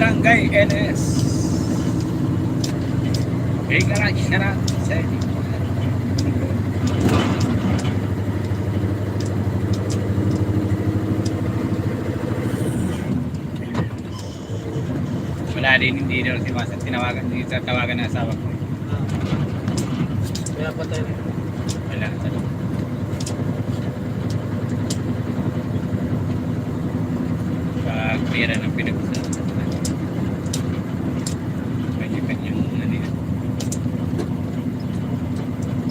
Barangay NS. Garage Sarap sa wala din, hindi daw si Masa tinawagan, hindi tatawagan ng asawa ko. Kaya patay rin. Wala sa pag pera ng pinag-usapan. Kanya-kanyang ano yan.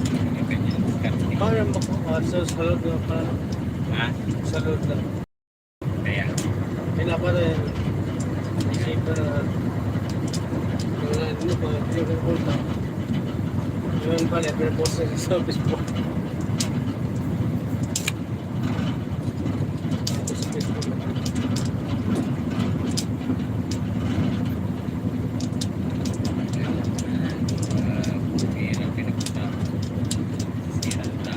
Kanya-kanyang discarte. Paano makuha sa salod na pa? Ha? Salod na. Kaya Pinapatay. Isipan na mga ano pa, hindi ko kulta. Yun pala, pinapost na sa Facebook. Sa Facebook. pera ng pinag-usapan. Sira na.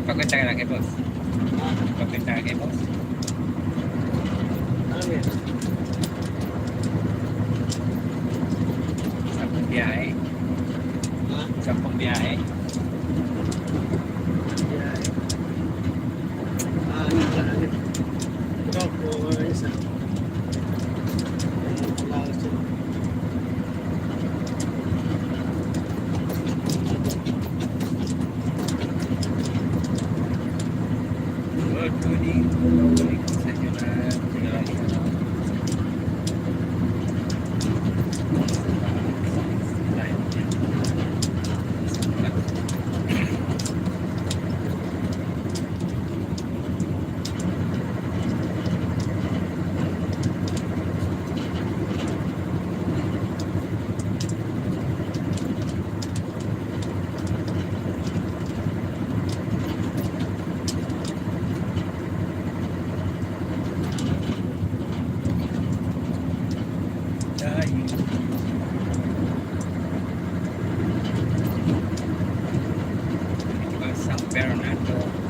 Pagpunta ka lang kay boss. Pagpunta ka kay boss. Ano yan? Sampung biyahe. Ha? Sampung biyahe. Yan. Ano ka? Ikaw po, isa. Wala siya. Good morning. Good morning sa inyo na. San Bernardo.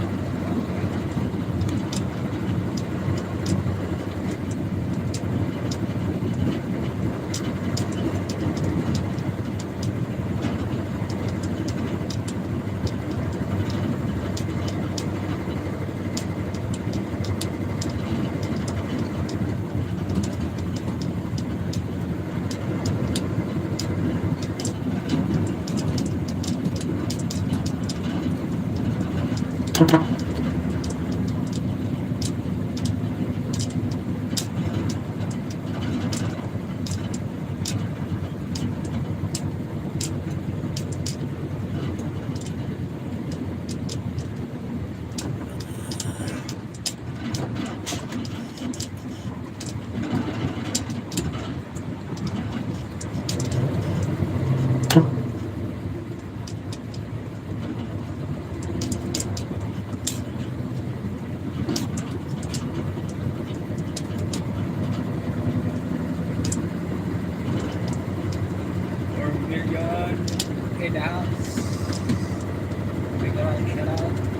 in the house. Big around, shout out.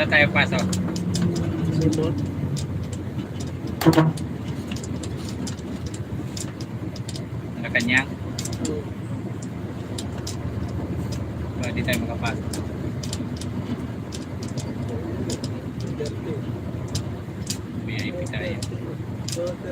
Saan tayo pasok? Simot. Malacanang. Hmm. Di tayo makapasok. Duterte. VIP tayo. Duterte.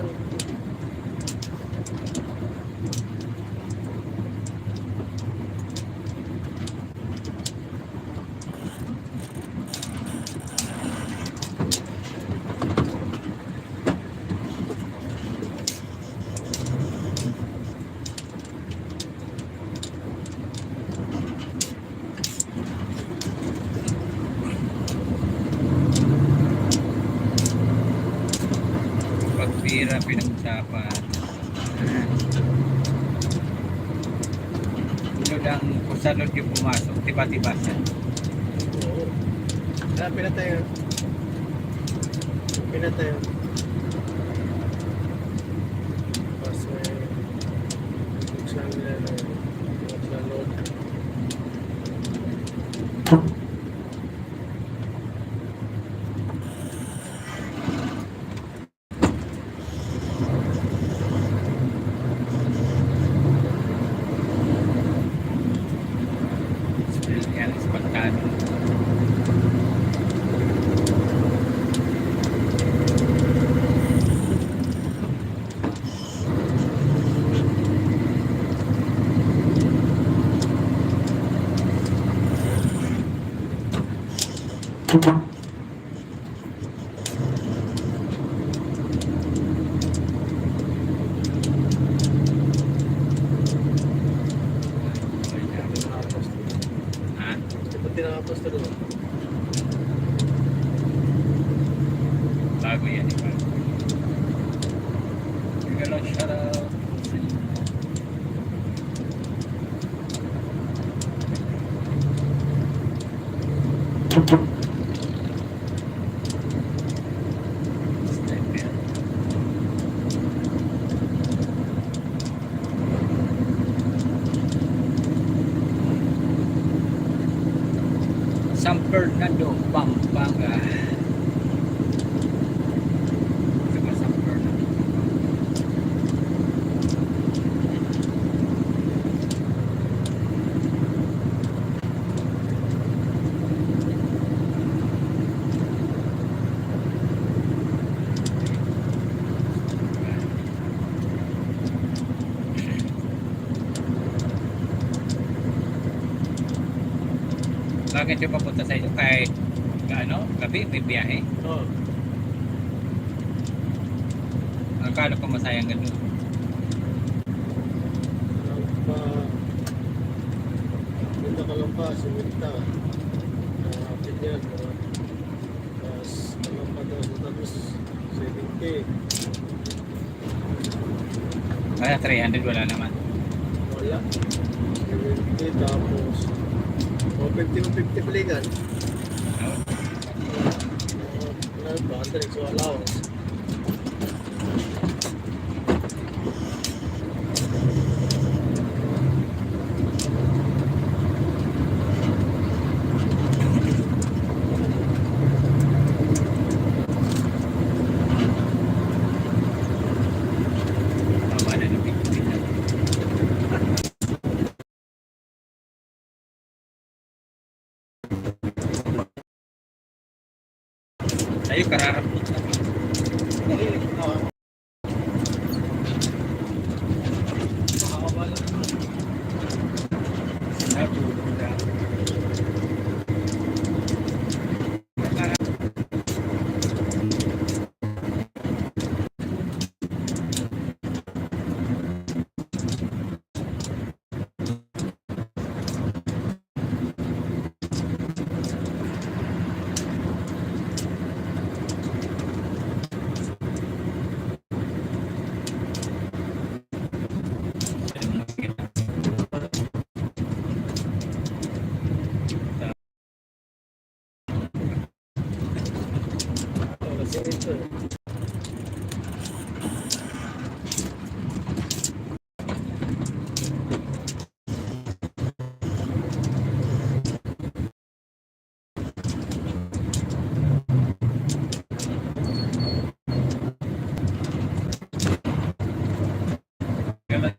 Pagpira, pinag-usapan. Sunod ang kusalod yung pumasok. Tiba-tiba siya. Oo. Ah, pinatay. Pinatay. Tapos buksan nila na buksan load. Yan, espantado. Ha? Pati nakapost na doon. Bago yan, iba. Sige lang, shout out. Sniper. San Fernando, Pampanga. Saka San Fernando. Bakit yung papunta sa inyo? Kahit ano, gabi, may biyahe. Oo. Akala ko masayang ganun. Punta ka lang pa, sumita. Pinyan. Tapos, alam pa daw, tapos 70. Kaya 300 wala naman. Wala. 70, tapos, o 50 paligan. No? Ano ba? Ang direct so allowance. Baba na ng Pilipinas. Tayo kararapot na. Kailan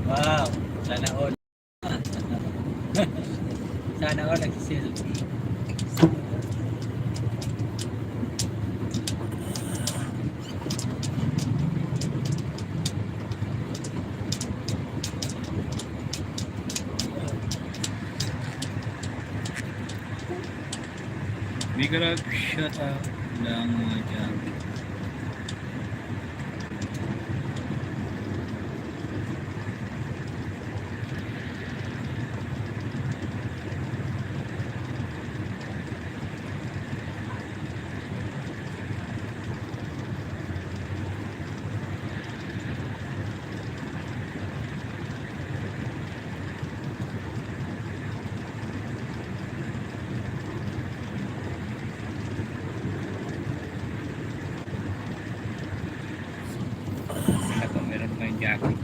Wow, sana all. Sana all nagsiselfie. Big up, shout out lang mga dyan. Ito, meron tayong jacket.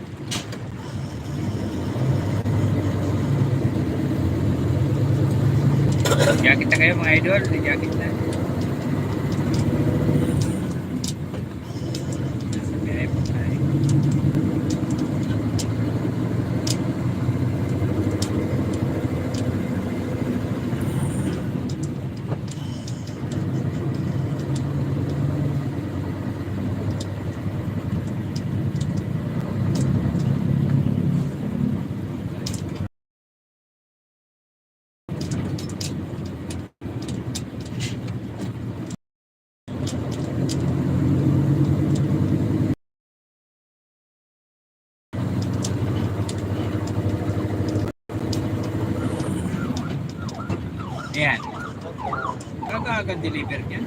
Jacket na kayo mga idol, may jacket na. Nasa biyahe po tayo. Ayan. Kakaagad deliver niyan.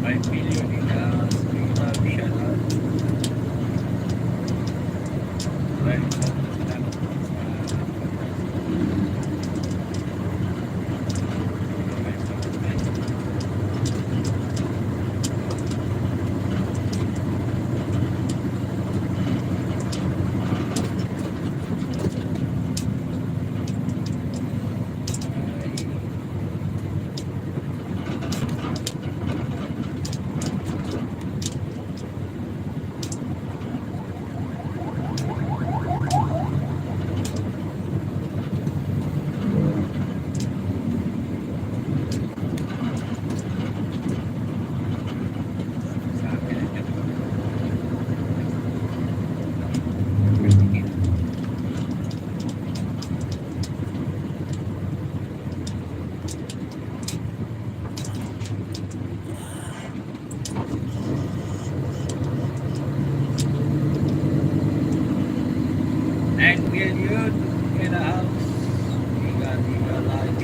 $5 million emails, shout out. Maraming salamat po sa akin. $9 million in a house. We got like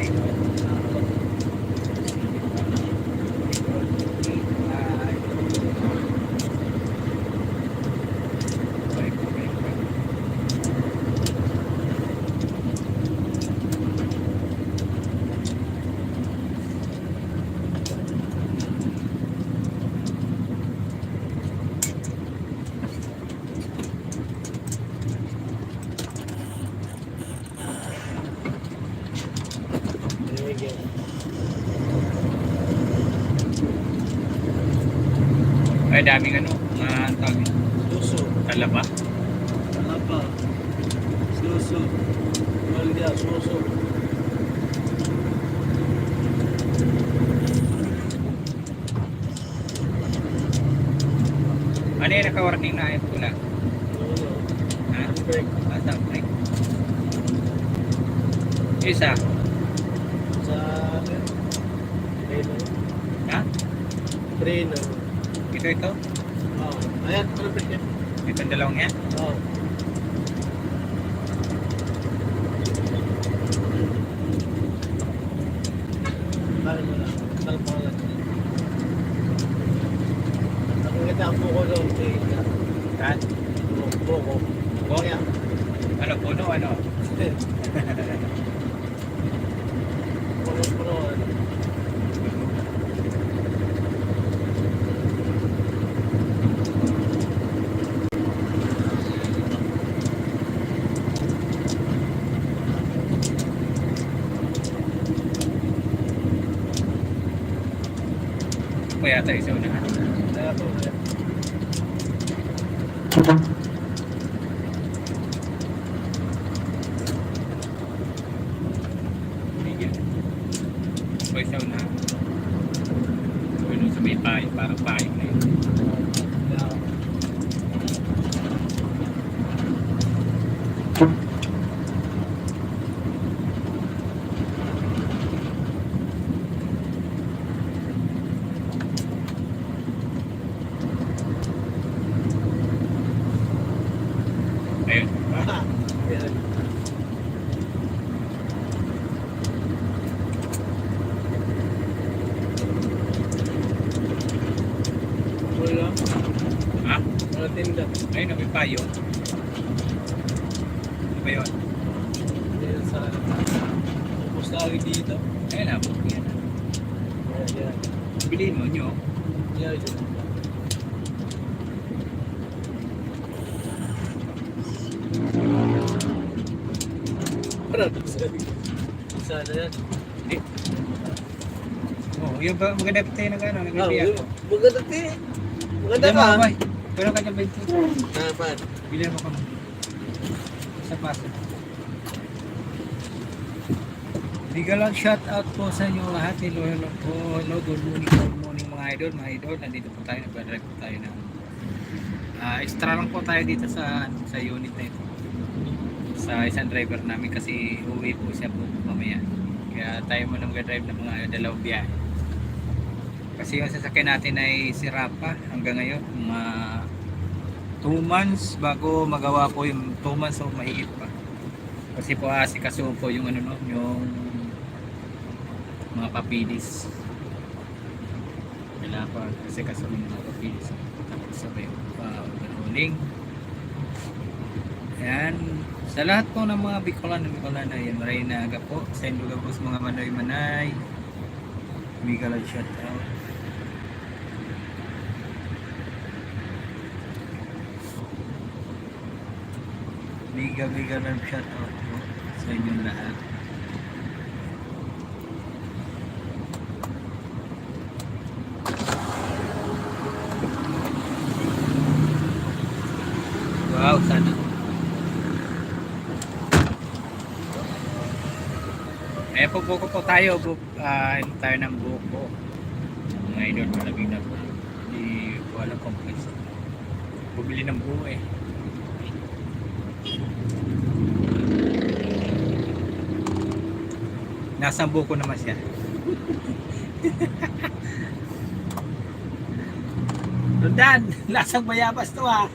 ay daming ano, mga tawag nito. Suso. Talaba. Talapa. Suso. Malga. Suso. Ano yung naka-warning na ayun pula? Ha? Break. Basta break. Isa. Sa... Trainer. Ha? Trainer. Ito. Oh. Ayan. Perfect yan. Itong dalawang yan. Oh. Kaya mo na. Talpa ka lang. Nakikita ang buko doon. Saan? Buko. Buko? Kaya. Ano, puno, ano? Puno-puno. pa yata isa na. Kaya to. Bigyan. Pa isa na. Ano sa may payo, parang payo na yun. Ayun. Yan. Wala. Ha? Wala tinda. Ayun, may payo. Ano ba yun? Yan sa ubos lagi dito. Ayun na, yan. Yan, yan. Bilhin mo nyo. Yan, yan. Parang sana yan. Hindi. Oh, yung ba, maganda tayo ng ano, Ah, nag-iiyak. maganda ti. Maganda Diyan ka. mo, boy. Pero kanya 20. Dapat. Bilhin mo kami. Sa paso. Bigalan shout out po sa inyo lahat. Hello po. Hello, good morning mga idol. Mga idol, nandito po tayo. Nag-drive po tayo ng extra lang po tayo dito sa unit na ito. Sa isang driver namin kasi uwi po siya po mamaya. Kaya tayo muna mag-drive ng mga dalawang biyahe. Kasi yung sasakyan natin ay sira pa hanggang ngayon. Mga 2 months bago magawa po yung 2 months o mahigit pa. Kasi po asikaso po yung ano no, yung mga papilis. Kailangan pa asikaso yung mga papilis. Tapos sabay overhauling. Ayan. Sa lahat po ng mga Bicolano, yan maray na aga po. Sa Induga po sa mga Manoy-Manay. Bigalan shout out. Biga lang shout out po sa inyong lahat. Wow, sana. Eh po buko po tayo, tayo ng buko. Mga idol, malamig na po. Hindi ko alam kung pwede. Bumili ng buko eh. Nasang buko naman siya. Rundan, lasang bayabas to ah.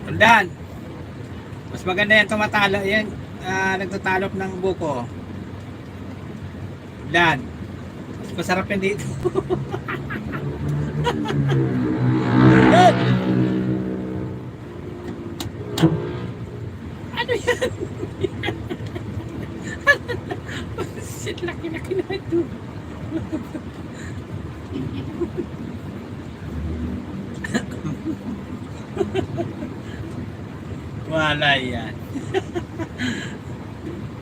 Rundan. Mas maganda yan tumatalo yan. Nagtatalop ng buko. Dan. Mas masarap yan dito. Ano yan? Shit, laki-laki na ito. Wala yan.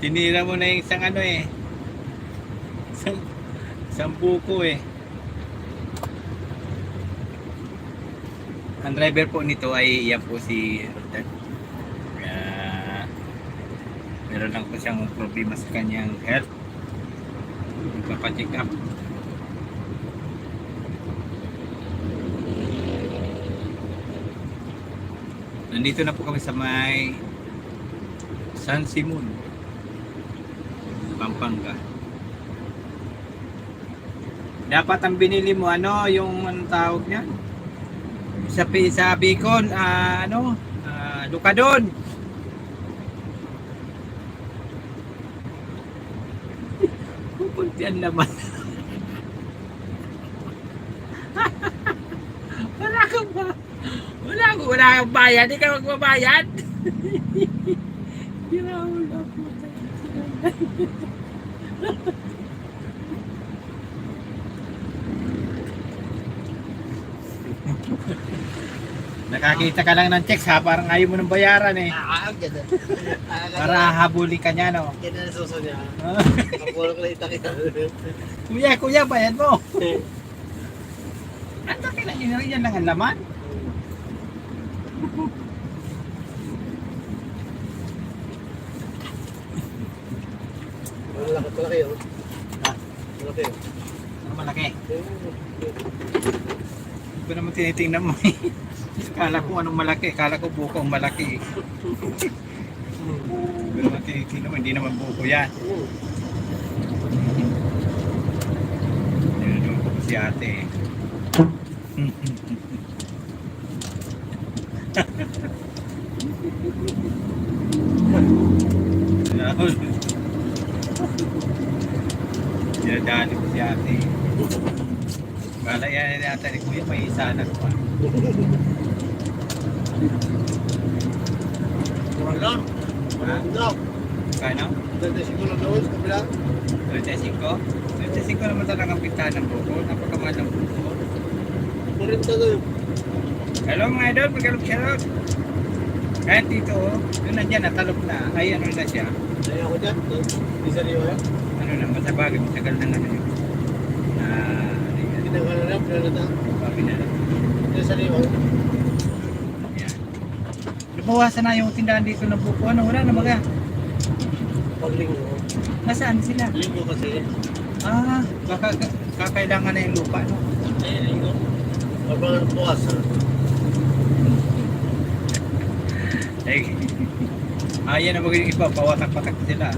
Tinira mo na yung isang ano eh. Isang buko eh. Ang driver po nito ay iyan po si Rodan. Kaya meron lang po siyang problema sa kanyang health. Magpapacheck up. Nandito na po kami sa may San Simon, Pampanga. Dapat ang binili mo ano, yung anong tawag niya? Sa Bicol, Lucadon. Pupuntian naman. Wala kang bayad, hindi ka magbabayad. Wala po Nakakita ka lang ng checks ha, parang ayaw mo ng bayaran eh. Ganda. Para hahabulin ka niya, no? Ganda na suso niya. Ah, Kapulong na kita. kuya, bayad mo. Ang laki lang yun, yan lang ang laman. Malaki yun. Ha? Malaki yun. Ano malaki? Hindi ko naman tinitingnan mo eh. Kala ko anong malaki, kala ko buko ang malaki eh. Hindi ko naman tinitingnan mo, hindi naman buko yan. Niluluko ko si ate eh. Dinadali ko si ate. Bala yan ata ni kuya, may isa na ko. Wala. Wala. Kano? Dati siguro doon sa kabila. 35? 35 naman talaga ang pintahan ng buko. Napakamahal ng buko. 40 doon. Hello mga idol, magkalap siya ron. Kahit dito, yun nandiyan, natalop na. Ay, ano na siya. Ay ako dyan. Di sa Rio yan. Ano na, masabagay, matagal na ano yun. Ano yun, Pinagano na. Pinagano babi na lang. Di sa Rio. Yan. Nabawasan na yung tindahan dito ng buko. Ano, wala na baga. Paglinggo. Nasaan sila? Linggo kasi. Ah, baka kakailangan na yung lupa, no? Ay, linggo. Pagbangan bukas. Ay, ayan na bagay yung iba, pawatak-patak sila.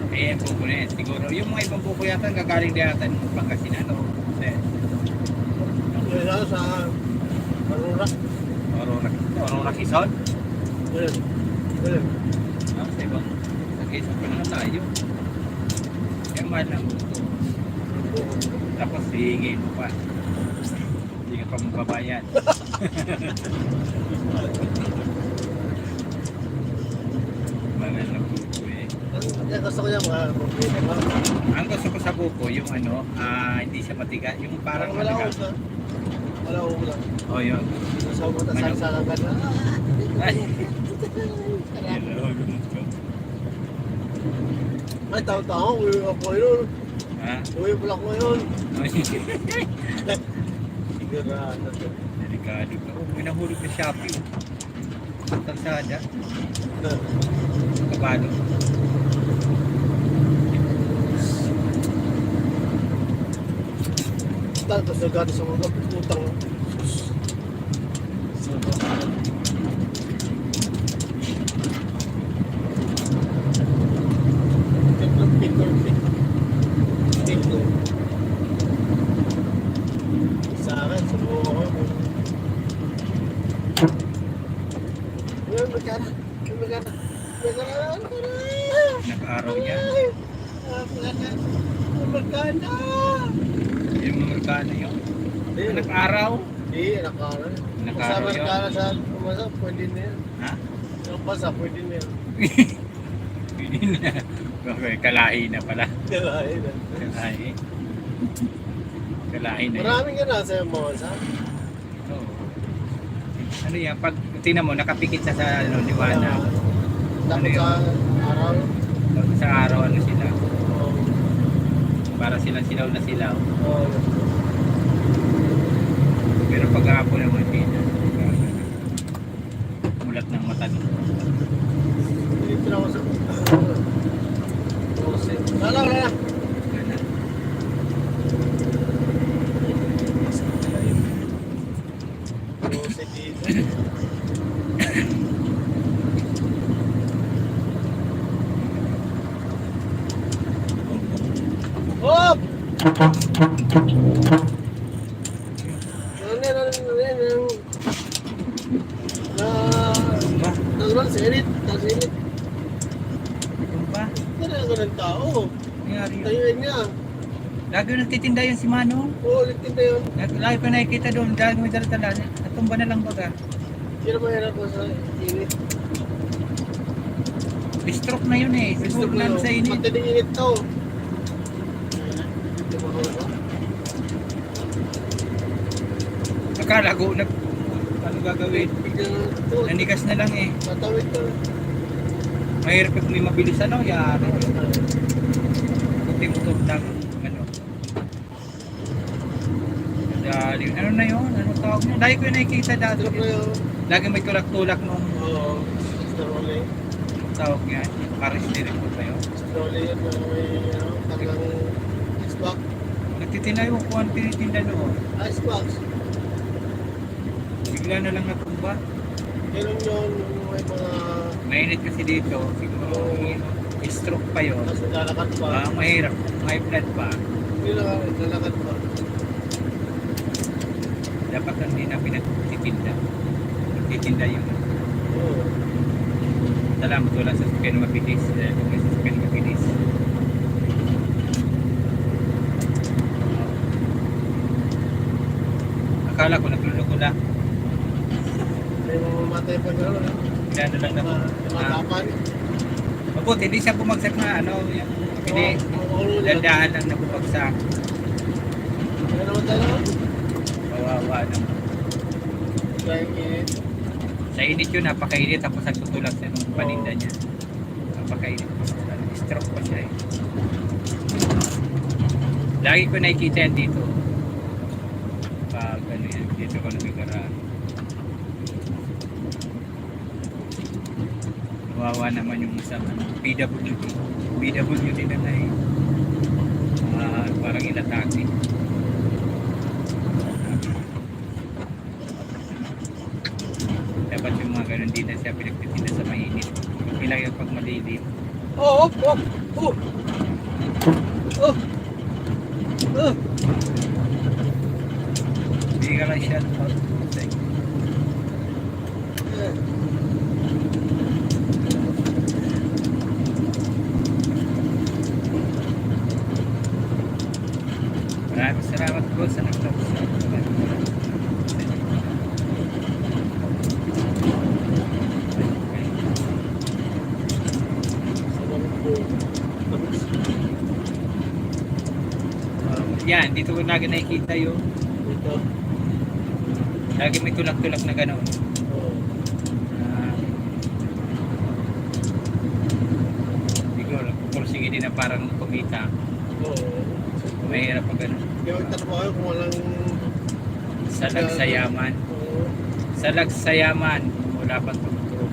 Ayan, buko na yan. Siguro, yung mga ibang buko yata, gagaling din yata ng Pangasinan, no? Kasi, Kaya sa Aurora. Aurora Quezon. Ayun. Ayun. Ah, sa ibang, sa Quezon pa naman tayo. Kaya mahal ng buko. Tapos, hihingin mo pa. Hindi ka pa magbabayad. Mahal ng buko eh. Ang gusto ko yan mga problema. Ang gusto ko sa buko, yung ano, hindi siya matigas. Yung parang Wala matigas. akong sa. Wala akong ulam. Oh, yun. Sa mga tasang-salang ka na. Ay. Hello, gusto. Ay, tao-tao. Uwi ako yun. Ha? Uwi pala ko yun. Ay, Sigurado. delikado ka. Oh, may nahulog na Shopee. Sa kalsada. Kabado. Tapos nagkata sa mga utang. Sa akin, sa buho ko. Magkana. Nag-araw niya. Magkana. Yung mga merkado yun. Nag-araw. Hindi, nakara. Nakara Sa yun. magkana sa umasa, pwede na yan. Ha? Yung basa, pwede na yan. Hindi na. Okay, kalahi na pala. Kalahin na. Kalahi. Kalahi na yun. Maraming yan nasa yung mga sa. Oo. Ano yan, pag tingnan mo, nakapikit siya sa liwanag. Tapos sa araw. Sa araw, ano sila. Oh, Para silang silaw na silaw. oh. Pero pag hapon naman, hindi na. Mulat ng mata nito. Dito na ako sa... Wala. Ganun. Rose dito. Hop! Nagsirit. Ano ba? Ano ng tao? Nangyari yun. Tayuin niya. Lagi nagtitinda yan si Manong. Oo, nagtinda yun. Lagi pa nakikita doon, lagi may dala-dala. Natumba na lang baga. Sino ba yan ako sa init? Stroke na yun eh. Gusto Siguro ko na yun. sa init. Matinding init to. Akala ko, ano gagawin? Bigla na ito. Nanigas na lang eh. Tatawid ka. Mahirap pag may mabilis ano, yari. Puti-motor ng ano. Dali, ano na yun? Ano tawag niya? Lagi ko yung nakikita dati. Sarap na yun. Lagi may tulak-tulak nung Oo. Strolling. tawag niya. Paris direct ko tayo. Strolling yun. May talagang Xbox. Nagtitinayo ko ang tinitinda noon. Xbox. Bigla na lang natumba. Ganun yun. May mga Mainit kasi dito. Siguro stroke pa yun. nasa lalakad pa. Mahirap. May blood pa. Hindi na lalakad pa. Dapat hindi na pinagtitinda. Nagtitinda yun. Oo. Salamat wala sa sasakyan mabilis. Kung may sasakyan mabilis. Akala ko nagluluko lang. May mamamatay pa gano'n. Bigla na lang na. Matapan. Mabuti, hindi siya bumagsak na ano. Yung pili. Oo. Dandahan lang na bumagsak. Ano naman tayo? Kawawa naman. Dahil init. Sa init yun, napakainit. Tapos nagtutulak siya nung paninda niya. Napakainit. Stroke pa siya eh. Lagi ko nakikita yan dito. Pag ano yan, dito ko nagigaraan. Kawawa naman yung isang ano, PWD. PWD na na eh. Parang inatake. Dapat yung mga ganun din na siya pinagtitinda sa mainit. Ilang yung pag malilim. Oh, oh, oh, oh. Oh. Oh. Hindi ka lang siya. Maraming salamat po sa nagtapos sa yan, dito ko lagi nakikita yun. Ito. Lagi may tulak-tulak na gano'n. Oh. Siguro, pursige din na parang kumita. Oo. Mahirap pa gano'n. Gawin trabaho kung walang Sa Lagsayaman. Oo. Sa Lagsayaman, wala pang tutulog.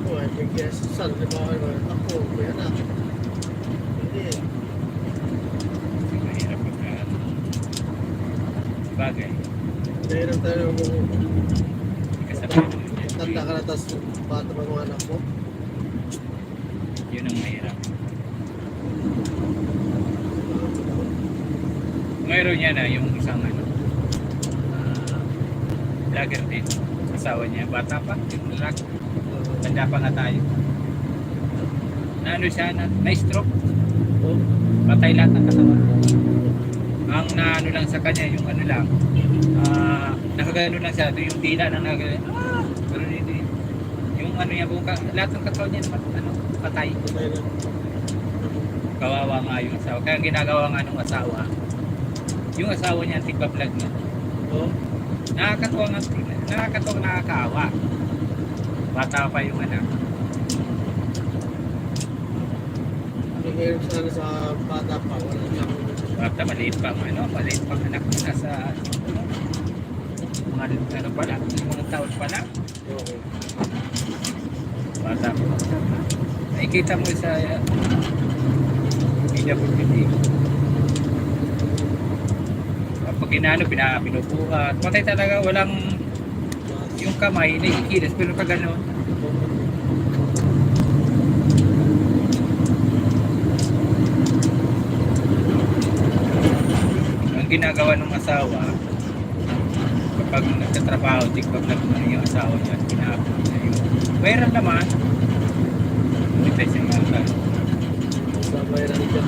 Oh, ay bigyan sa sal, di ba? Ako, may anak. Hindi. Kasi mahirap pag bagay. Mahirap tayo kung Kasabihin tanda ka na tapos bata pa mga anak mo. yun ang mahirap. Mayroon niya na yung isang ano, vlogger din. Asawa niya, bata pa, yung lalaki. Tanda pa nga tayo. Na ano siya, na stroke. Oh. Patay lahat ng katawan. Ang naano lang sa kanya, yung ano lang, nakagano lang siya, yung tila na nagagano, pero hindi. Yung ano niya, lahat ng katawan niya, ano, patay. Patay na. Kawawa nga yung asawa. Kaya ang ginagawa nga ng asawa, yung asawa niya, ang tigpa-vlog niya. Oh. Nakakatawa nga, nakakaawa. Bata pa yung anak. Mahirap sana sa bata pa. Wala na ako. Bata, maliit pa ang anak niya. Nasa, mga ano pala, mga taon pala. Okay. Bata pa. Nakikita mo sa PWD. Kapag inano, pinubuhat. Patay talaga, walang yung kamay, nakikilas, pero pag gano'n, ang ginagawa ng asawa, kapag nagtatrabaho, tigpag nagmano yung asawa niya, pinapon niya yung pera naman, ito siya mga Sabay lang dyan.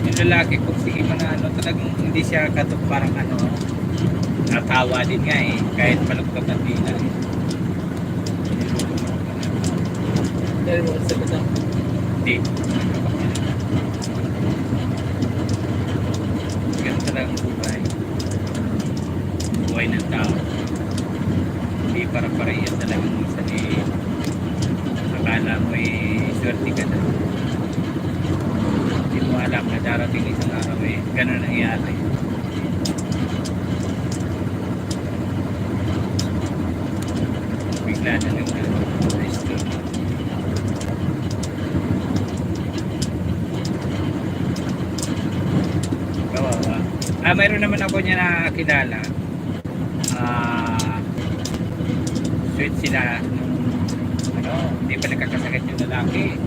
yung lalaki kung sige man na ano, talagang hindi siya katok parang ano, natawa din nga eh, kahit malugtog ang tila eh. Dahil mga salita. Hindi. Ganun talagang buhay. buhay ng tao. Hindi para-pareha talaga minsan akala mo swerte ka na. Hindi mo alam na darating isang araw ganun nangyari. Bigla na lang na story. Kawawa. Mayroon naman ako niya nakakilala. Sweet sila nung hindi pa nagkakasakit yung lalaki.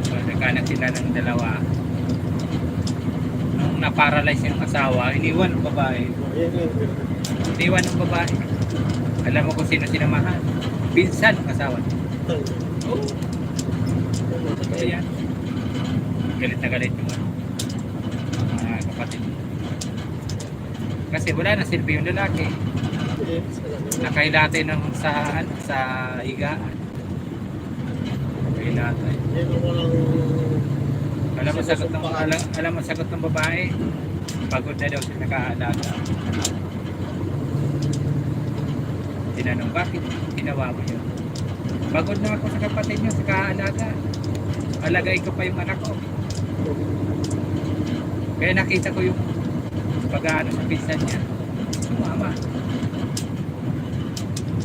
So, nagkanak sila ng dalawa. Nung na-paralyze yung asawa, iniwan ng babae. Iniwan ng babae. Alam mo kung sino sinamahan? Pinsan ng asawa. Oo. Kaya galit na galit yung mga kapatid. Kasi wala na silbi yung lalaki. Nakailate ng sa higaan. Nakailate. Alam mo sagot ng babae. Pagod na daw siya nakaalaga. Tinanong, bakit ginawa mo yun? Pagod na ako sa kapatid niyo sa kaalaga. Alagay ko pa yung anak ko. Kaya nakita ko yung pag-aano sa pinsan niya. Sumama.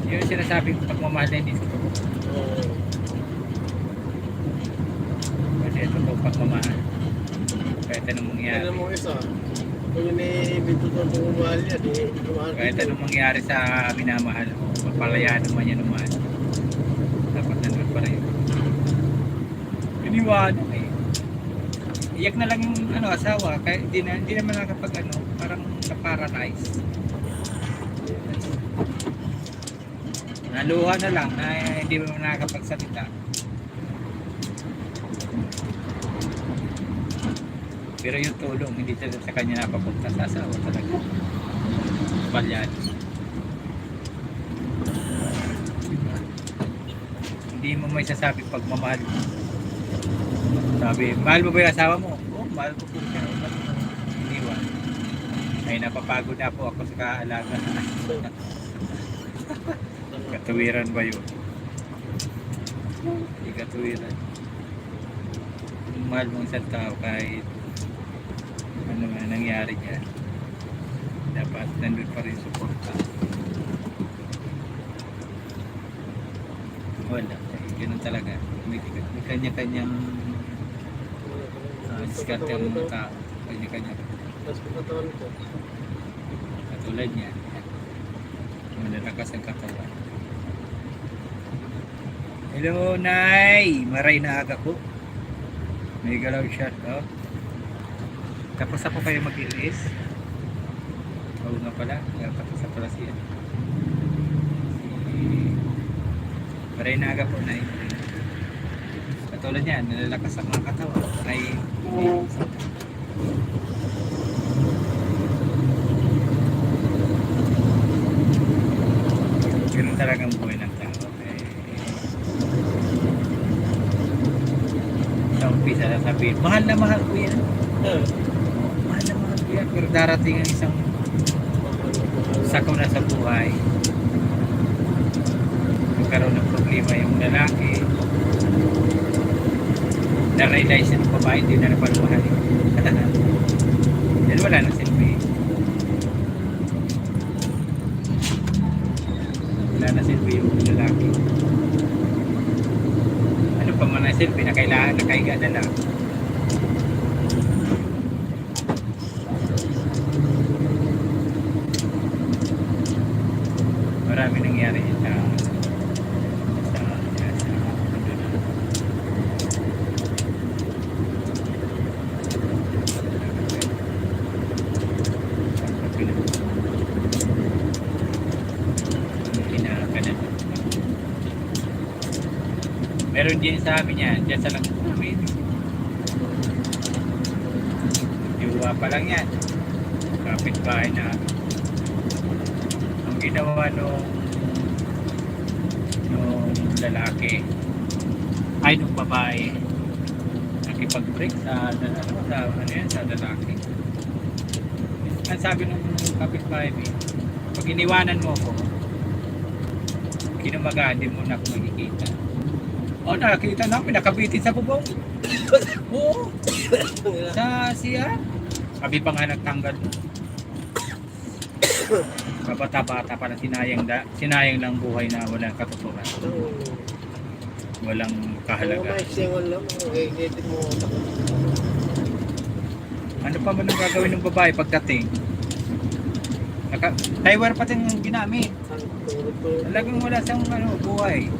Yun sinasabi ko pagmamahal na hindi ko. Kasi ito po pagmamahal. Kahit anong mangyari. Kaya mo isa, kung yun ibito ko pagmamahal niya, di kumahal Kahit anong mangyari sa minamahal ko, papalayaan naman yan naman. Dapat nandun pa rin. Iniwanan iyak na lang yung asawa, kaya hindi naman nakapag parang na-paralyze. Naluha na lang na hindi mo nakakapagsalita. Pero yung tulong hindi sa kanya napapunta sa asawa talaga. Balyan. Hindi mo may sasabi pagmamahal. Sabi, mahal mo ba yung asawa mo? Oo, mahal ko po siya. Iniwan. Ay, napapagod na po ako sa kaalaga. Katuwiran ba yun? Hindi katuwiran. Mahal mong isang tao kahit ano man nangyari niya. Dapat nandun pa rin suporta. Wala. Ganun talaga. May kanya-kanyang diskarte ang mga tao. Kanya-kanya. Tapos pagkatawan ko. Katulad niya. Malalakas ang katawan. Hello, Nay! Maray na aga ko. May galaw shot out. Tapos ako kayo mag-ilis. Oo nga pala. Tapos na pala siya. Maray na aga po, Nay. Katulad niya, nalalakas ang mga katawan. Ay, ganun talagang buhay ng tao. Sa umpisa na sabihin, mahal na mahal ko yan. Mahal na mahal ko yan. Pero darating ang isang sakaw na sa buhay. Magkaroon ng problema yung lalaki. Na-realize ng babae, hindi na napalmahalin. Dahil wala na silbi. Wala na silbi yung lalaki. Ano pa man na silbi na kailangan, nakaiga na lang. Marami nangyari sa meron din sa amin yan, dyan sa lang namin. Diwa pa lang yan. Kapit-bahay na. Ang ginawa nung lalaki ay nung babae nakipag-break sa lalaki. Ang sabi nung kapit-bahay Pag iniwanan mo ko, kinumaga, hindi mo na ako makikita. Nakakita namin, nakabitin sa bubong. Oo. Sa siya. Sabi pa nga nagtanggal. Kabata-bata para sinayang lang buhay na walang katuturan. Walang kahalaga. Ano pa man ang gagawin ng babae pagdating? Timer pa din yung ginamit. Talagang wala siyang buhay.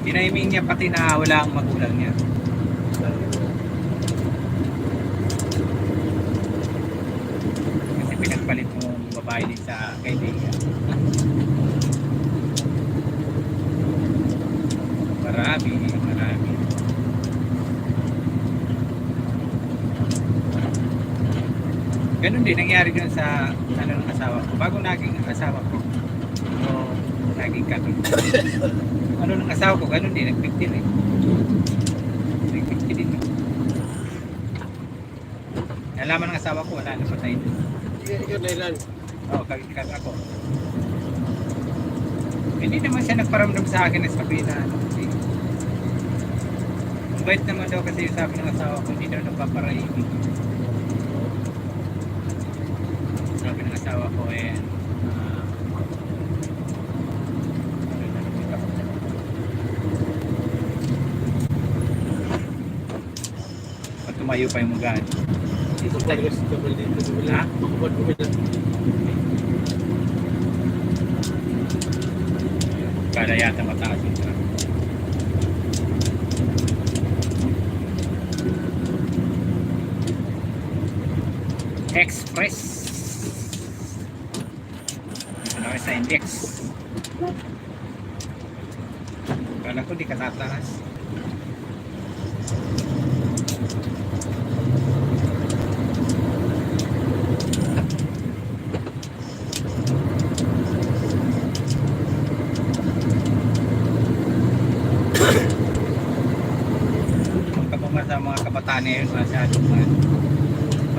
Tiniming niya pati na wala ang magulang niya. Kasi pinagpalit mo babae din sa kaibigan. Marami. Ganun din nangyari dun sa ng asawa ko. Bago naging asawa ko. So, naging kami. Ng asawa ko, ganun din, nag-50 din. Nag-50 din. Nalaman ng asawa ko, wala na patay din. Ikaw na ilan? Oo, kagikat ako. Hindi naman siya nagparamdam sa akin na sabihin na mabait naman daw kasi yung sabi ng asawa ko, hindi daw nagpaparaimig. Sabi ng asawa ko pag tumayo pa yung magaan. Dito pa rin sa kabal dito. Ha? Makapad ko ba Kala yata mataas yung truck. Express. Dito na kayo sa index. Kala ko di ka tataas. Sa mga kabataan ngayon, masyadong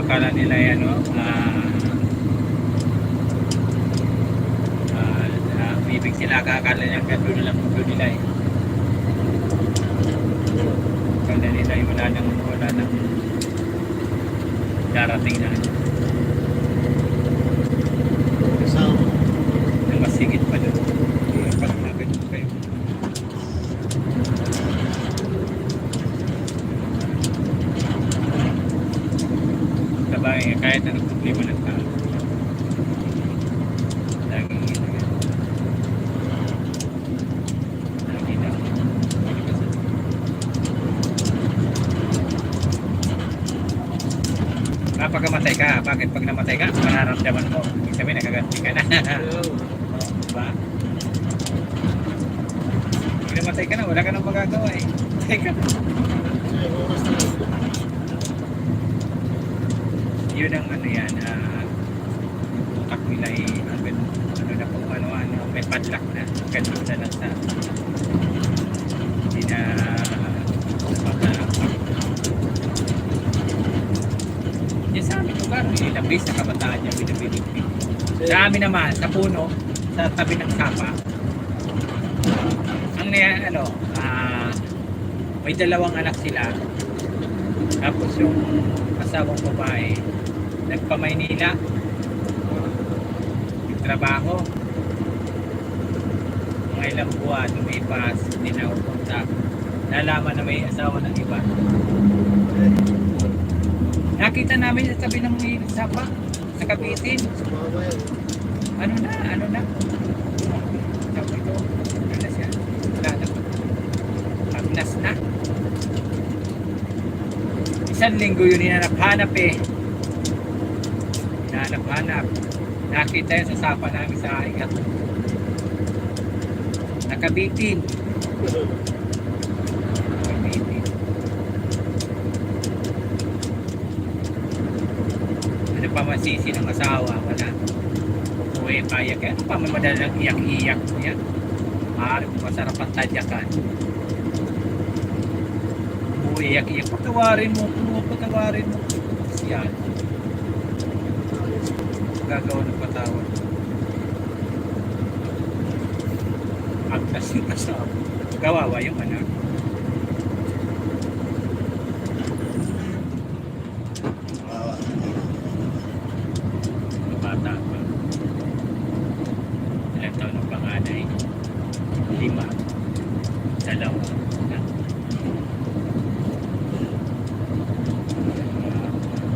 akala nila yan, bibig sila, akala niya kaya doon lang mundo nila akala nila wala nang darating na na mas higit pa doon. Pag nagano kayo, sabay kahit anong problema ng tao lagi na kapag ka, bakit pag namatay ka mararamdaman mo, ibig sabihin nakaganti ka na. Diba? Pag namatay ka na, wala ka nang magagawa Teka na. Yun ang utak nila na kung may padlock na ganun na lang sa hindi na yan sa aming lugar ilang base na kabataan niya binibiligpig sa amin naman sa puno sa tabi ng sapa ang may dalawang anak sila tapos yung asawang babae nagpa-Maynila nagtrabaho mga ilang buwan lumipas hindi na upunta nalaman na may asawa ng iba nakita namin sa tabi ng sapa sa Kapitin ano na sabi ko ano na siya wala na pagnas na isang linggo yun hinanap-hanap hanap nakita yun sa sapa namin sa ikat nakabitin ano pa masisi ng asawa wala uwi payak ano pa mamadalang iyak-iyak yan masarap ang tadyakan uwi iyak-iyak patawarin mo siyan gagawa ng patawad. Agtas yung asawa. Kawawa yung anak. Kawawa. Mga bata pa. Ilang taon ng panganay? 5. 2.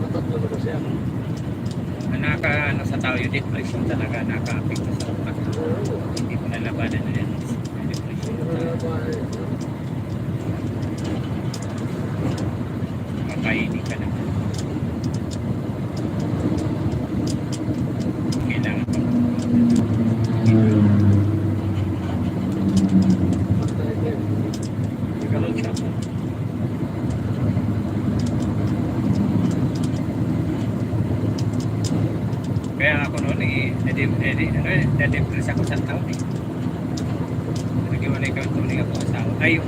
Matatlo na kasi ako. Ano sa tao yung depression talaga nakaka-apekto sa utak. Hindi mo nalabanan na yan. Yung depression. Makainin ka na. Kailangan pa. Ikaw siya. Kaya ako noon na-depress ako sa taon eh. Nag-iwalay kami tuloy ako asawa. Ay, yung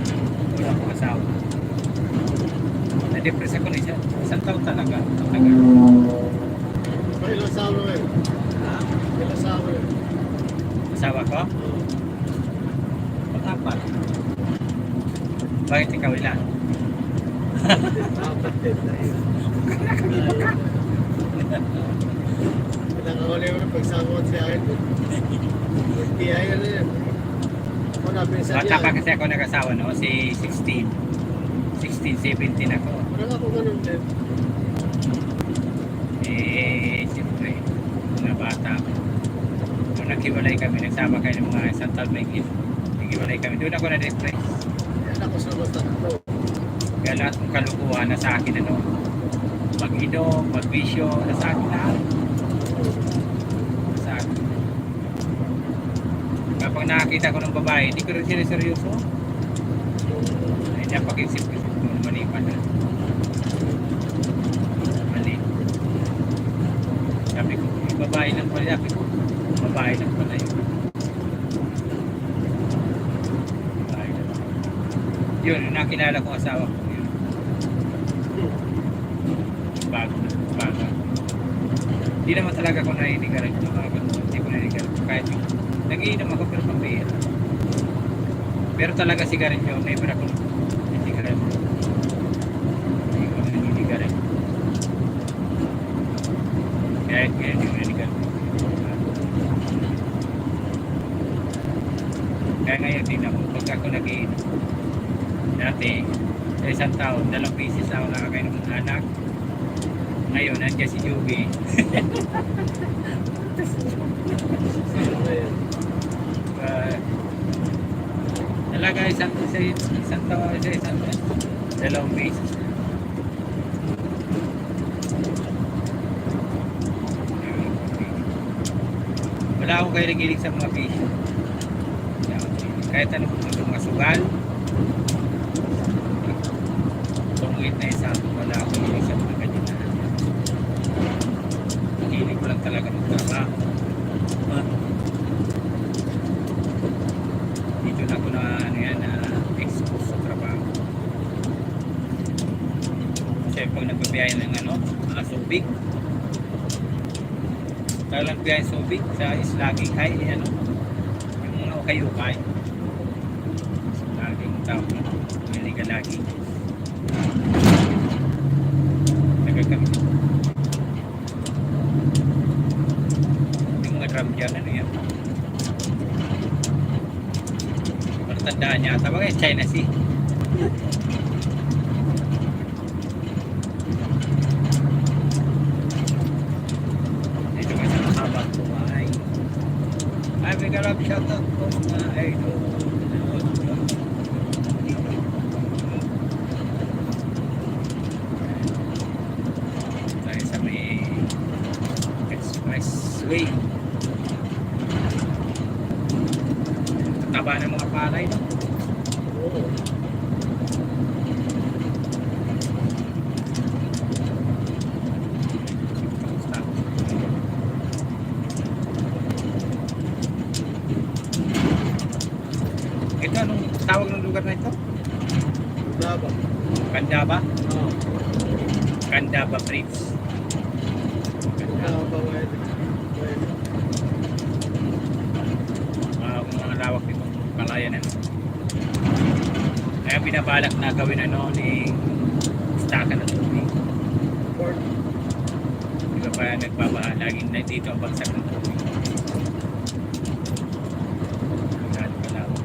una akong asawa. Na-depress ako na isang taon talaga. Matagal. Ilang asawa ngayon? Ilang asawa ngayon? Asawa ko? Pag-apat. Bakit ikaw ilan? Apat din. Pinakahuli ko na pagsama ko si Ayan. Hindi Ayan na yan. Ako na pinsan Bata pa niya. kasi ako nag-asawa no, si 16. 16, 17 ako. Parang ako ganun din. Siyempre, mga bata. Nung naghiwalay kami, nagsama kayo ng mga isang taon na higit. Naghiwalay kami. Doon ako na-depress. Yan ako sa mga tatlo. Kaya lahat ng kalukuhan na sa akin, ano, mag-inom, mag-bisyo, na sa akin lahat. Sa akin. Kapag nakakita ko ng babae, hindi ko rin sila seryoso. Ay, napag-isip-isip ko na mali pa na. Mali. Sabi ko, yung babae lang pala. Sabi ko, babae lang pala yun. Babae lang. Yun, yung nakilala kong asawa ko. Yun. Bago na. Bago. Hindi naman talaga ako nainigaran yung mga ganun. Hindi ko nainigaran. Kahit yung nag-iinom ako pero pambihira. Pero talaga sigarilyo, never ako naninigaran. Hindi ko naninigaran. Kahit ngayon yung naninigaran. Kaya ngayon din ako, pag ako nag-iinom. Dati, sa isang taon, 2 beses ako nakakainom ng anak. Ngayon, nandiyan si Joby. Sino na yan? Talaga isang taon, sa isang 2 beses. Wala akong kahilig sa mga bisyo. Kahit anong mga sugal, tungwit na isa, wala akong hilig sa mga ganyan. Hilig ko lang talaga magtrabaho. Dito na ako na expose sa trabaho. Kasi pag nagbabiyahe ng mga Subic, talang biyahe Subic sa Islaging ay yung mga ukay-ukay. Laging tao, hindi ka lagi. Nagkakami. Yung mga drum dyan, ano yan? Tandaan niya, tawag ay China Sea. Dito ka sa mahabang buhay. Ay, may garap shoutout po mga idol. Tayo sa may expressway. Taba ng mga palay, no? Oo. Ito, anong tawag ng lugar na ito? Daba. Candaba? Oo. Candaba Bridge. Daba, wait. yan ano. Kaya binabalak na gawin ano ni stakan ng tubig. Port. Di ba pa nagbabaha, laging na dito ang bagsak ng tubig. Masyado kalawak.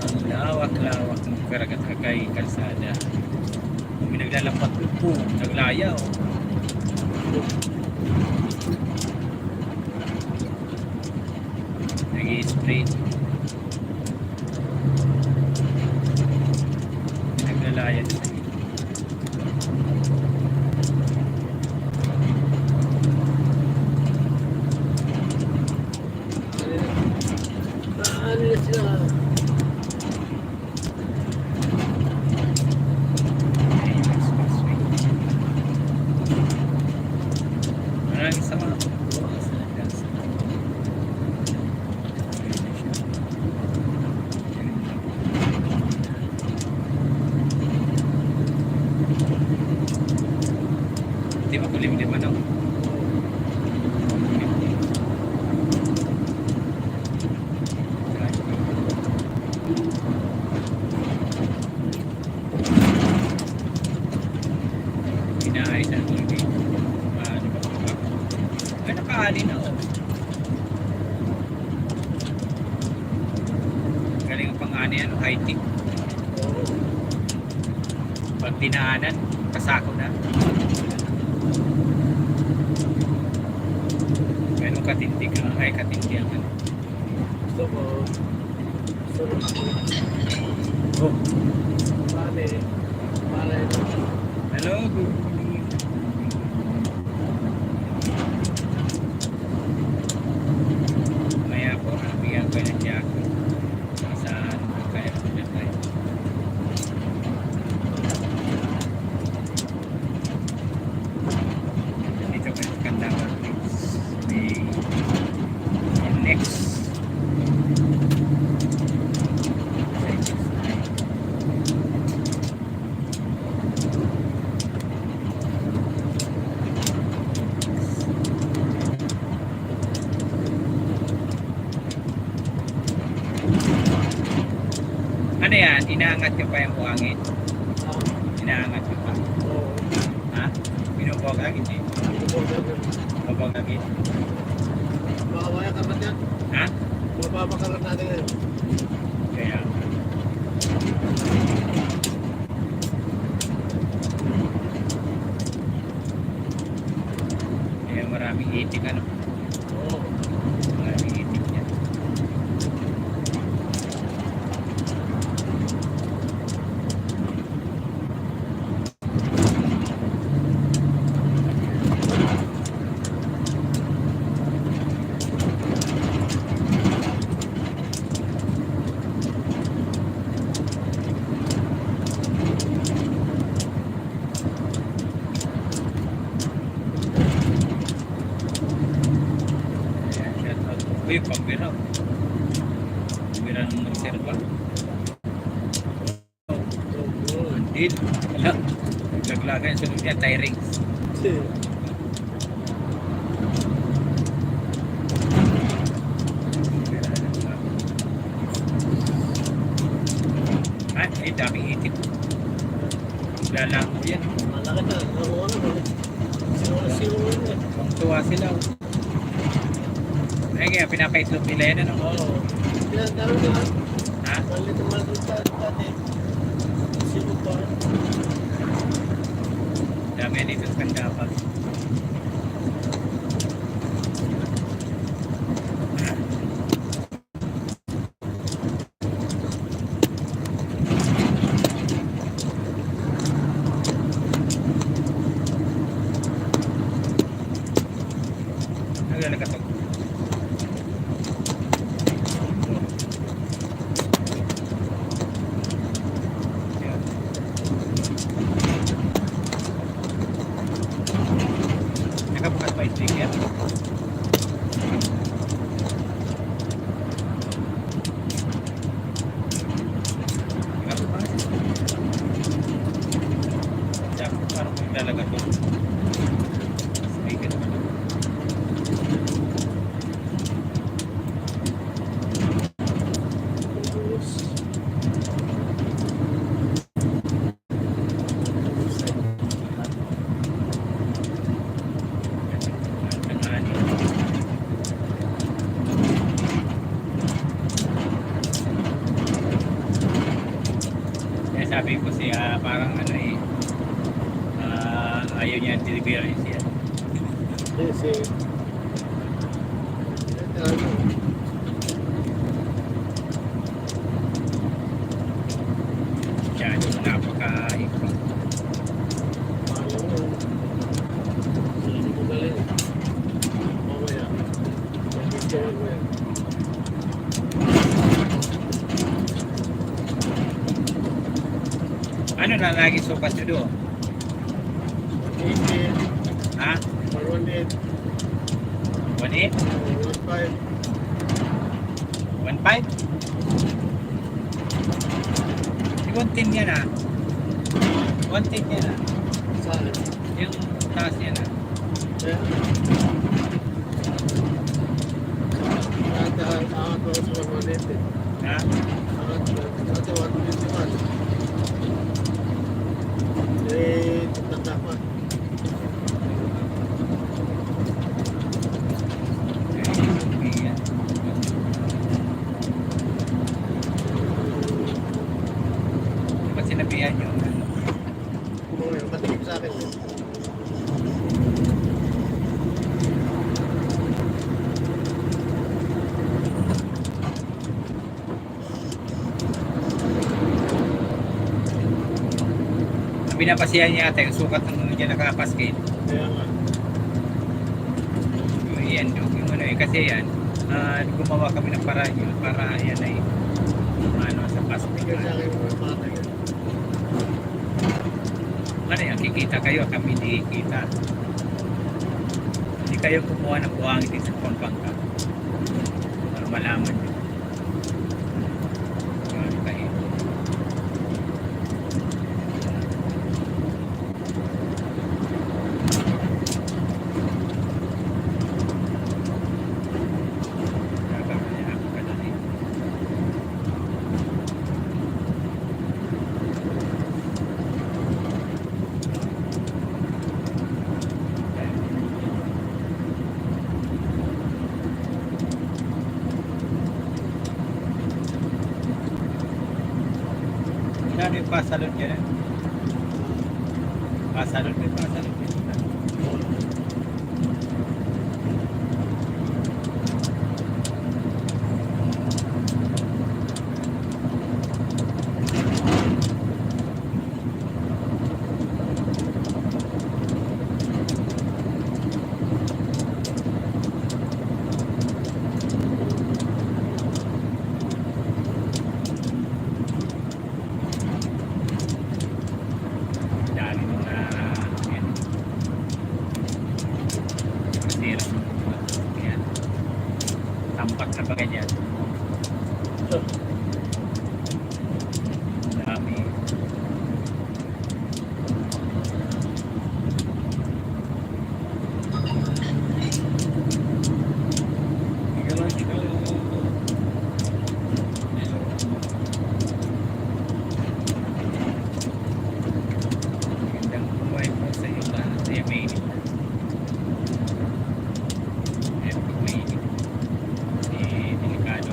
Ang lawak-lawak ng karagat kay kalsada. Kung may naglalampat po, naglaya oh. Nag-i-spray. Naglalaya sa Ano na sila? maraming sama. Di ba kulim-lim ano? Inaayos ang tubig. Ano ba ba? Ay, nakaali na oh. Galing ang pang-ani ano, high-tech. Pag dinaanan, kasako na. Ganun katindig ang ay katindi ang ano. Gusto ko. Oh. Bale. Bale. Hello, good morning. Maya po, bigyan ko ng jacket. Saan kaya po na tayo. Dito kayo sa Kandawa. May next. Ano yan? Inaangat nyo pa yung buhangin? Inaangat nyo pa? Oo. Ha? Binubog agad eh. Bubog agad. Makawaya ka ba dyan? Ha? Mapapakalat natin ngayon. Kaya. Kaya maraming itik ano? Oo. Maraming itik yan. Ayan, shout out. Uy, pambira. Pambira ng reserva. Andil. Wala. Naglaglagan sa loob niya, tie-rings. Ay, daming itik. Lalango yan. Malaki na. Ano ano? Sino yun eh. Kung tuwa sila. Oh. Ay, kaya pinapaitlog nila yan, ano? Oo. Yan, dami na. Ha? Malit na malit dati. Sino ba? Dami yan dito sa Kandapas. Naglalagatok. Yan. Nakabukas pa yung sticker. Nakabukas. parang ano eh, ayaw niya delivery siya. Kasi, ito ano, Siya, napaka-ipang. alam mo, hindi ko galing. Mamaya, mag-picture mo yan. Ano na lagi sukat nyo doon? 180, Ha? or 180, 1.8? 1.5. 1.5? Di 1.10 yan ah. 1.10 yan ah. Saan? Yung taas yan ah. Kaya, angat ako sa 180. Ha? Angat 151. Eh, tanda pa. Ayan. Di ba sinabihan nyo? Kumuha, patigip sa akin. Binapasihan niya ata yung sukat ng niya nakapaskate. Kaya nga. Yan, yung ano eh, kasi yan, gumawa kami ng paraan yun para yan ay ano sa paskate. Bigyan sa akin mga patay. Ano yan, kikita kayo, kami hindi kita. Hindi kayo kumuha ng buhangin din sa Pampanga. Para malaman nyo. Ano kayo. Ano yung pasalon yan? Pasalon may pasalon yan. Dami mga yan. Masira. Yan. Tampak na pa ganyan. Dami. Magandang buhay po sa iyo lahat. Ay, mainit. Ayan, pag mainit. Eh, delikado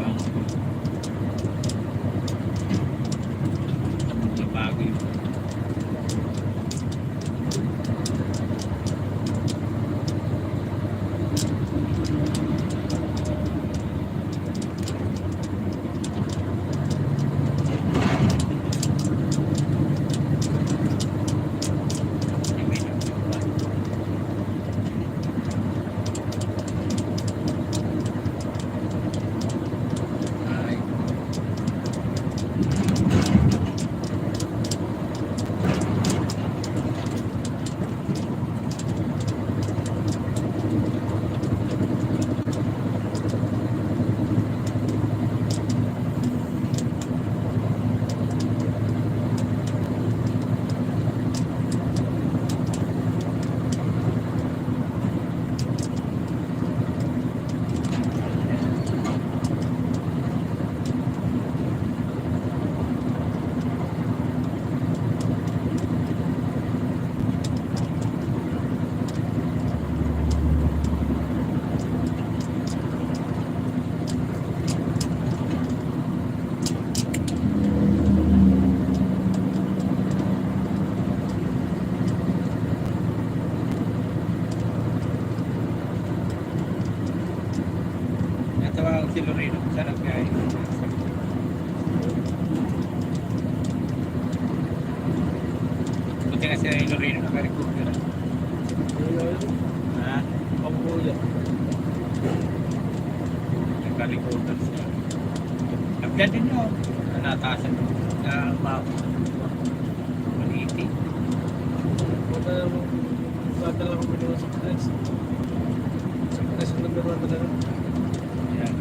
tawag si Loreno kung saan nagbiyahe. Buti nga si Loreno naka-recover. Ha? Pambuya. Naka-recover siya. Nagbiyan din yun. Natasan mo. Na bako. 180. Bata lang ako minuwa sa press. Sa press ang nagbiruan talaga. Yan.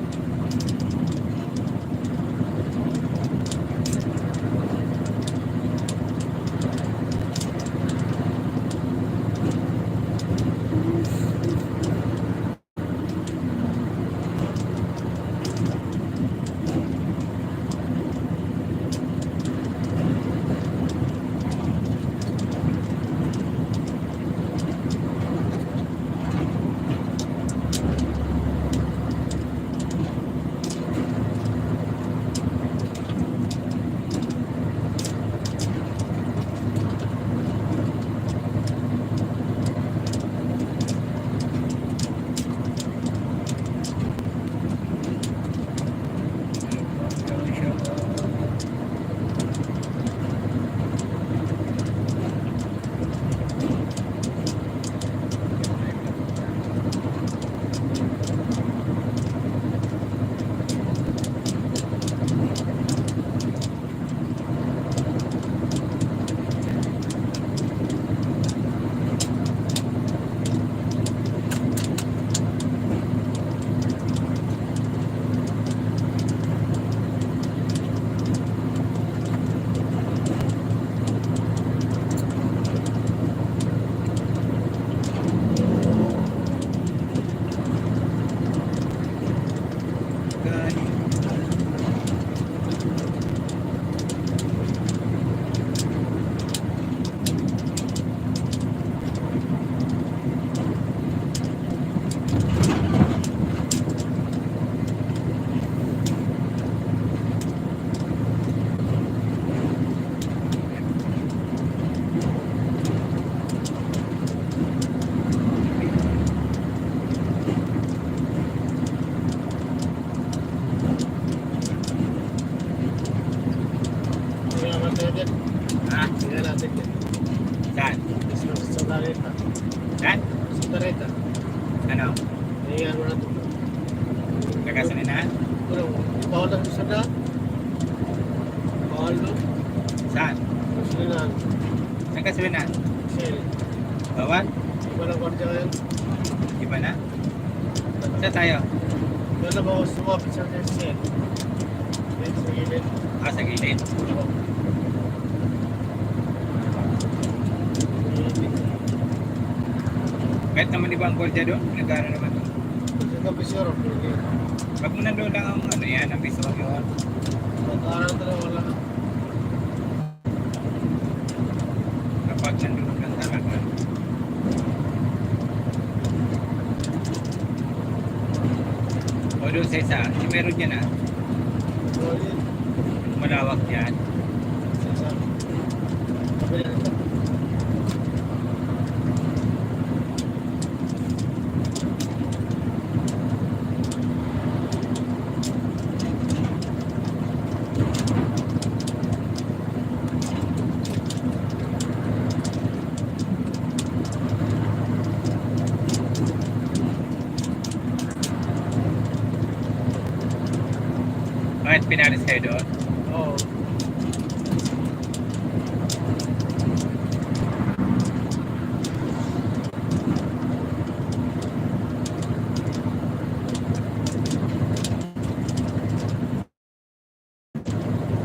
Kaya natin yan. Ha? Kaya natin yan. Saan? Sa Tareta. Saan? Sa Tareta. Ano? Kaya mo natin. Nagkasalinahan? Pero, bawal lang sa na. Bawal doon. Saan? Silinan. Nagkasalinahan? Sel. Bawal? Iba lang kwarta ngayon. Iba na? Saan tayo? Doon na ba ako sumapit sa Sel? Then sa gilid. Ah, sa gilid. Kahit naman iba ang gwardiya doon, nag-aaral naman doon. Sa gabi siya rin. Pag mo nandun lang ang ano yan, ang biso yun. Mag-aaral talaga wala. Kapag nandun lang talaga. O doon sa isa, si meron dyan ah. Bawal yun. Malawak dyan. Sa kabila nito. Bakit pinalis kayo doon? Oo.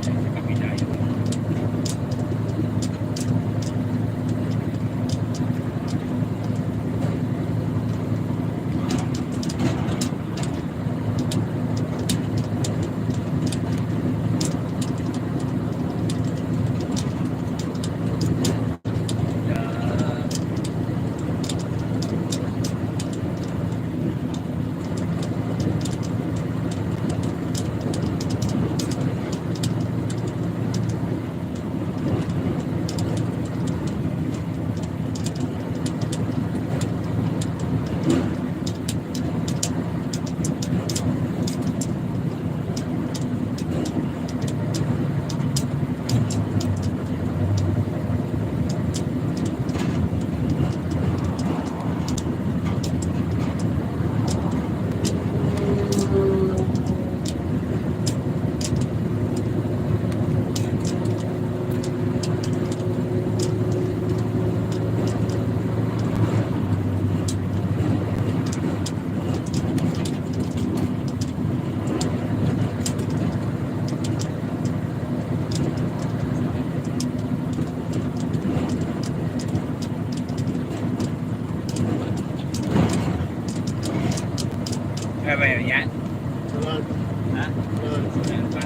Sa kabila yun. Kaya ba yun yan? Wala. Ha? Wala. Meron pa.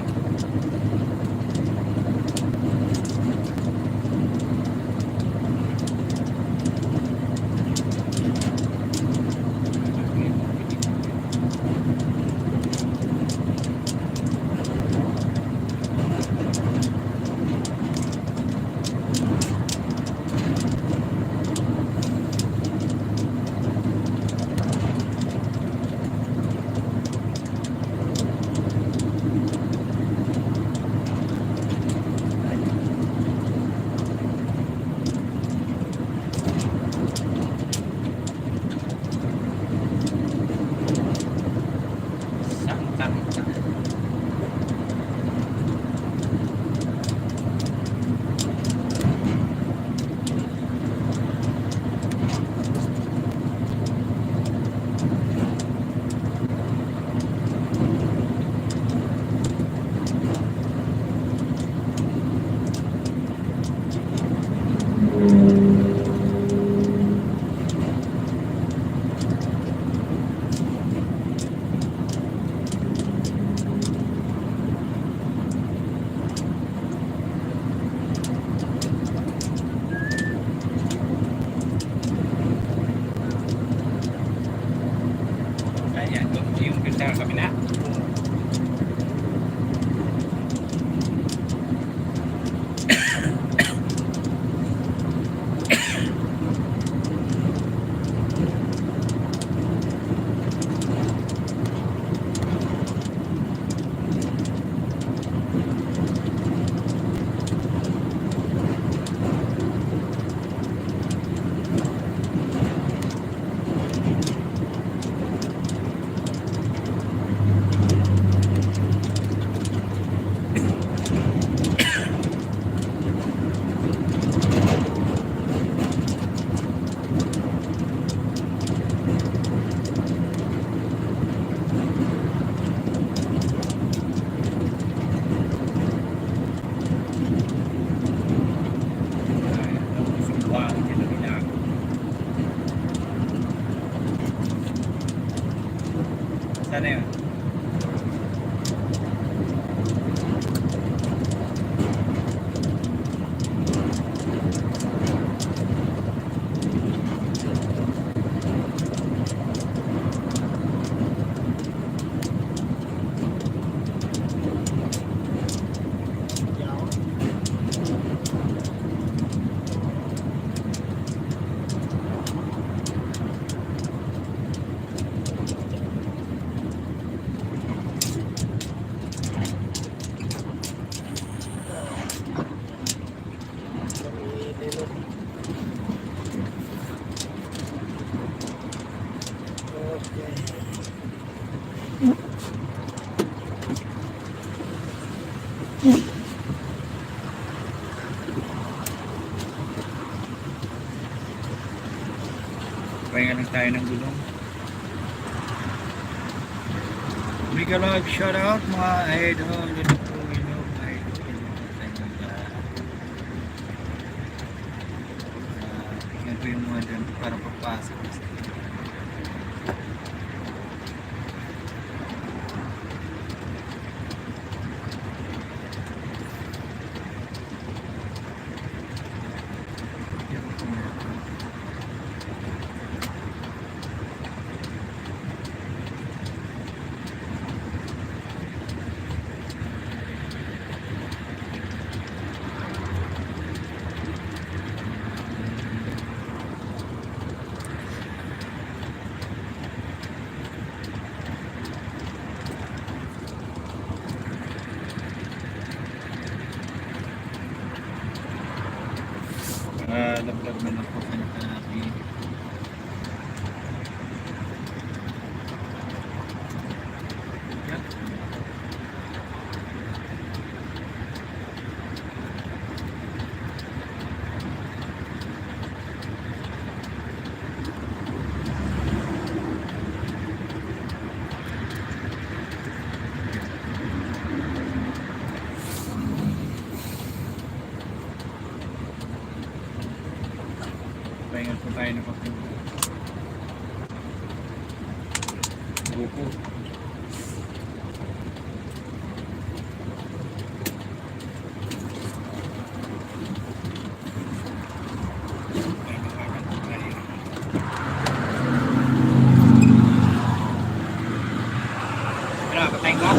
Sangkang. Ayan, yung sa kabila. Sana yun. Pahinga lang tayo ng gulong. Mega love shout out mga idol. Ito po inom idol. Tingnan ko yung mga dyan para papasok. Laglag na lang po sa natin. Pahinga po tayo ng kape. buko. Ano, patayin ko?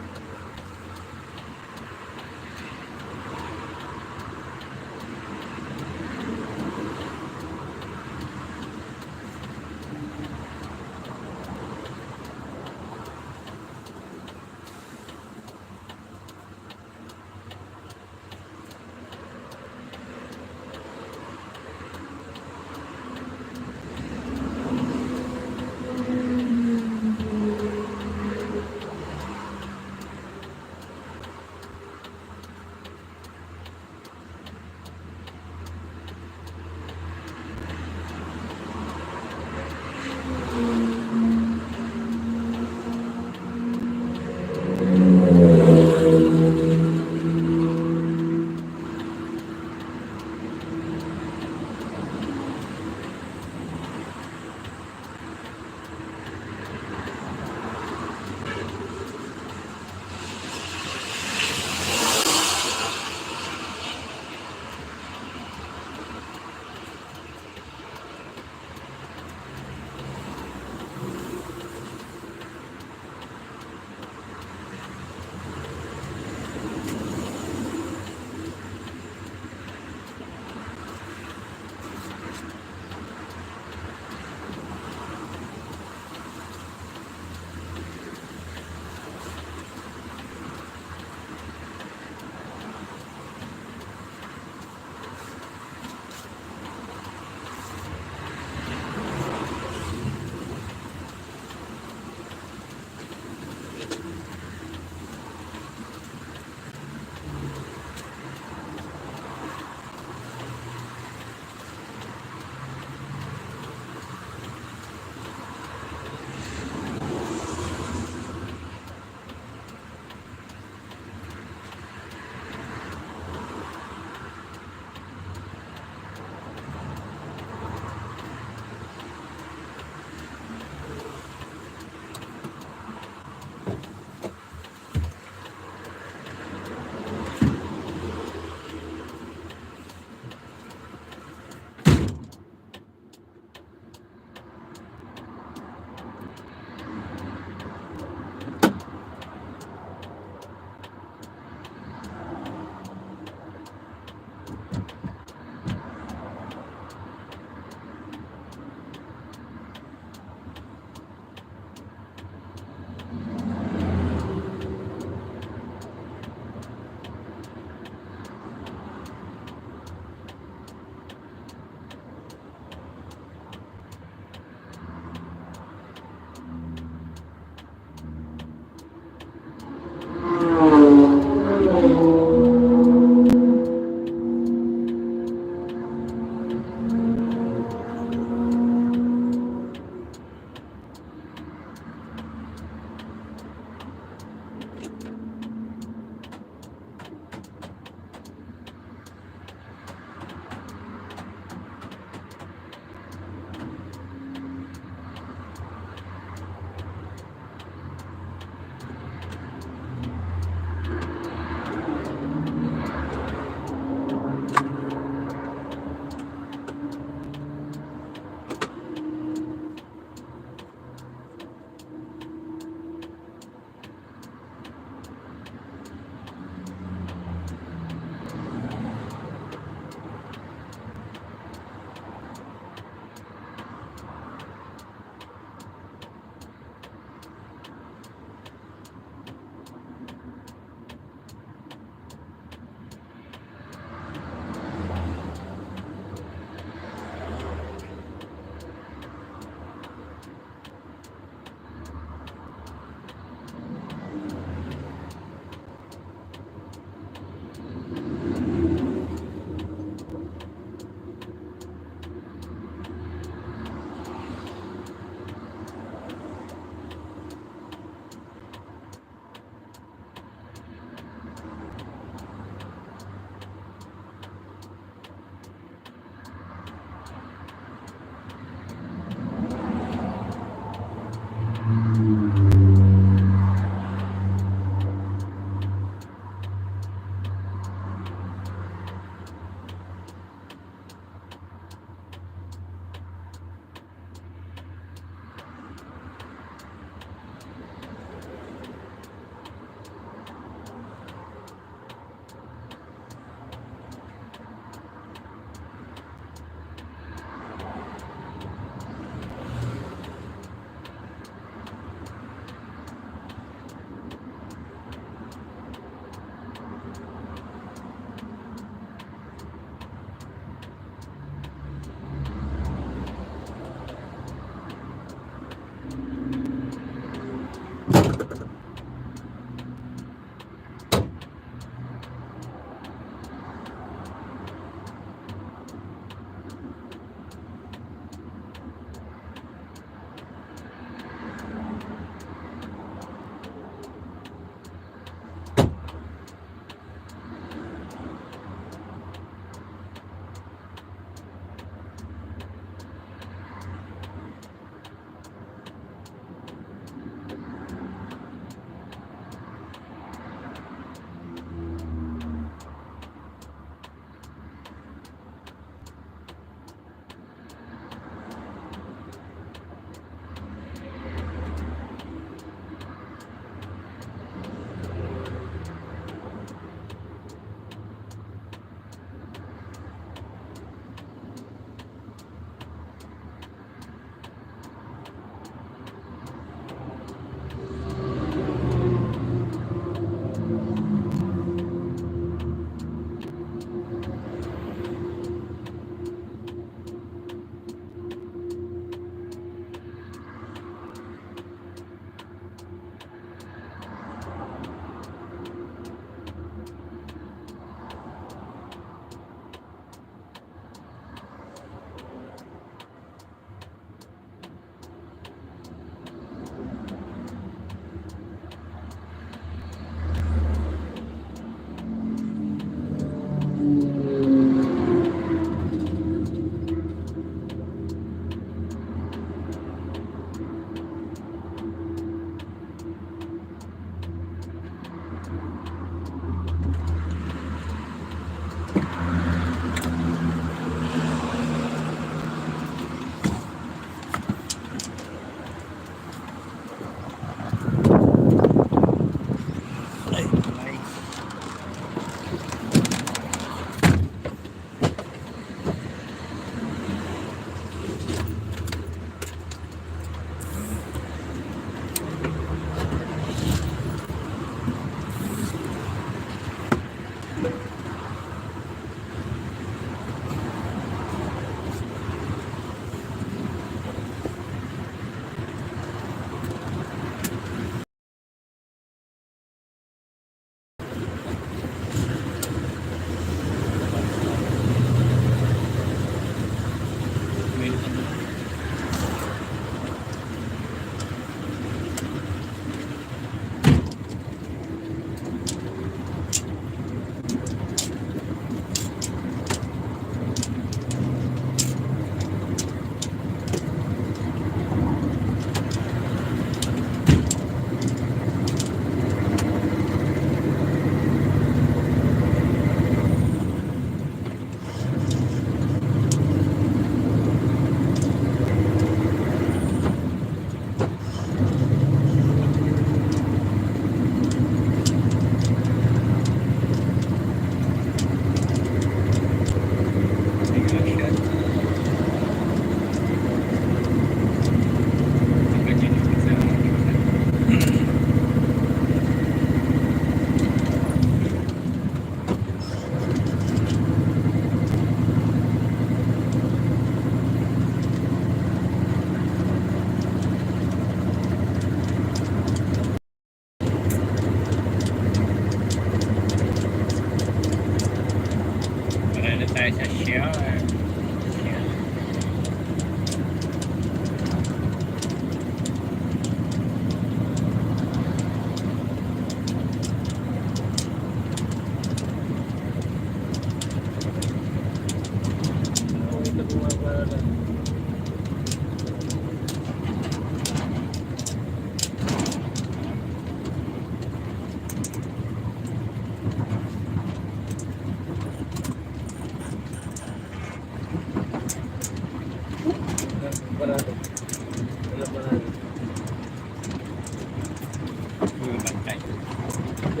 Ah,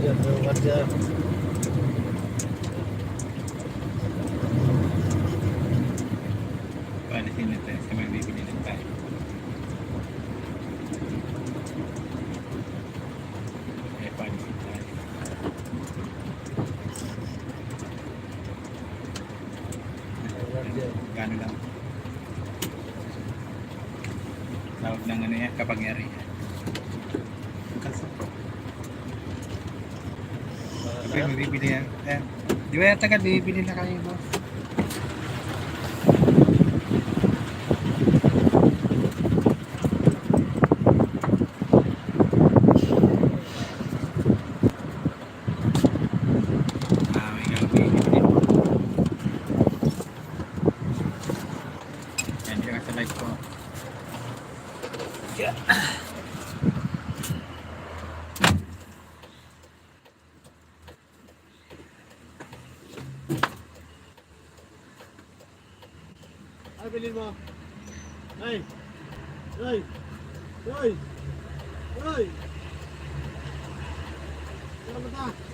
Yan, yung kanya. paalisin natin sa may bibili ng tayo. Eh, paalisin tayo. Gano lang. Tawag ng ano yan, kapangyarihan. Okay, may bibili yan. Ayan. Di ba yata ka, bibili na kayo, boss? May gagawin din. Yan, yung sa live ko. Ay, bilhin mo. Ay! Ay! Ay! Ay! Ano ba ta?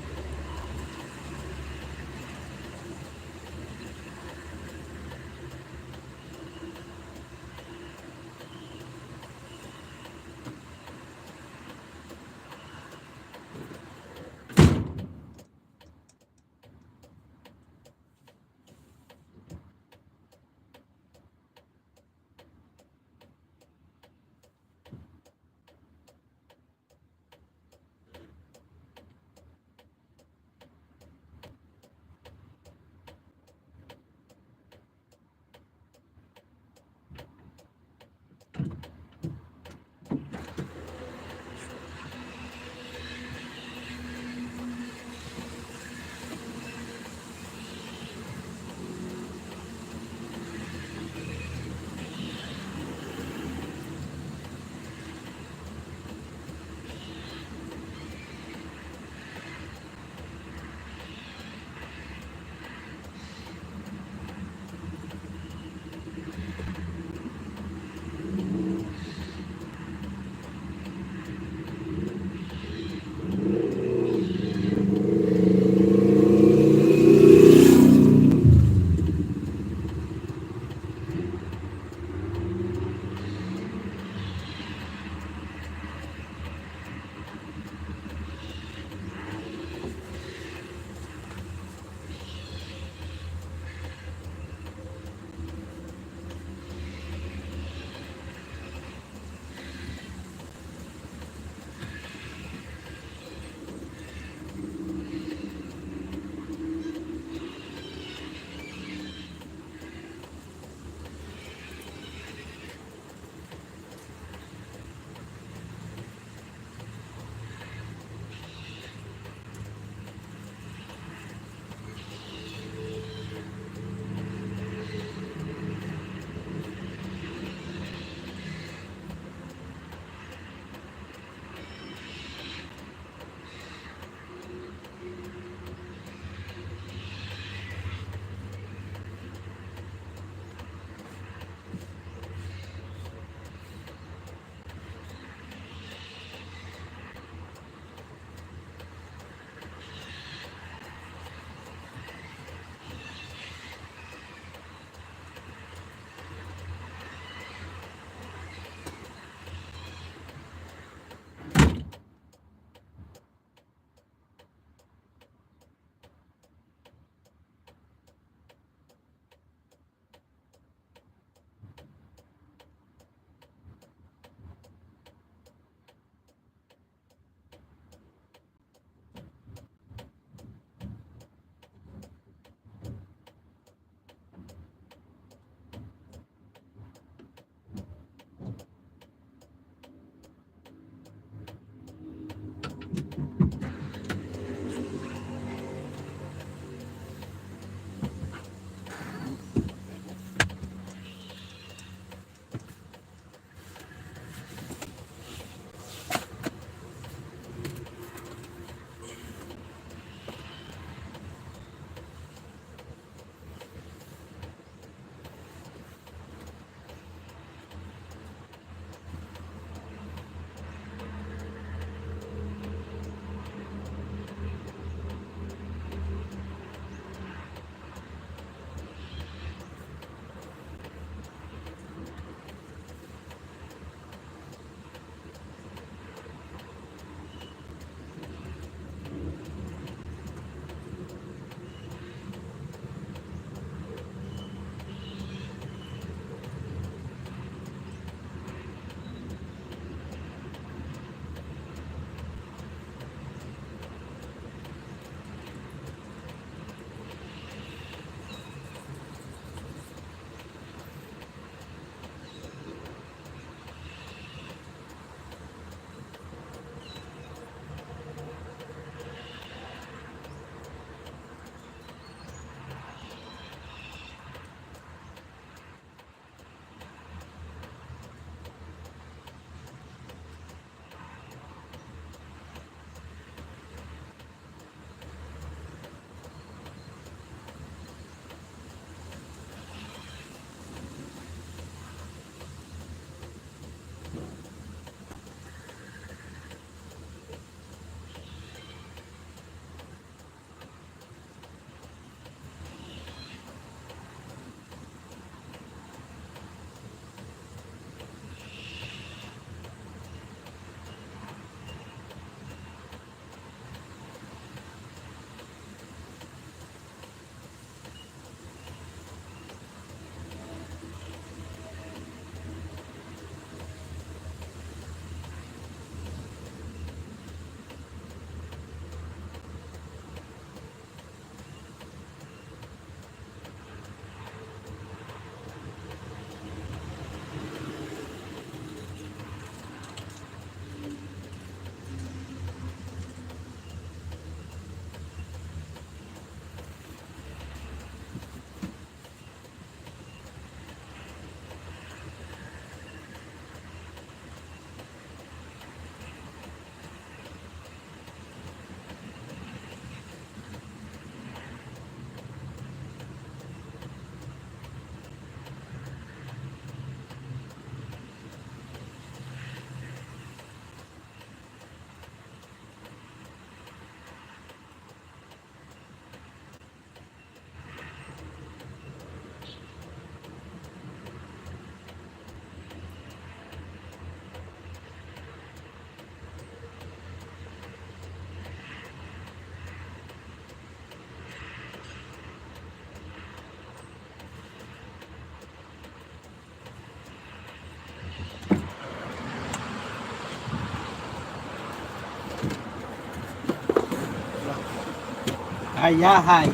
Ayahay.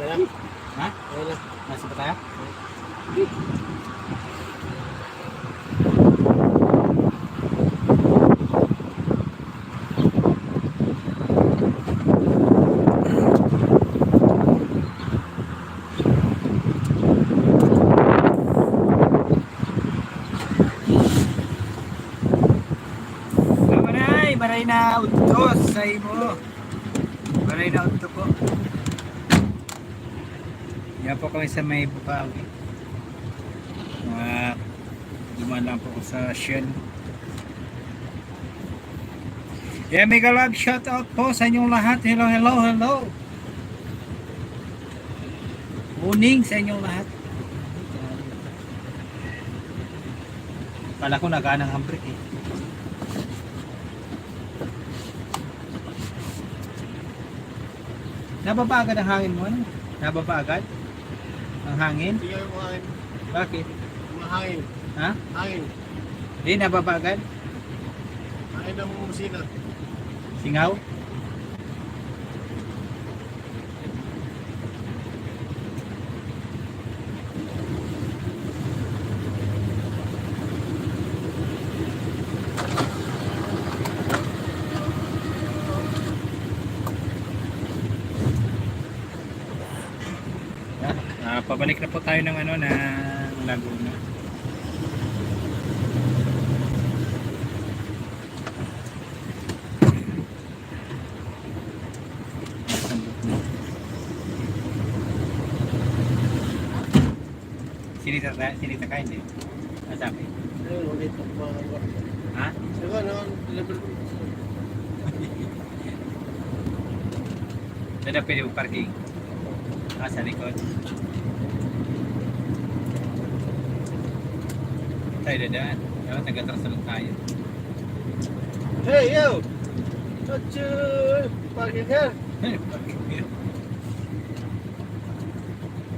Wala. Ha? Wala. Nasa ba tayo? Baray na utros sa imo. Baray na utro po. Yan po kami sa may Bukawi. Dumaan lang po ko sa Shen. Yeah, mega love shout out po sa inyong lahat. Hello, hello, hello. Morning sa inyong lahat. Kala ko nagaan ng handbrake eh. Nababa agad ang hangin mo, ano? Nababa agad? Ang hangin? Hindi kayo kumain. Bakit? Mga hangin. Ha? Hangin. Hindi, nababa agad? Hangin ng musina. Singaw? Pabalik na po tayo ng ano na Laguna. Sinita ka hindi? Ano sabi? Ayun, ulit ang mga Ha? Saka naman, level Dada pwede mo parking? Sa likod. Tayo dadaan. Dapat nag-atras lang tayo. Hey, yo! Achoo! Parking here.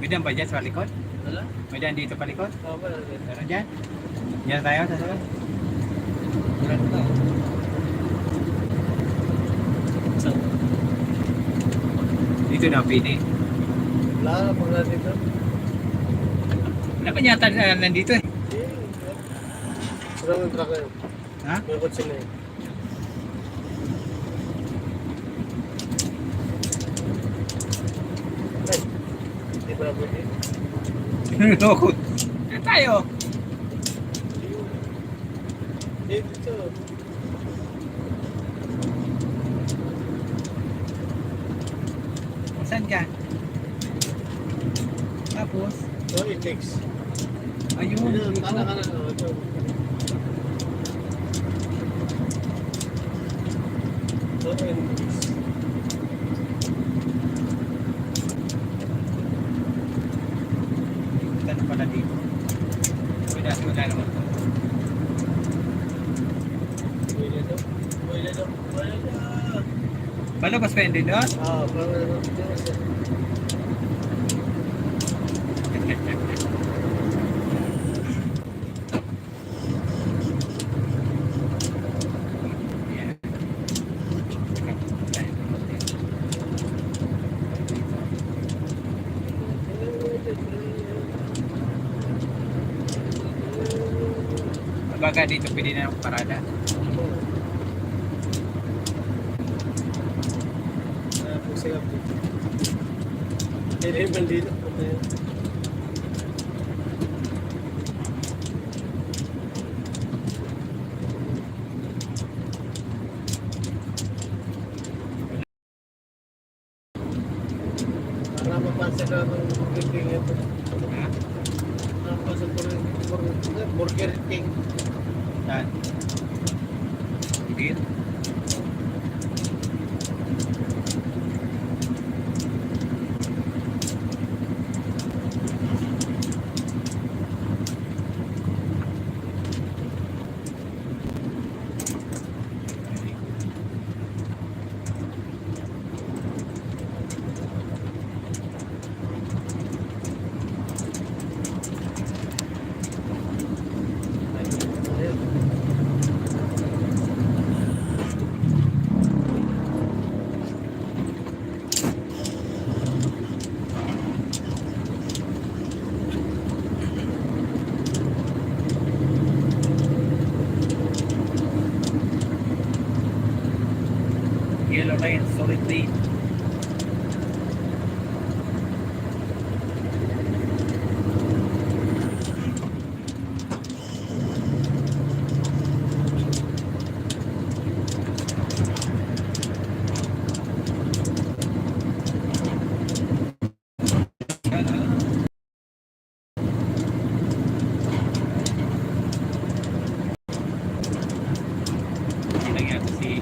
May daan ba dyan sa likod? Wala? May daan dito pa likod? Wala rin. Meron dyan? Diyan tayo sa likod? Meron to. Dito na pili. Wala na pag natin ito. Wala pa yata nandito eh. Sarang yung truck na yun. Ha? May kotse na yun. Ay, hindi pa nabuti. Loko. Diyan tayo. Dito. Saan ka? Tapos, So, it takes. ayun. Tala ka na. Ito. rin. Punta na pala dito. Wala naman to. Pwede daw. Pwede daw. Pwede daw. Palabas pa yun din doon? Parang Yeah. Baga dito pwede na yung parada. Jadi bandit. Karena mapansin na ng Burger King ito. Ha? Napansin ko rin Burger King. Saan? Dito? Yellow lane, solid lane. Ilang yata si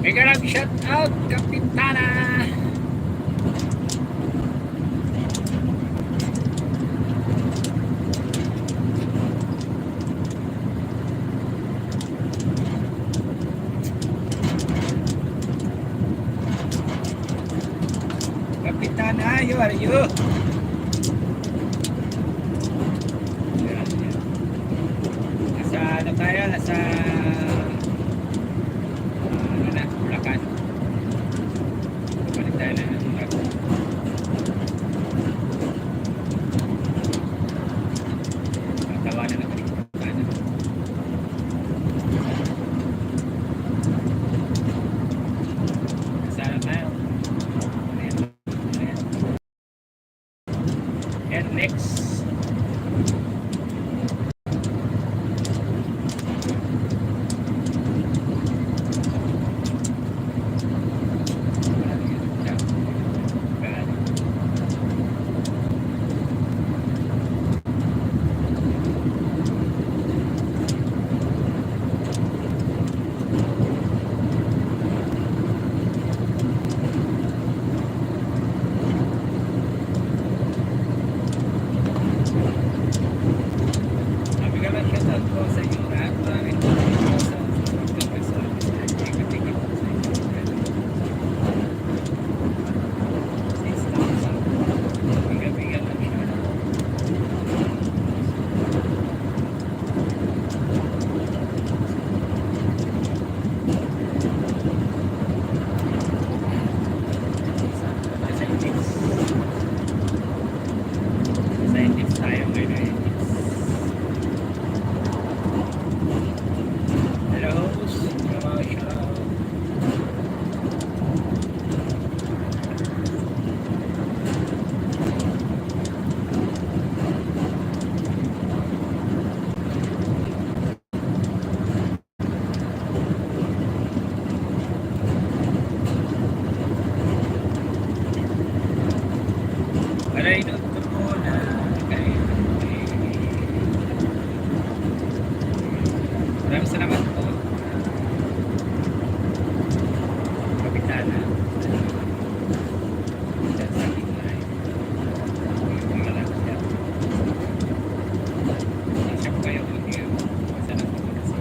Mega lang shout out Kapitana. Kapitana, how are you? Nasa ano tayo? Nasa Bulacan. Balik tayo na tatawanan ako dito. Maraming salamat po. Kapitana. Dyan sa Bigay. Yung malaki siya. Siya po kayo kung hindi sana po muna sa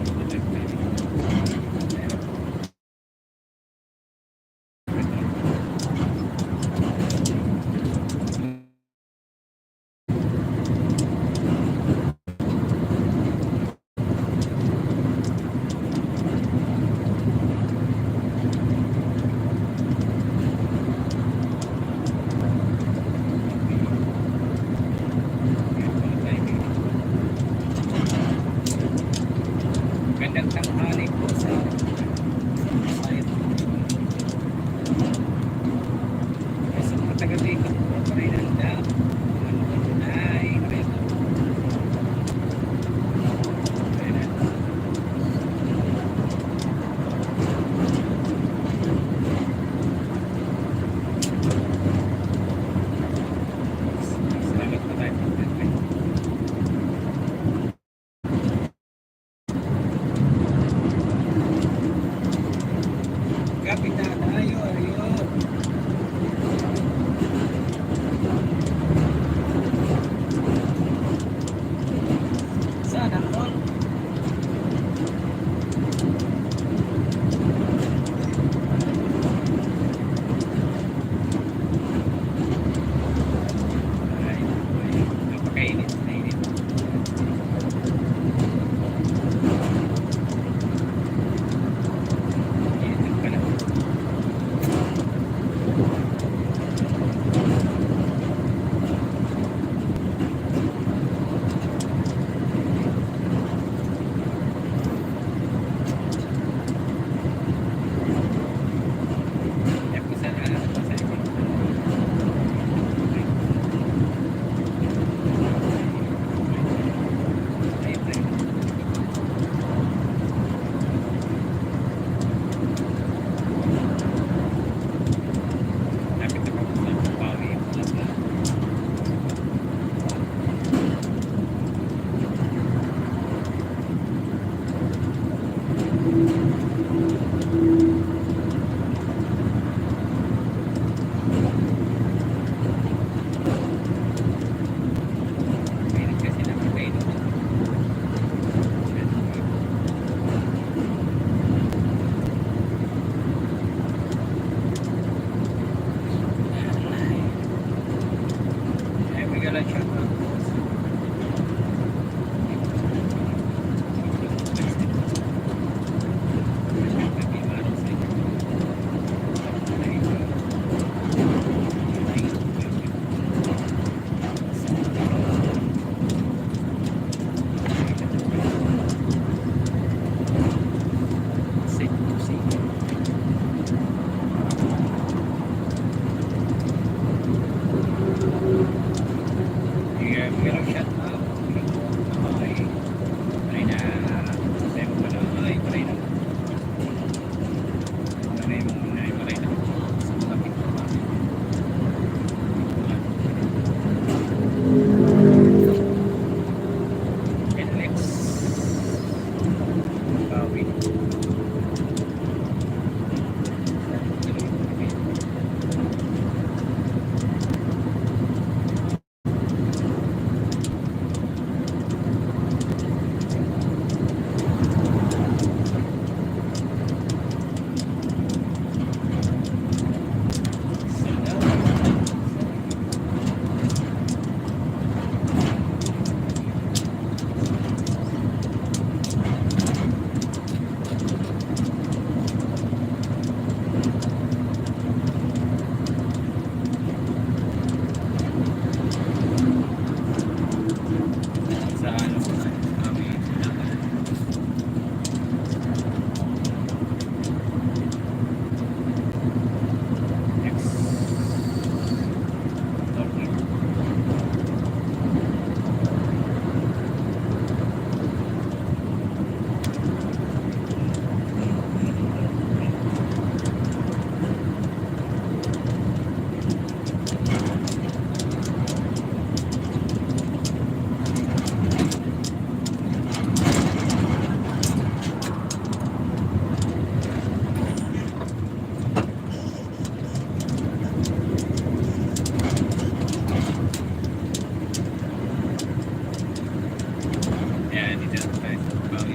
Yan, dito na tayo sa Bukawi.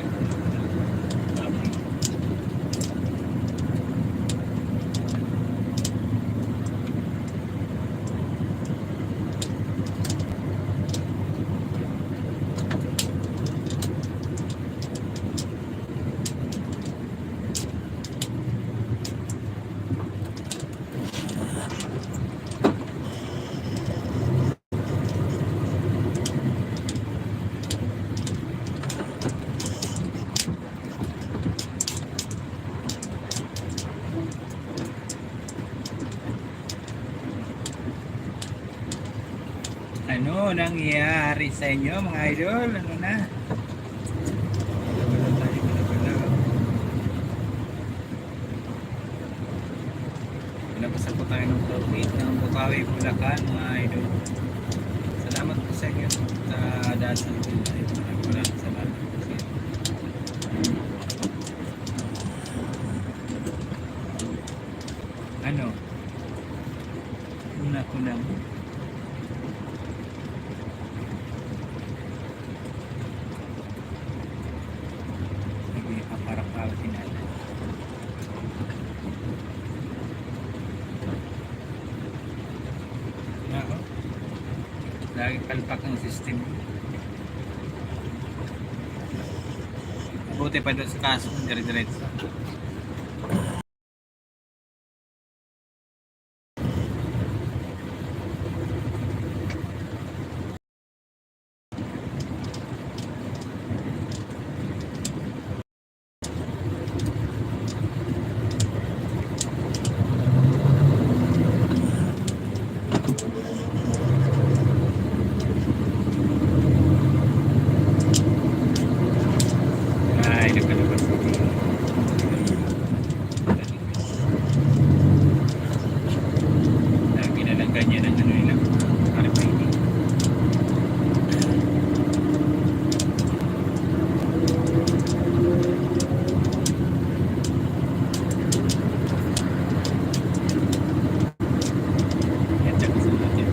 Ano nangyari sa inyo mga idol? Ano na? Wala tayo pinagalaw. Pinapasal po tayo ng tollgate ng Bukawi, Bulacan mga idol. Salamat po sa inyo sa dahil sa pinay. Maraming salamat po sa inyo. Ano? Una ko lang. Paparap-parapin natin. Nako. Lagi palpak ang system. Mabuti pa doon sa kaso ng dire-diretso. Ay, nagkalabas ko. Lagi na lang ganyan ang ano nila. Harap na ito. Yan, tsaka sa natin.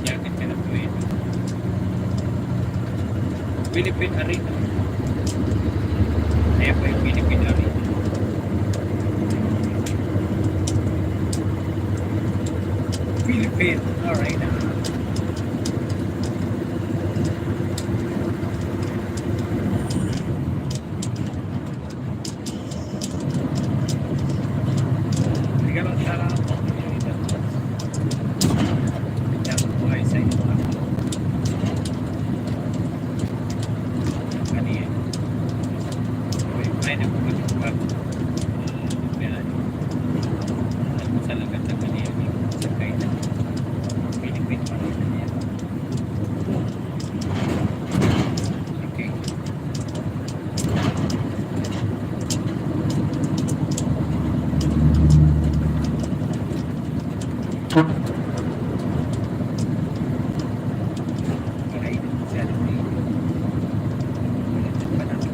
Jacket ka na po ito. Philippine Arena. Ayan po yung Philippine Arena. Philippine Arena. Hindi ka lang sarap po. Dapat po ay sa inyo. Kanina. Ay, nagpapagpag. Yan. Sa lagat sa kanina. Sa kaina. Philippine Arena niya. Okay. Alright. Celebrate. Pa natin.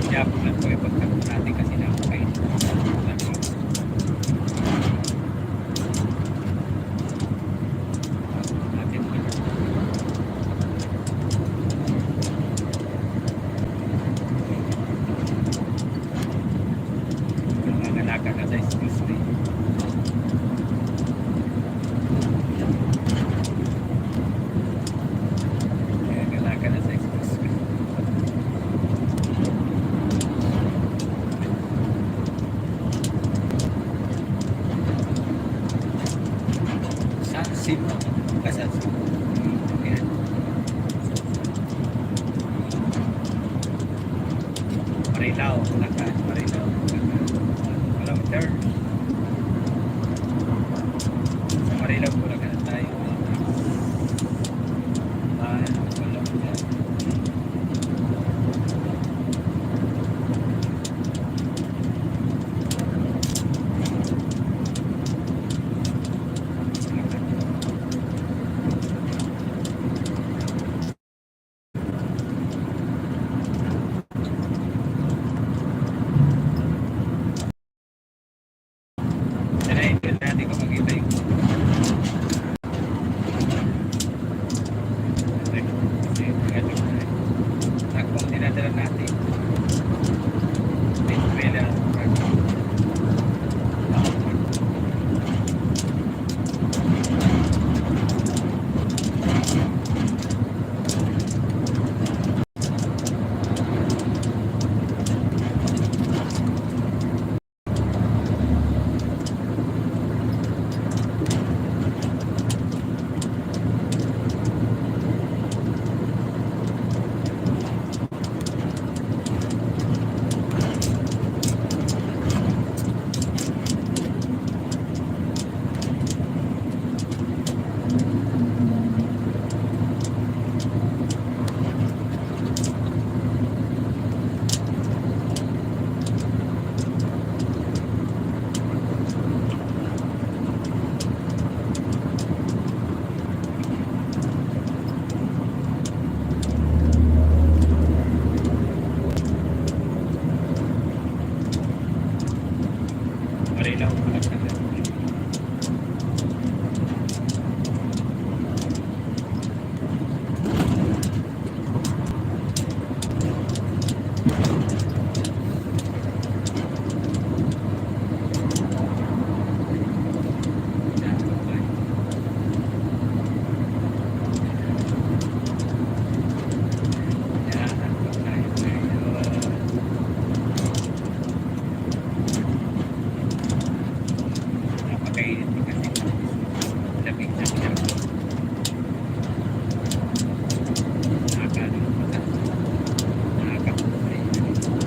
Yapon lang po ipagtapos natin kasi nakakain. Natin mga alaga ka sa excuse me. Mga alaga na sa excuse me. Marilao, Bulacan, Marilao, Bulacan. 1 kilometer. Sa Marilao, Bulacan na tayo. 1 kilometer. Sana hindi natin ko makita yung takbong dinadala natin. May trailer. Marilao, Bulacan. Napakainit pa kasi. Lamig na siya. Nakakapagod.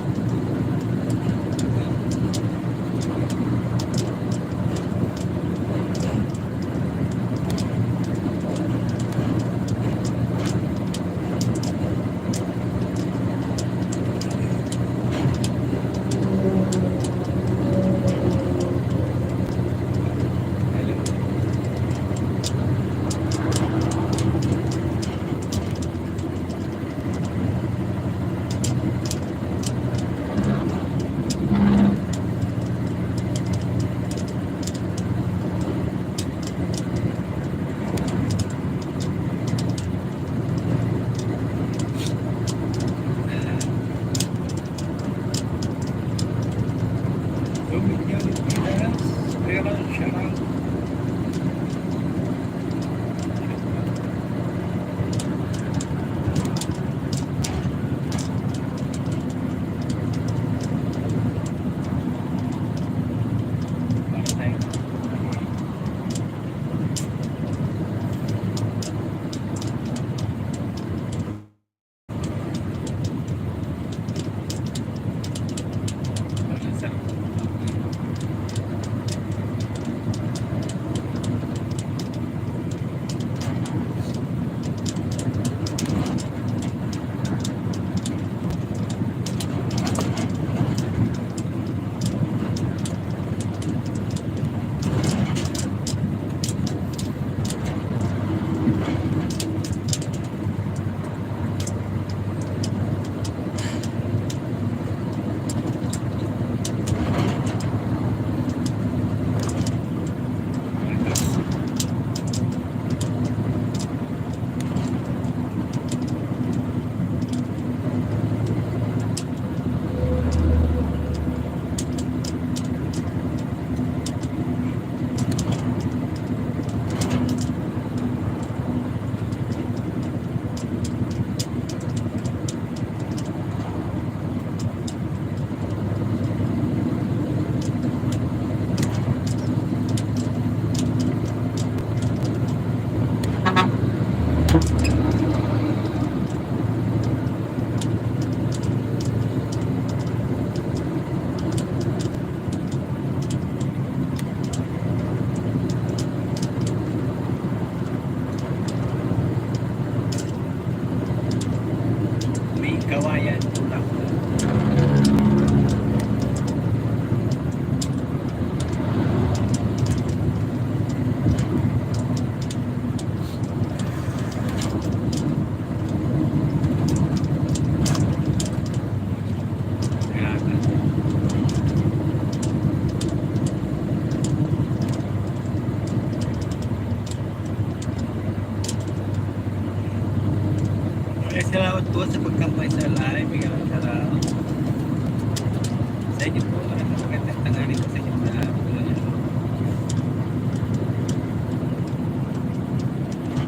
Sa inyo po, magandang tanghali po sa inyo na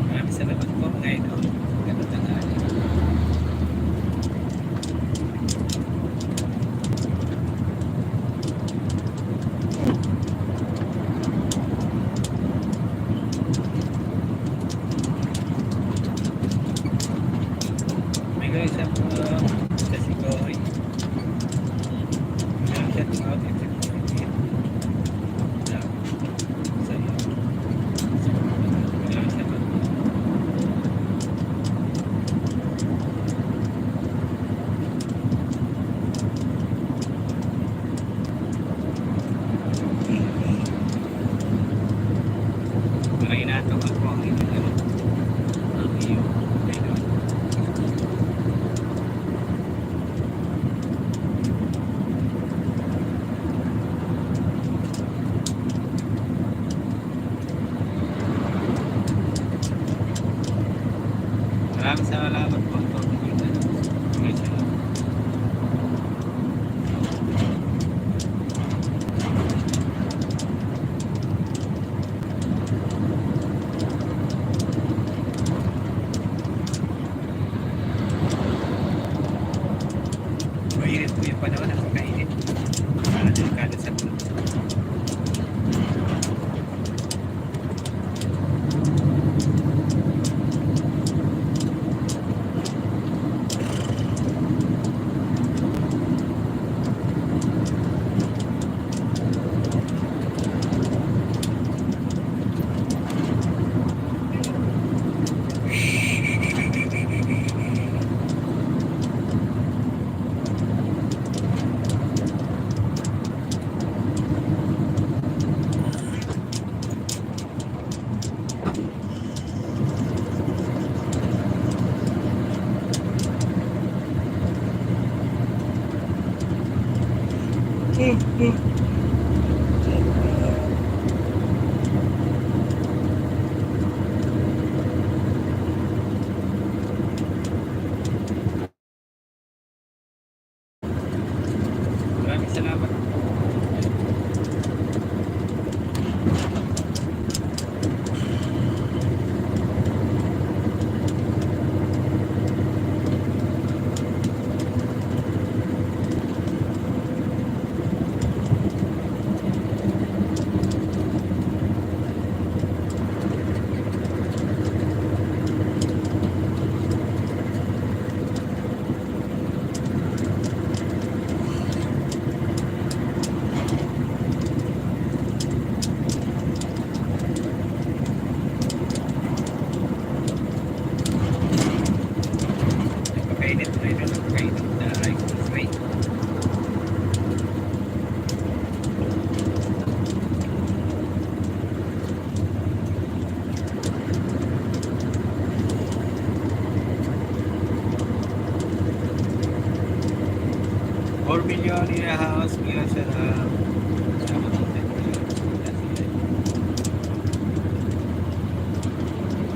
maraming salamat po mga idol. Magandang tanghali. May guys po kasi ko ay shout out and sa iyo. Maraming salamat po. Mga inaataw ako ang inyong ang iyong idol. Maraming salamat po. Maraming salamat. Mainit po yung panahon, napakainit. Delikado sa puno. Maraming salamat. Napakainit na ito. Napakainit na rice way. $4 million in a house. Ngayon siya na sama ng 10 million.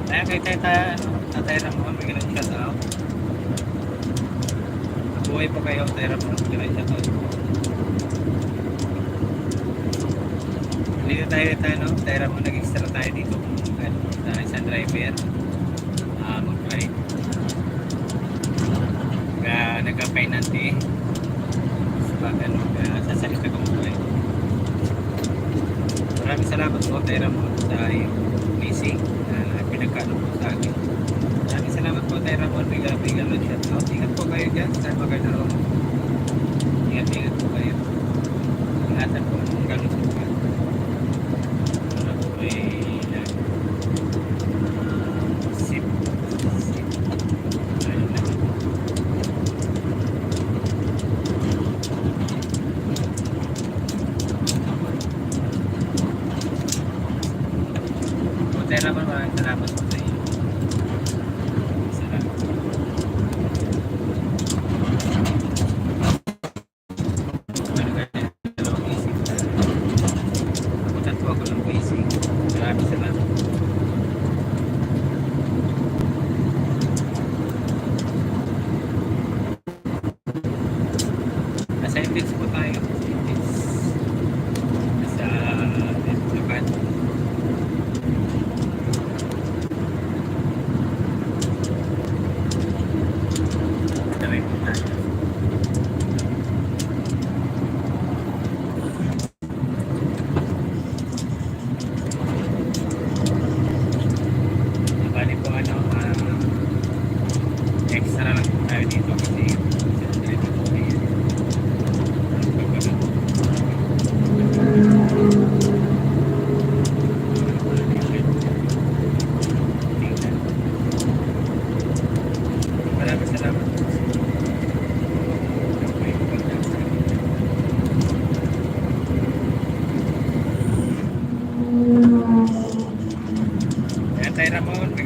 Kaya kay Tatay Ramon, may ganun shout out. Buhay pa kayo, Tatay Ramon, may ganun shout out. Dito tayo, Tatay Ramon, nag-extra tayo dito sa isang driver. Mag-ride. Nagka-pinante. Sasalita ko mo eh. Maraming salamat po Tatay Ramon sa iyong blessing na pinagkano po sa akin. Maraming salamat po Tatay Ramon. Bigyan lang shout out. Ingat po kayo dyan sa Magandang. Ingat po kayo. Ingatan po ang kalusugan. Para po sip. Ayun na. Tatay Ramon, maraming salamat po sa iyo. Salamat. Ano kaya? Dalawang isip. Nakutan po ako ng isip. Maraming salamat. Nasa index po tayo.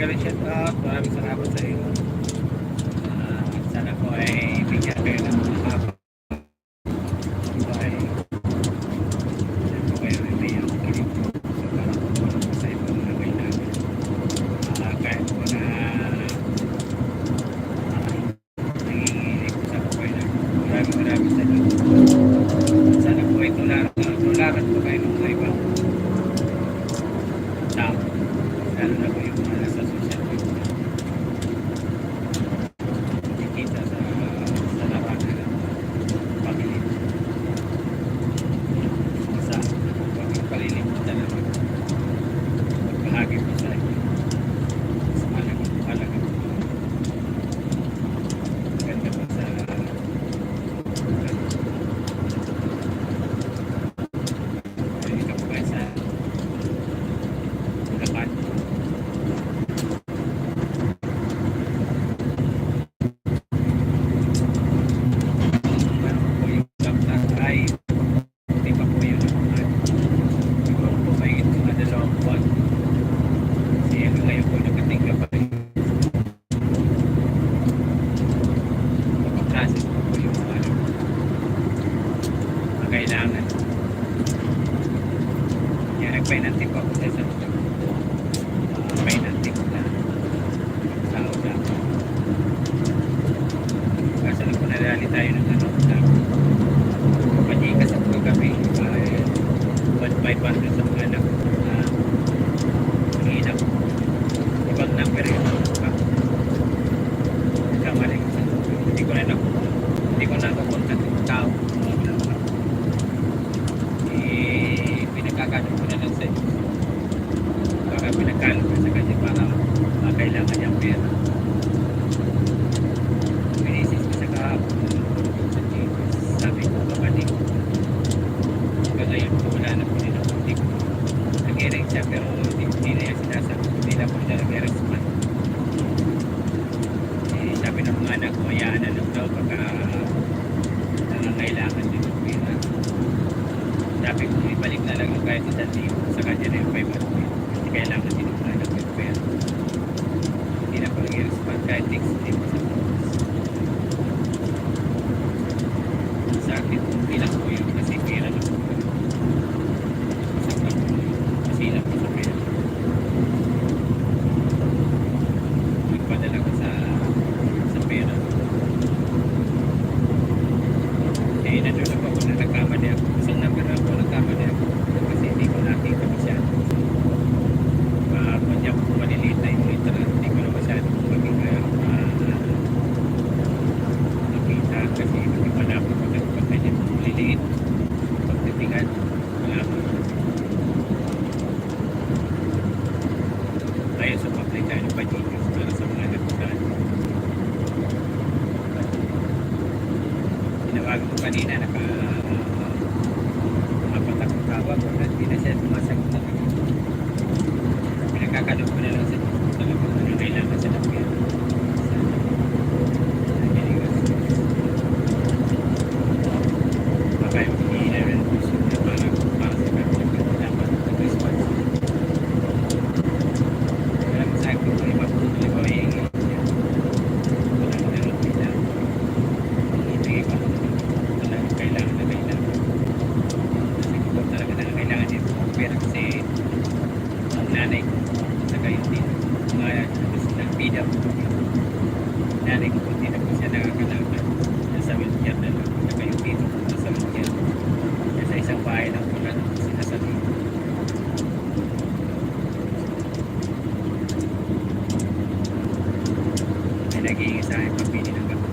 Galing shout out. Maraming salamat sa iyo. Sana po ay bigyan kayo ng mga ay sana po kayo ay may kinig. So para po tulong po sa ibang mga kailangan. Kahit po na nanginginig po sa po kayo na maraming salamat. Sana po ay tularan po kayo ng mga ibang tao. Lalo na po yung mga nasa social media. Nakikita sa labanan ng pamilya. Sa pagpalilimutan na magbahagi po sa inyo. Mas mahalaga po. Maganda po sa ikaw po kayo sa Bulacan. Meron po yung laptop ay hindi pa po yun siguro po mahigit mga 2 buwan kasi ngayon po nakatingga pa rin mapaprocess po yung kailangan kaya nag-financing po ako sa isang financing na tao na kasi lang po nadali tayo ng na panikas po kami 1,500 sa mga anak na nanginap ibang number yun kamali hindi ko na nakukontak yung tao pinagkakano ko na lang sa inyo baka pinagkalo ko sa kanya para kailangan niyang pera pinisis ko sa kahapon sa Jesus sabi ko kapatid hanggang ngayon po wala na po din ako hindi ko nag-erect siya pero hindi na yan sinasabi hindi na po siya nag-respond sabi ng mga anak ko hayaan na lang daw pagka nangangailangan din ng pera sabi ko ibalik na lang yung kahit isang libo sa kanya na yung 500 kasi kailangan din ng anak yung pera hindi na po nag-respond kahit text din po sa phones sa akin bilang po yun kasi pera na po kasi lang po sa pera magpadala ko sa pera nandun ako na nagkamali ako isang number na ako nagkamali ako kasi hindi ko nakita masyado kung niya po maliliit na yung literal hindi ko na masyado maging nakita kasi hindi pa na ako pag kanya maliliit pagtitingan wala po tayo sa public tayo ng pajikas para sa mga nagputan tinawagan ko kanina apat akong tawag hindi na siya sumasagot na pinagkakalog ko na lang sa talagang ano kailangan sa napir baka yung i-level puso na para sa kanya dapat mag-response alam sa akin kung iba po ito iba iingi wala ko na rin nila hindi ko talagang kailangan na kailangan kasi kung talaga na kailangan din pero kasi ang nanay ko sa kayo din mga nagpida po nanay ko po din na po siya nakakalaban nasa wheelchair na lang sa kayo dito nasa wheelchair nasa isang bahay lang po na sinasabi may nag-iingi sa akin pagpili ng gamot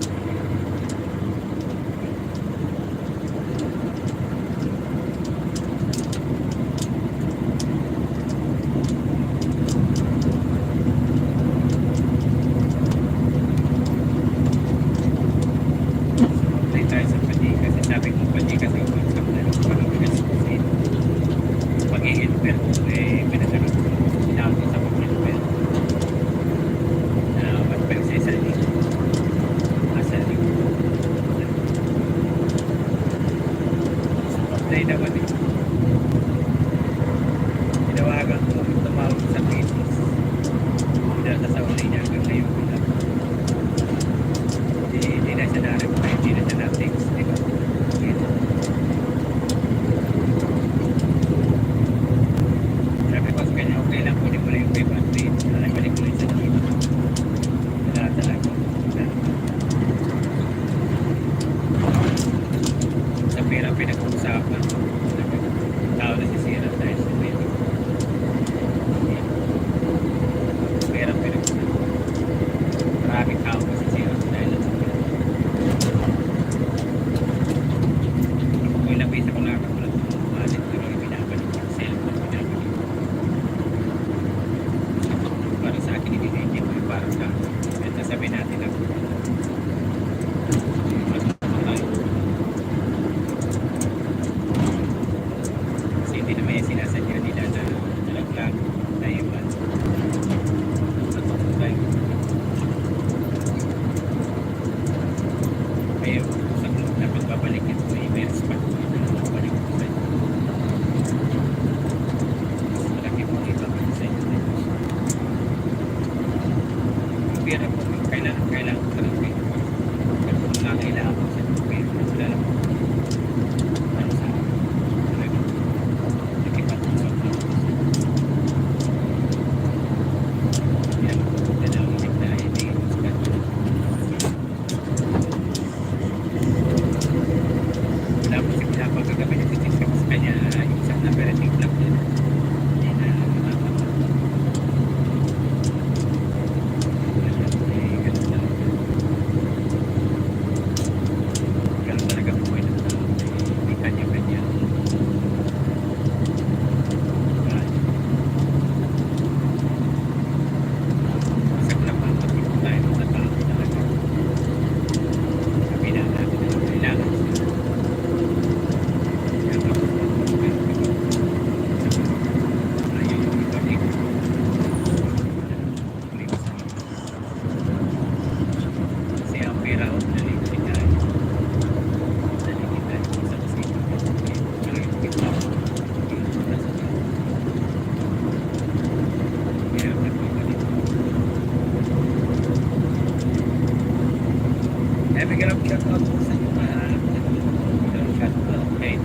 tayo sa Pati kasi sabi ko Pati kasi kung na lang parang kasi pag-i-helper ko pinasarap ko sinawag ko sa pag-helper na matpag sa isa din asa din sa apply naman tinawagan ko tumawag sa crisis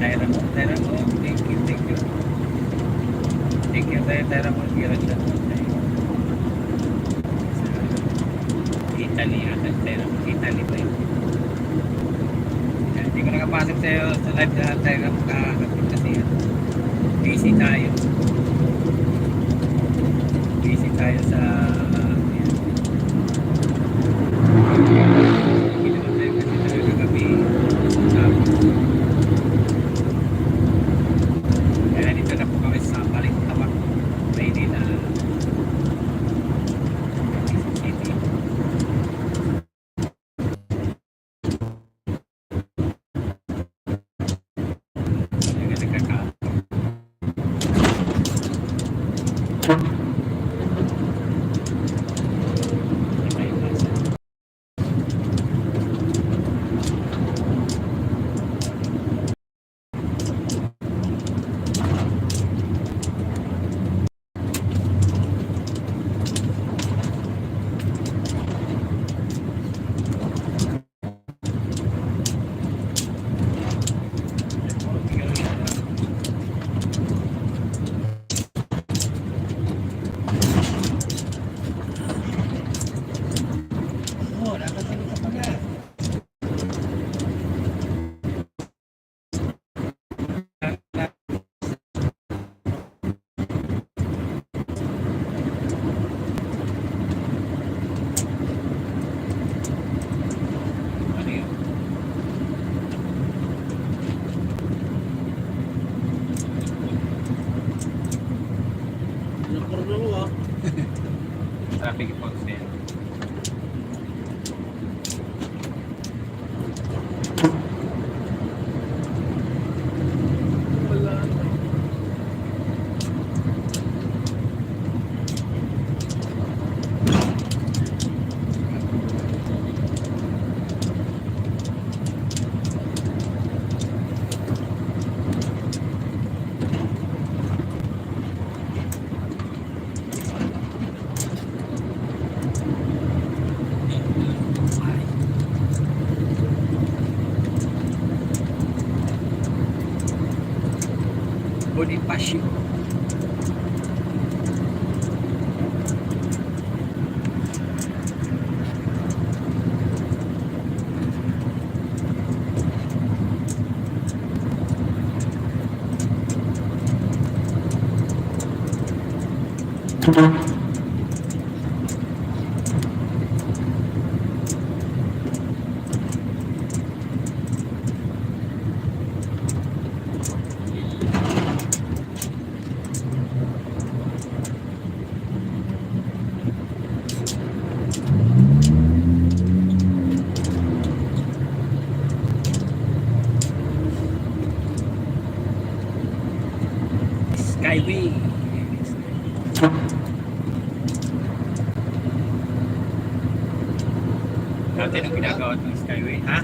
Tyra mo, thank you, thank you. Thank you, Tyra mo, Gira siya. Sa Italy, Tyra mo, Italy ba yun? Hindi ko nakapasok sa'yo sa live na Tyra mo kakapit kasi busy tayo. Busy tayo sa ginawa tayo kasi talaga kami tapos kaya dito na po kami sa Balintawak, Maynila, City. Talaga nagkakato. Oh, nakatulog ka pa nga. Ano yun? Nakurno mo ah. Traffic points na yan. Wala. Bonifacio. Skyway. Dati nung ginagawa ng Skyway, ha?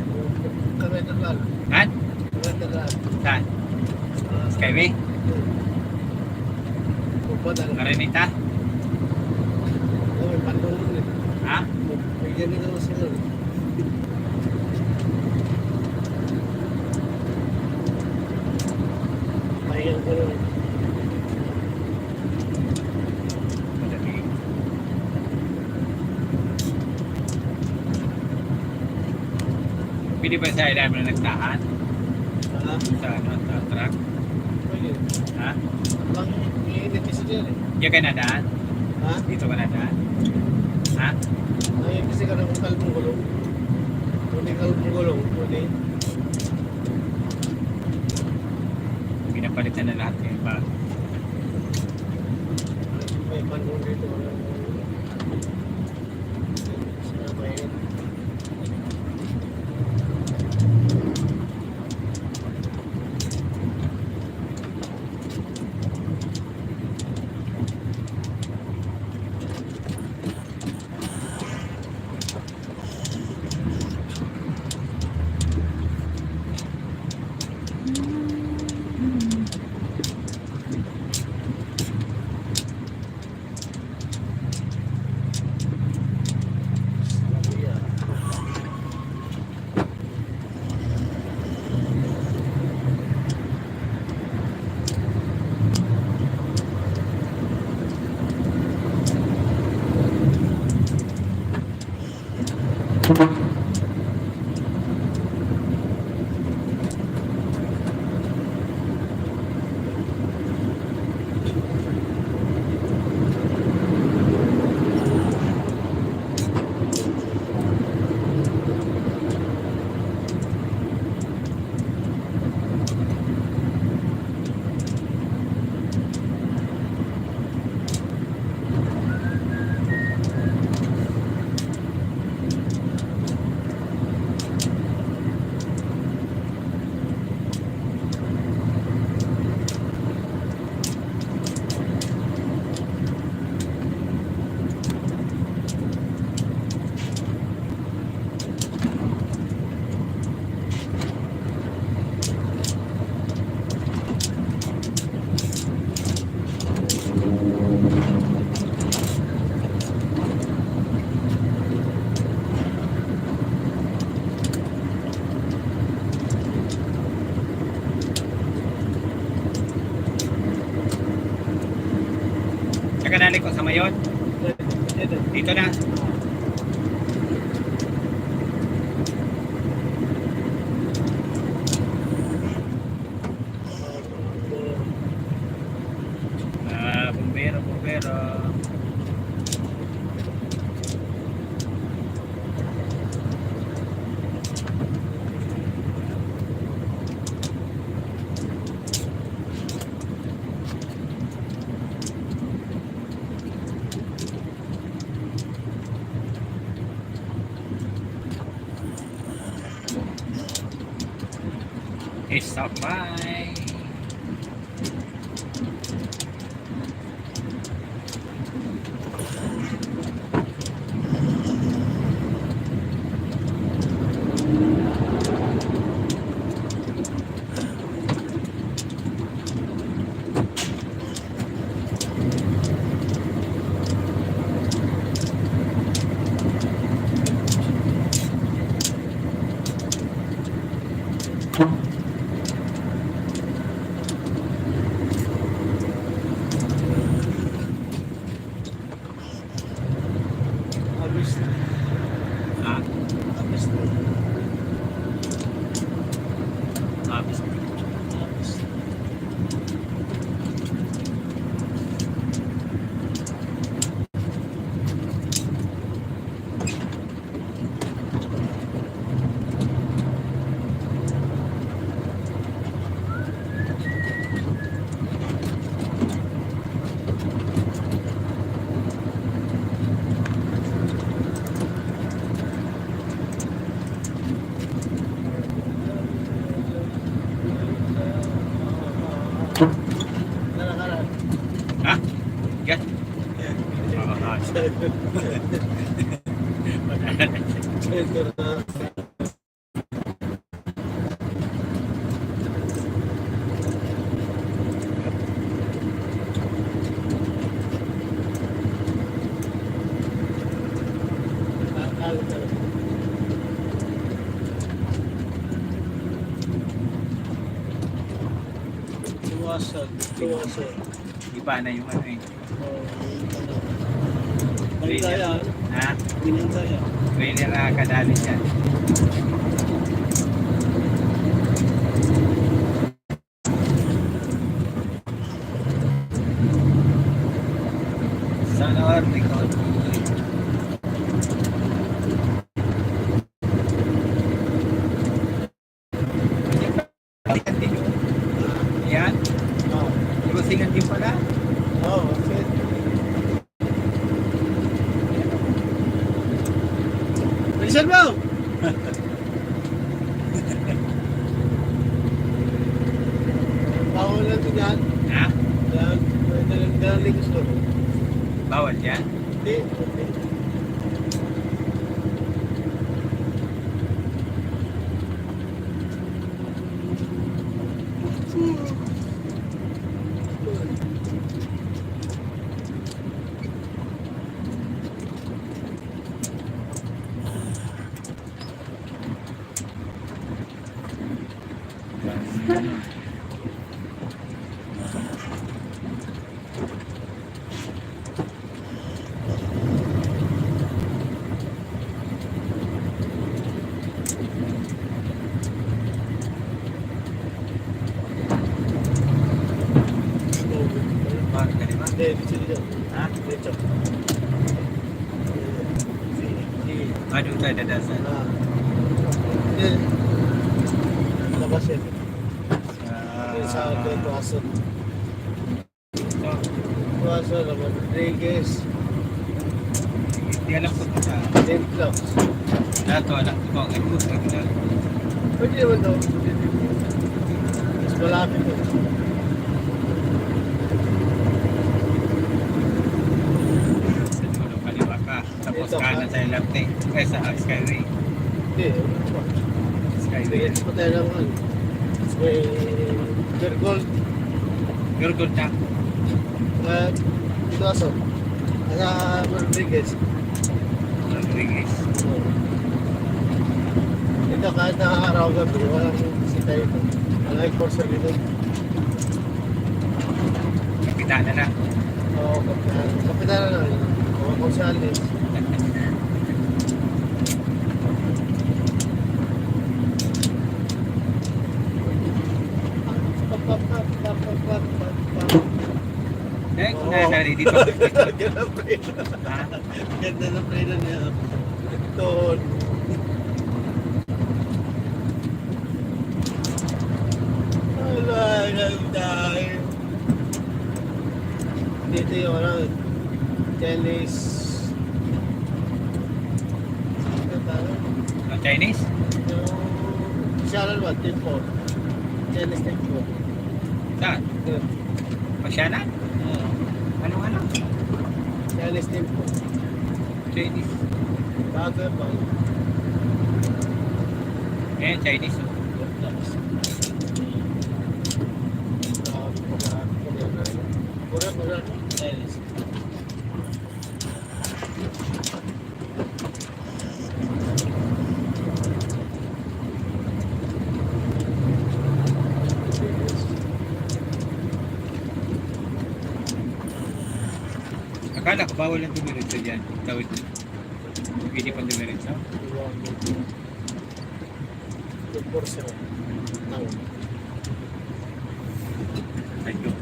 Kami tagal. Han? Kami tagal. Saan? Skyway? Pupunta na. Marinita? May pandungan eh. Ha? May ganun ako sila. Pahingan ko lang. Madali. Pwede ba sa ilan mo na nagtahan? Ha? Sa ano, sa truck? Pwede. Ha? Bang iinit kasi dyan eh. Diyan ka nadaan? Ha? Dito ka nadaan? Ha? Ay, kasi ka ng kalbong gulong. Pwede kalbong gulong. Pwede. Pinapalitan na lahat yung bag. May pandungan dito. Sa pahingan. Sa kanali ko sa Mayon. Dito na. Bumbero, bumbero. Stop by. Ah, habis. Ha? Yan. Tuwasan. Iba na yung ano eh. Bintaya. Ha? Bintaya. Trailer na kadali siya. Sana all record. Yan. Cruisingan din pala. Oo, okay. Bilisan mo! Bawal lang ito dyan. Ha? Dahil gusto. Bawal yan? Hindi. Okay. Bakit ka naman? Hindi, dito. Ha? Dito. Ano tayo dadasan? Hindi. Labas yan. Sa Sa... Tuwasan. Ito. Tuwasan naman. Rodriguez. Hindi alam ko ito sa... Then Clocks. Dato, alam ko ba? Ay, gusto ko na. Pwede naman daw. Mas malapit ko. Sa dulo, kaliwa ka. Tapos Ito, kanan sa left eh. Eh, sa Skyway. Hindi. Skyway. Bigyan pa tayo ng ano. May Gergold. You're good na. Tuwasan. Sa Rodriguez. Rodriguez. Ito kahit nakakaraw gabi, walang sita ito. Walang enforcer dito. Nakita na na. Oo, kapitan na lang. Oo, konsyales. Eh, kung nanari dito. Ganda na preno. Ha? Ganda na preno niya. Doon. Wala, dahil. Dito yung ano, tennis. Ano tawag? Ang Chinese? Yung Sharon ba? Tempo. Tennis tempo. Saan? Doon. Pasyalan? Anong ano? Tennis tempo. Chinese. Bago ba? Eh, Chinese. Oh. Pura-pura. Tennis. Akala ko bawal ang dumiretso dyan. Tawid. Hindi pa dumiretso. Porse mo. Tawag. Ayun.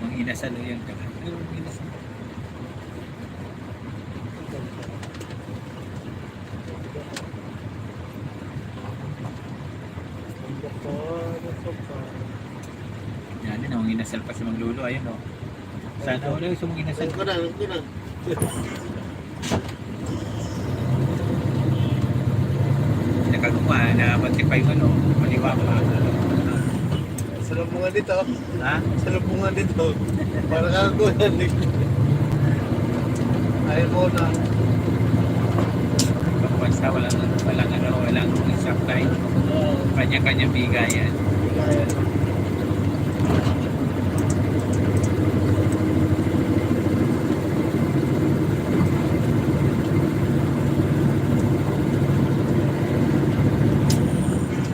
Ang inasal yan ka. Ang inasal. Yan din, ang inasal pa si Mang Lolo. Ayun o. Sana wala yung sumang inasal. Ito na, ito na. Nakaguma na batik pa yung ano. Maliwa pa. Sa lubungan dito. Ha? Sa lubungan dito. Para kakagunan dito. Ayaw mo na. Basta walang supply. Kanya-kanya bigayan. Kaya.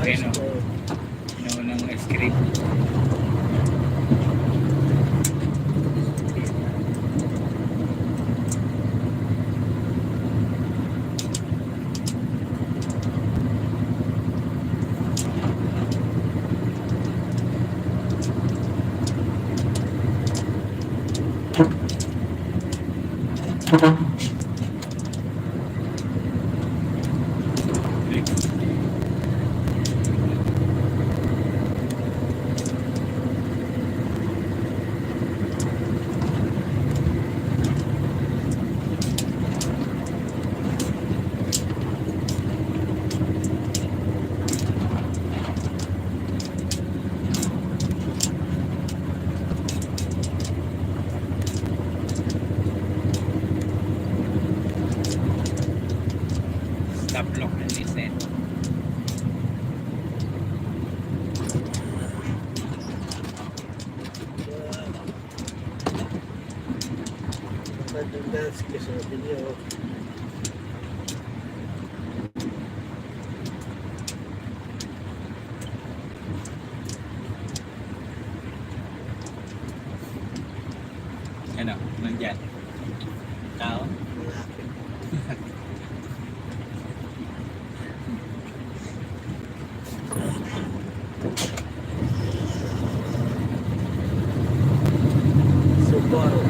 Ayun o. Ano ng ice cream. Stop lock and listen. Dance kasi sa video. Ano? Nandyan. Tao? Subaru.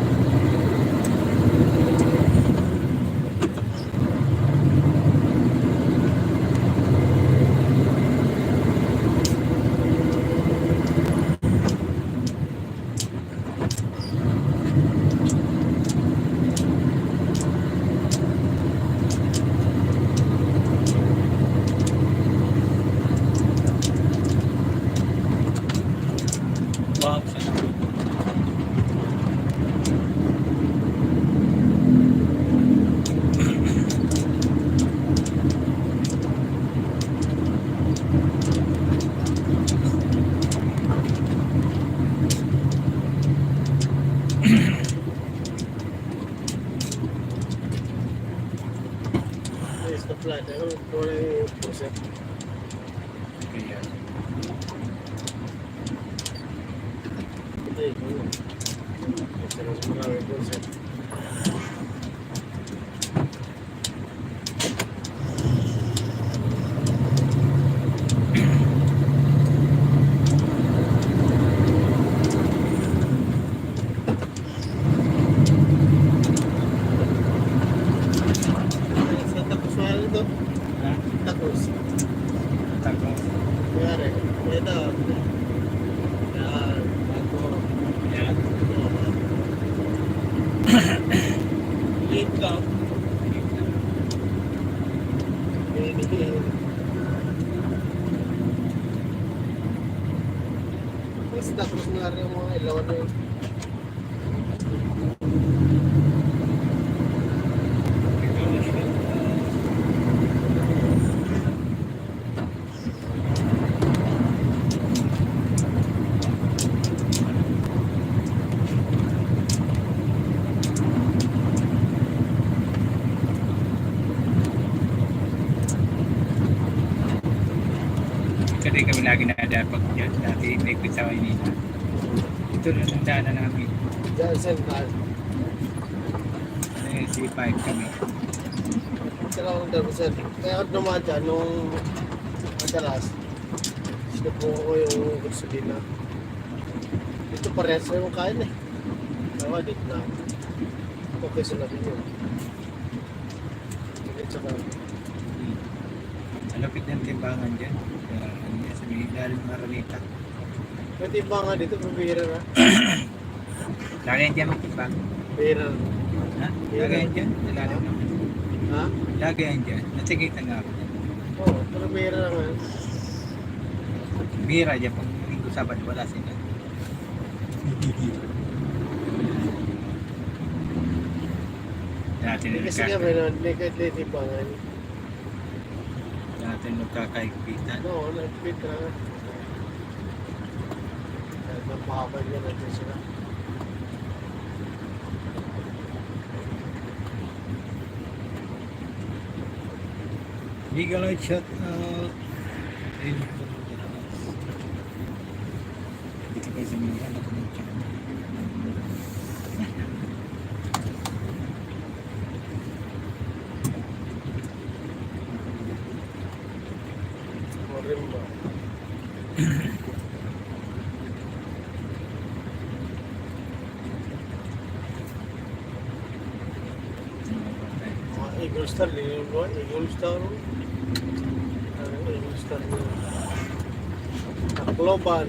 Nangyari. Ito. Yan. Bago. Yan. Late ka. Mas tapos na rin yung mga ilaw na yun. Kasi kami lagi nadapag dyan. Dati naipit sa Maynila. Ito rin ang daanan namin. Diyan, Central. C5 kami. Sila akong dalawa, sir. Kaya ako dumaan dyan nung madalas. Sinubukan ko yung gasolina. Dito parehas na yung kain eh. Kaya dito na. Okay sa natin yun. Tsaka, Malapit ng timbangan dyan. Kaya ano yan, sa may ilalim ng Araneta. may timbang nga dito, pabihira na. Lagi yan dyan magtimbang. Bihira na. Ha? Lagi yan dyan. Ilalim naman. Ha? Lagi yan dyan. Natikitan nga ako. Oo, pero bihira na nga. Bira dyan. Pag Linggo Sabado wala sila. Dati na Kasi nga may kahit na timbangan. Dati nagkakaigpitan. Oo, nag-fit na nga. Kahit magpahapal yan natin sila. Legal Light shut out. Ayun. Dito kayo sa mga anak ko. Morimba. Mga Eagle Star, yun ba? Eagle Star. Ano, Eagle Star yun. Tacloban.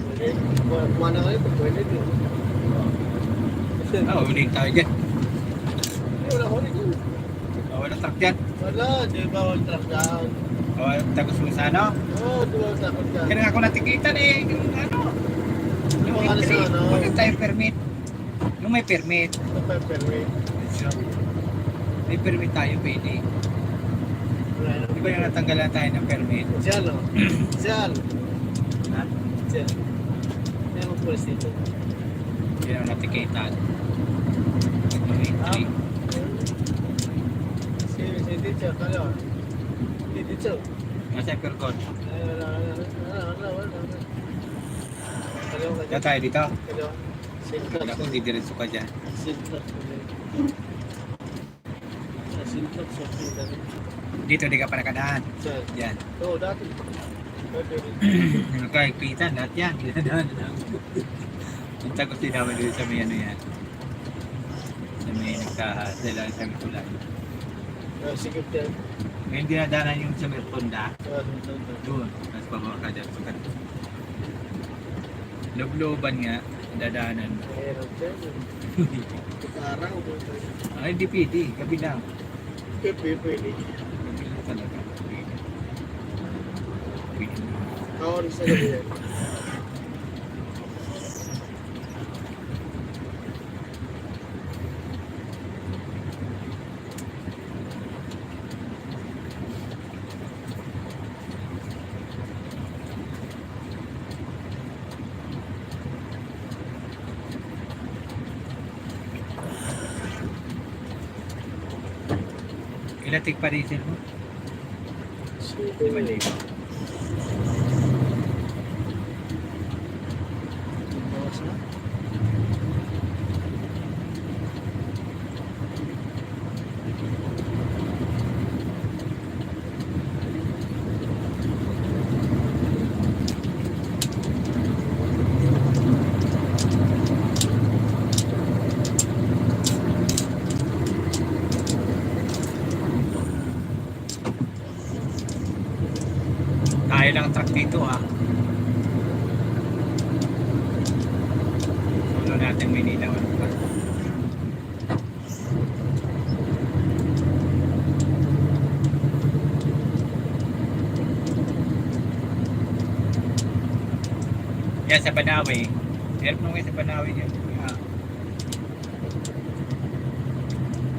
Pwede. Kumana kayo, pwede din. Ah, uling tayo dyan. Wala ko rin yun. Wala truck dyan. Wala, di ba wala truck down? Tagos mo sa ano? Oo, di ba wala truck down? Kaya ako natikitan eh. Yung ano? Yung Mga entry. ano? Wala tayong permit. Yung may permit. Ito pa yung permit. May permit tayo pwede. Wala Di ba yung natanggalan tayo ng permit? Diyan, no? Diyan. Ha? Diyan. Yan ang pulis dito. Yun ang natikitan. Yung entry. Si Ditsa, kala. Si Ditsa. Nasa Percon. Wala. Kalaw ka Kaya dyan. tayo dito. Kalaw. Sintak. Wala kung didiretso ka dyan. Sintak. Sintak sa sintak. Dito di ka pa nakadaan. Diyan. Yan. Oo, dati. Pwede rin. Yung nagkaigpitan, lahat yan. Dinadaan na lang. Yung tagos din naman dito sa may ano yan. Sa may nagkasala sa Mitulay. Sikip dyan. Ngayon dinadaanan yung sa Mertonda. Doon. Doon. Tapos pababa ka dyan. Loob-looban nga. Dadaanan. Mahirap dyan. Tukarang. Ay, hindi pwede. Gabi lang. Pwede. Gabi lang talaga. Pwede. Kawan sa gabi yan. Ilatik pa diesel mo? Sige. 5,000. Bawas na. Tayo lang truck dito ah. Solo natin Manila. Ano pa? Yan sa Banawe. Meron nung sa Banawe niya.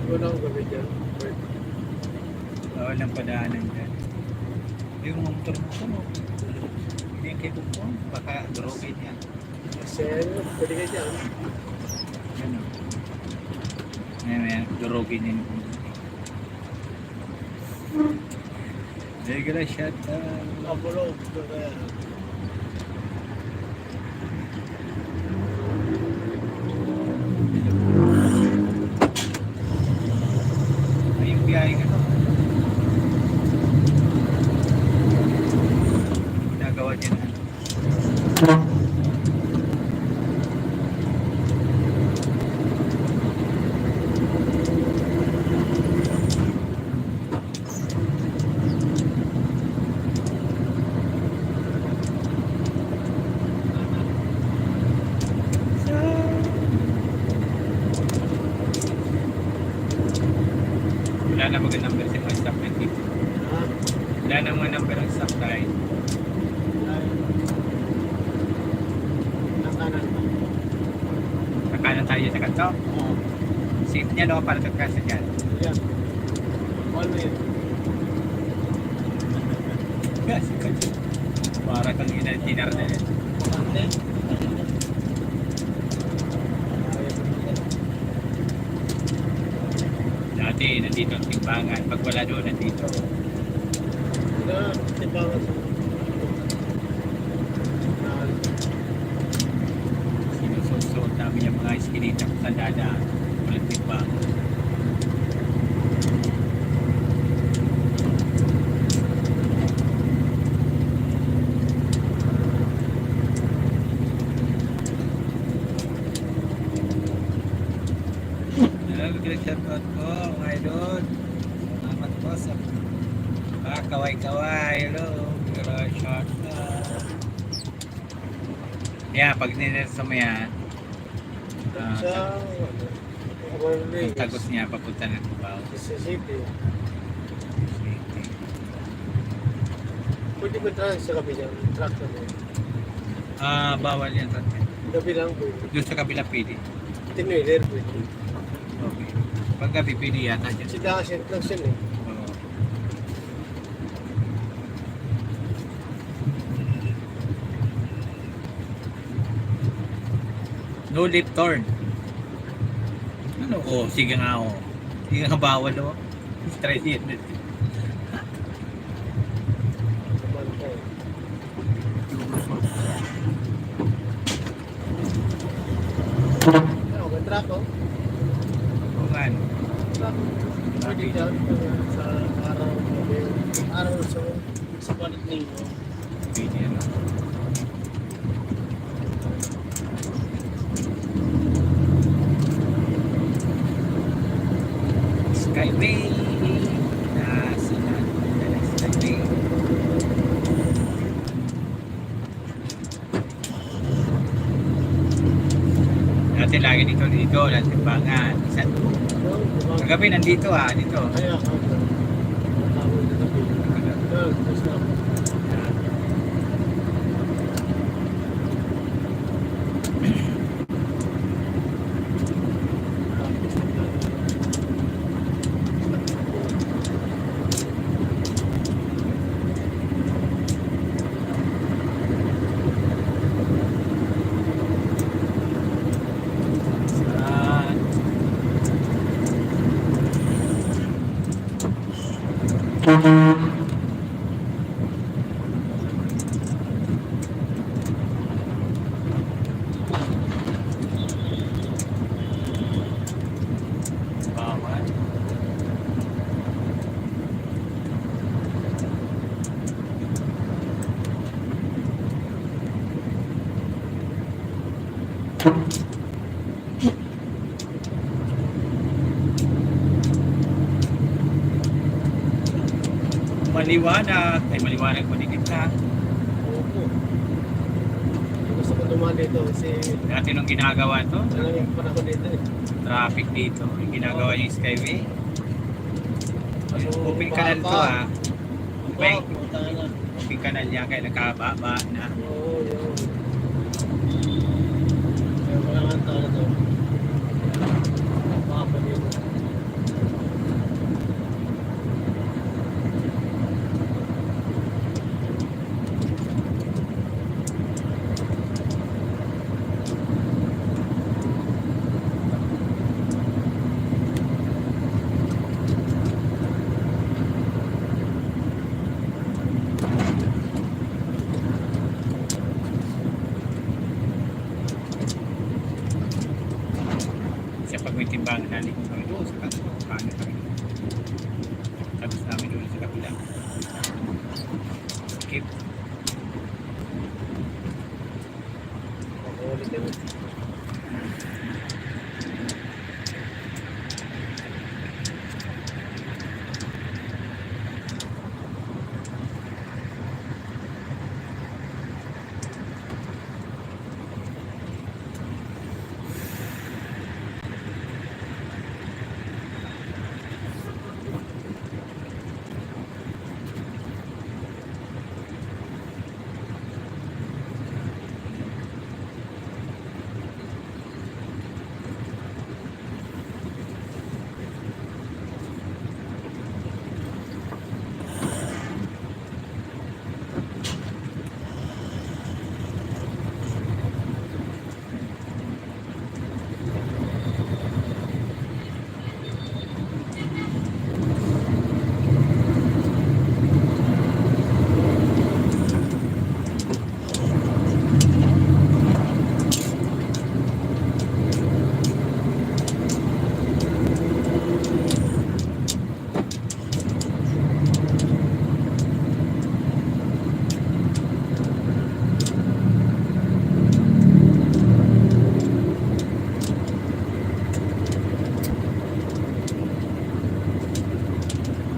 Wala akong gabi dyan. Walang padaanan dyan. Yung mga motor mo. Hindi yung kay Bukong. Baka durugin niya. Kasi ano, pwede ka dyan. Yan o. Ayan, durugin niya. Regular shot. Kapulog. Kaya. Ay, yung biyahe ka to. Ginagawa niya na. Wala na mga number sa mga stop line dito. Ha? Wala na mga number ang stop line. Ang kanan pa. Kakanan tayo sa kanto. Oo. Safe niya no para sa kasa dyan. Yan. All way. Kasi kanto. Para kang inaltinar na yun. Ante. Dati nandito ang timbangan. Pag wala doon nandito. Na, timbangan sa Sinusuot namin yung mga iskinita sa dada. Walang timbangan. Shoutout po mga idol. Salamat po sa kaway-kaway. Hello. Shoutout. Yeah, pag nineso mo yan, sa yung tagos niya papunta ng Cubao. sa city. Pwede ba trans sa kabi niyan? Truck na mo. Bawal yan. Gabi lang pwede. Doon sa kabila pili. Tinuiler pwede. Okay. Pag gabi pili yata dyan. Si Dasit lang siya eh. Oo. No left turn. Ano? Oh, sige nga oh. Sige nga bawal oh. Try it. Kaman ko. Ano, may truck oh. Oo nga no. Truck. Pwede dyan sa araw. Araw sa palit ninyo. Pili ano. Skyway. Nasa na Skyway. Dati lagi dito lang timbangan. Isang kagabi nandito dito. Kaya ako. Tawag na gabi. Basta. Bawal. Maliwanag. Ay, maliwanag manikip na. dumaan dito kasi Dati nung ginagawa to, ano yung panahon dito eh. traffic dito. Yung ginagawa yung Skyway. Kaso, Open canal to baba. Open, Punta na. open canal yan kaya nagkababa na. Oo, yun. Kaya wala nga tao na to. Baba dito. Sa pag may timbangan natin kami doon sa kanto. Paano kami doon? Tapos namin doon sa kapila. Skip. Makahuli kami.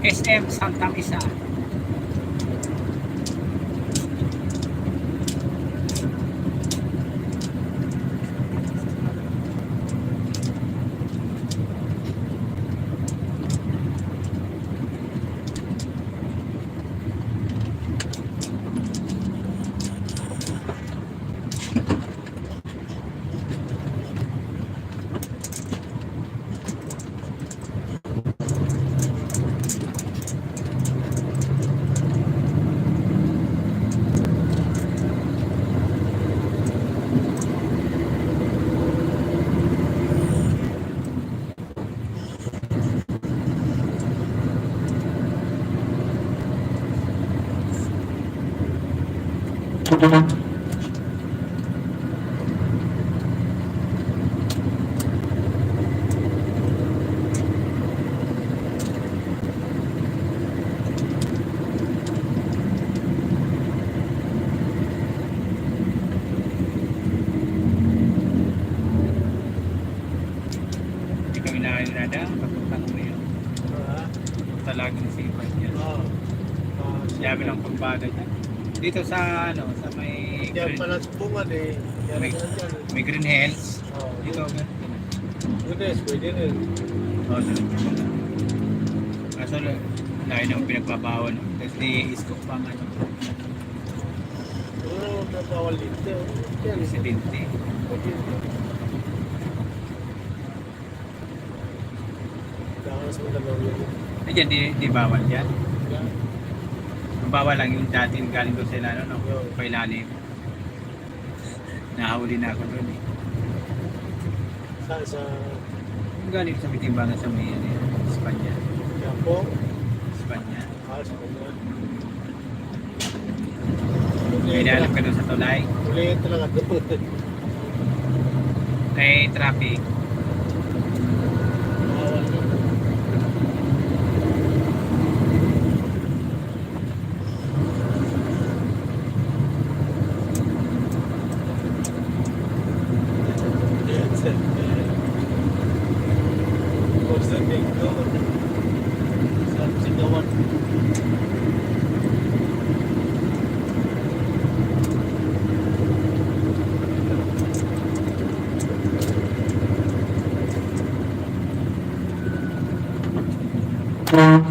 SM Santa Misa. Hindi kami nakainada. Papunta kami yun. Talagang sipat yan. Oo. Dami ng pagbaga dyan. Dito sa ano, sa may Diyan pala sa bungad eh. Diyan May- na dyan. may Green Hills. Oo. Dito ganun. Pwede rin. Oo, doon. Kaso layo ng pinagbabawal. Tapos ni-isko pa nga ano, Ano nabawal dito? Diyan. presidente. Pwede rin. Kaya sa mga dalawang yun. Diyan, di bawal yan. Yan. Ang bawal lang yung dating galing doon sila, no? Pailalim. Nahuli na ako doon eh. Sa Galing sa Bitimbangan sa may ano, Espanya. Yapo. Espanya. Sa kanya. May naalam ka doon sa tulay. Ulit talaga doon. Kay traffic. Bawal na. Sirahan.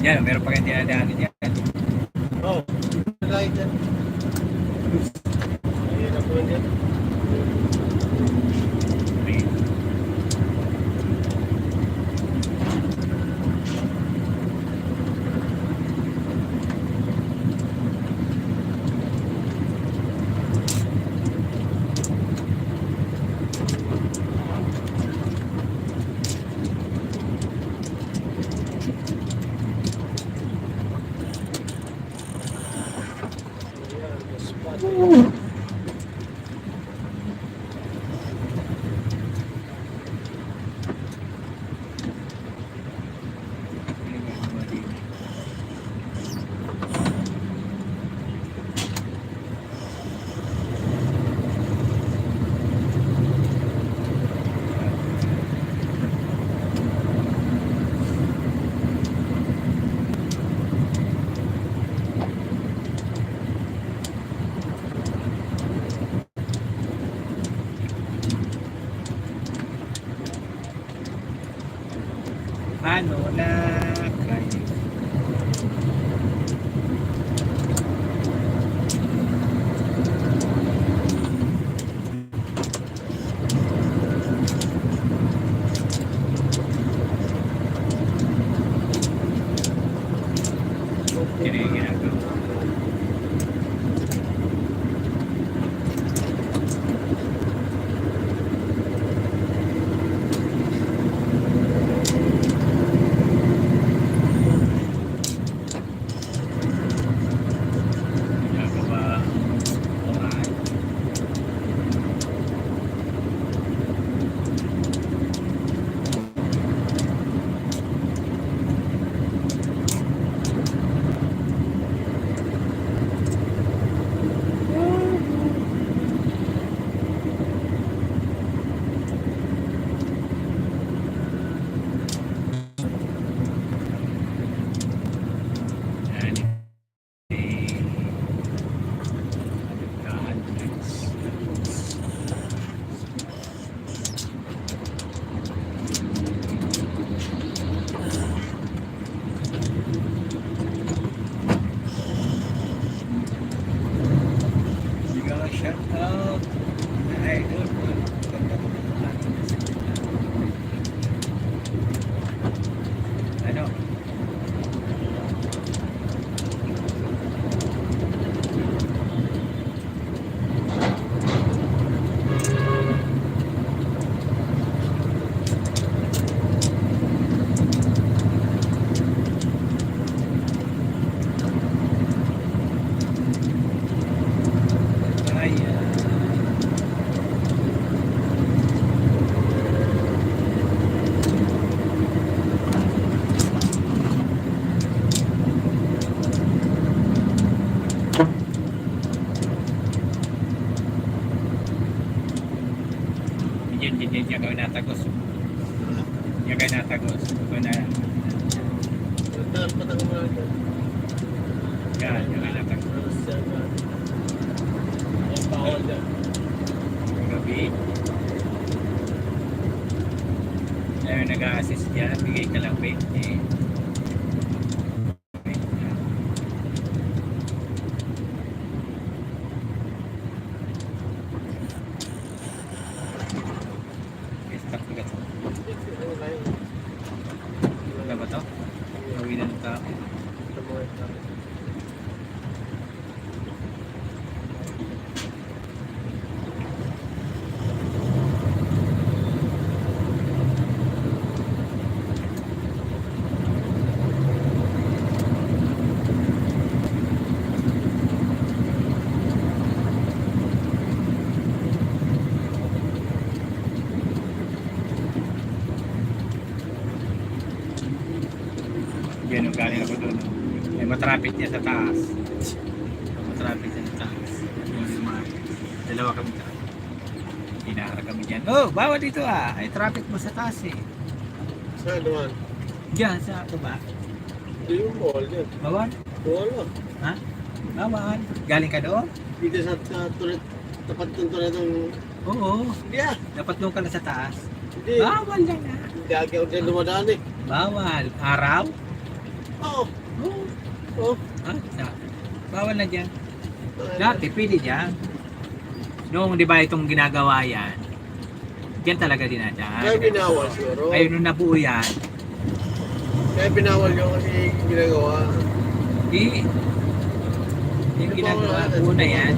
Yan, meron pa kayong dinadaanan yan. Oh, right dyan. Ayun ako dyan. Ayan, the spot. Paano na kayo? Yan yung ginagawa. Ginagawa. Alright. Yan. Bigyan shout out. Idol. Ano? Ayan. Yun niya kayo natagos. Niya kayo natagos. Kung na, Patang mo lang dyan. yan, niya kayo natagos. Ang bawal dyan. Gabi. Ayun, nag-a-assist dyan. Bigay ka lang 20. matraffic niya sa taas. Matraffic niya sa taas. Yung mga, dalawa kami traffic. Hinahara kami dyan. Oh, bawal dito ah. Ay, traffic mo sa taas eh. Saan naman? Diyan, sa baba. Hindi yung mall yan. Bawal? Wala. Ha? Bawal. Galing ka doon? Dito sa tulit, tapat ng tulit ng... Oo. Hindi ah. Dapat doon ka na sa taas. Hindi. Bawal yan ah. Hindi ako din dumadaan eh. Bawal. Araw? Oo. Oo. Oo. Ha? Bawal na dyan. Dati, pwede dyan. Noong di ba itong ginagawa yan, dyan talaga dinadaan. Kaya binawal siguro. Ayun nung nabuo yan, Kaya binawal yung kasi ginagawa. di, yung ginagawa, una yan,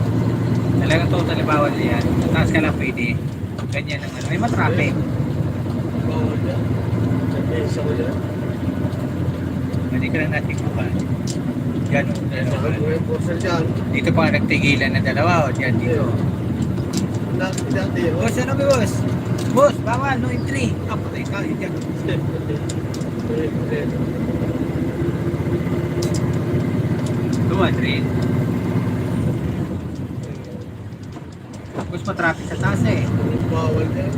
talagang total bawal yan. Taas ka lang pwede. Ganyan naman. May matraffic. Bawal yan. Sabi sa wala. Hindi ka lang natin kupan. Ganun. Sabi ko yung portal dyan. Dito pa nagtigilan na dalawa o dyan dito. Dati yun. Boss, ano ba boss? Boss, bawal, no entry. Kapatay ka, yun dyan. Tuwan rin. Tapos matraffic sa taas eh. Bawal yan.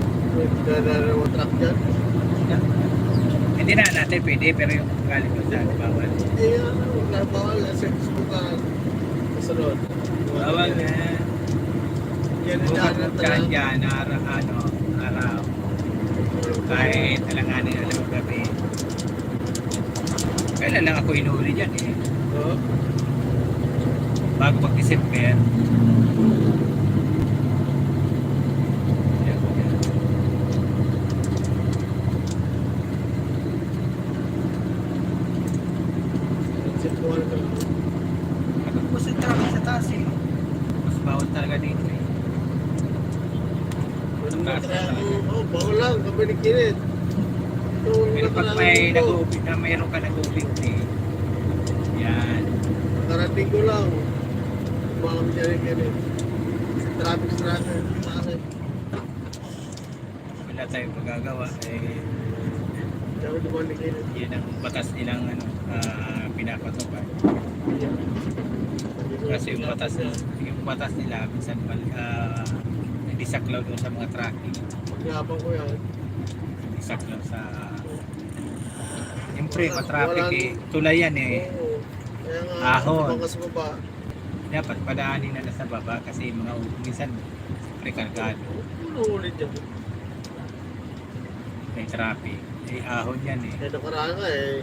Dadalawa truck dyan. Hindi na natin pwede, pero yung galing ko sa bawal. Hindi yan. Bawal yan. Sa subukan. Kasunod. Bawal na. Yan Bukat ang mo dyan dyan, araw. Kahit alanganin na lang gabi. Kailan lang ako inuuli dyan eh. Bago mag-December. Mas ang traffic sa taas eh. Mas bawal talaga dito eh. Bawal lang. Kami ni Kirit. Pero pag may nag-uubig na mayroon ka nag-uubig eh. Yan. Karating ko lang. Bawal dyan ni Kirit. Traffic. Traffic. Wala tayong magagawa eh. Kami duman ni Kirit. Yan ang batas nilang pinapatupad. Kasi yung batas nila minsan hindi saklaw doon sa mga tracking. Pagyabang ko yan. Hindi saklaw sa siyempre matraffic eh. Tulay yan eh. Oo. Kaya nga, Ahon. ibang sa baba. Dapat padaanin na sa baba kasi mga minsan prekargado. Ano ulit dyan? May traffic. Eh ahon yan eh. Kaya nakaraan nga eh.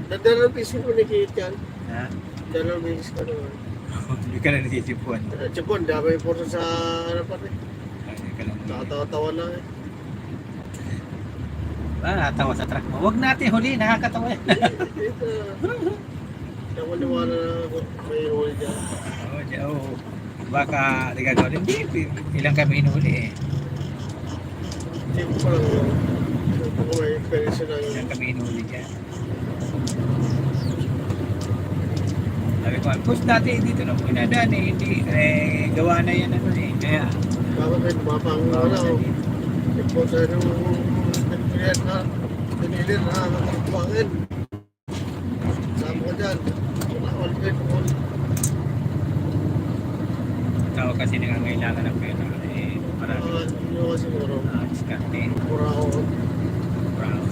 Dadalawang piso ko ni Kirit yan. Ha? Dalawang piso ka naman. Hindi ka na nasisipuan. Chipon, dami po sa harapan eh. Hindi ka lang. Nakatawa-tawa lang eh. Natawa sa truck mo. Huwag natin huli, nakakatawa yan. Dito. Nawaliwala na may huli dyan. Oo. Baka nagagawa. Hindi, ilang kami hinuli eh. Hindi ko pa lang yun. Kung may experience na yun. Ilang kami hinuli dyan. Sabi ko, push natin dito na pinadaan eh. Hindi, gawa na yan ano eh. Kaya, Bakit may tumapang bawal wala na oh. dito. Ipon sa nung pinilihan na pinilir na nakakapangin. Sabi ko dyan. Wala, all. Tao kasi nangangailangan ng pera. Eh, marami. Yun nga siguro. Diskarte. Pura ako. Brown.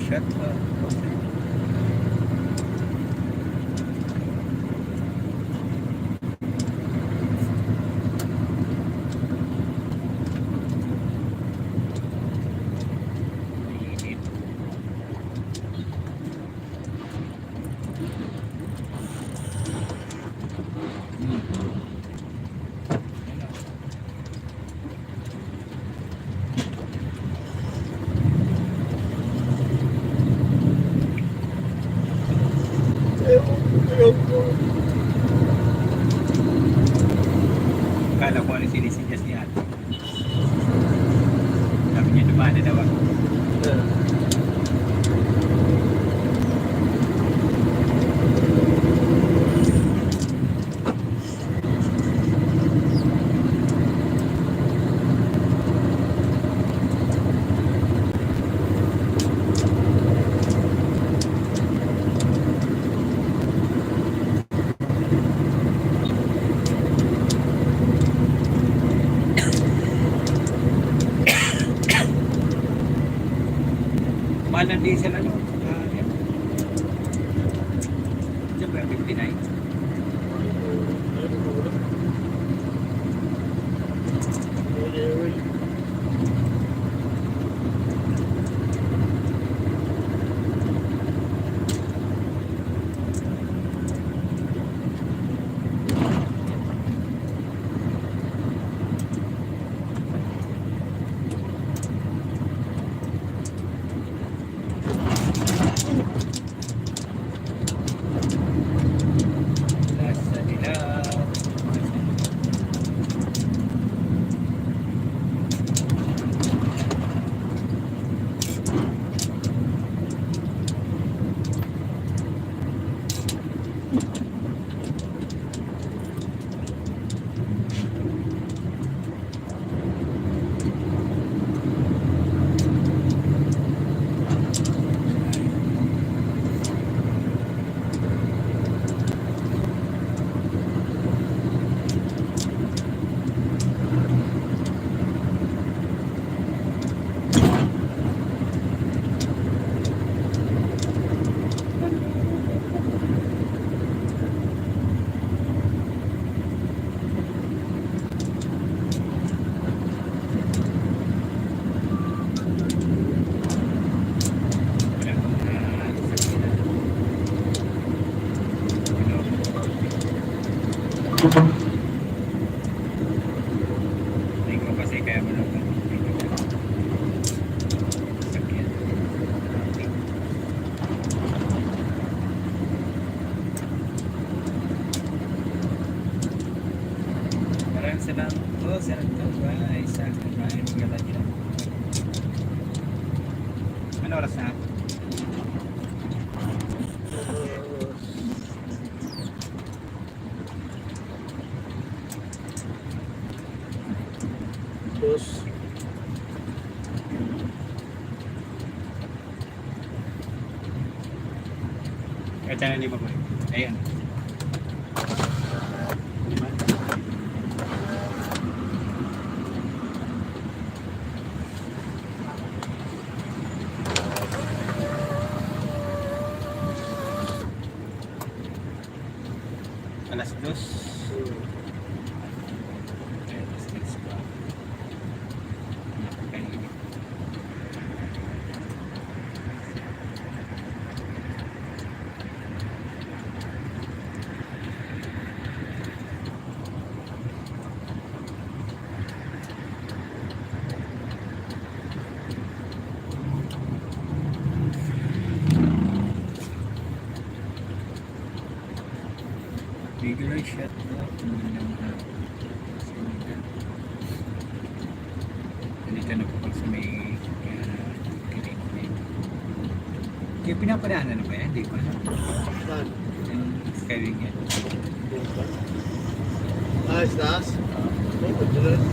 Shut up. Mainit. Ayaw ko. Kala ko ano sinisinyas ni ate. Sabi niya dumaan na daw ako. Mahal ng diesel ano? Yan. Diyan ba yung 59? Lasa nila. Wala akong sakina. Hindi ko kasi kaya malungkot. Sakyan. Maraming salamat po sa nagtabay sa kumain. Maganda nila. Ano oras na? Dos. Kahit na hindi ba? Ayan. Lima. Alas 2. Alas 2 pa. Napakainit. Bigla shut up. Dito na po sa may clinic. Yung pinapadaanan na ba yan? Hindi ko alam. Saan? Yung skywing yan. Dito. Ah, istas? Ay, pagdalas.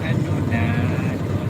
Ano na?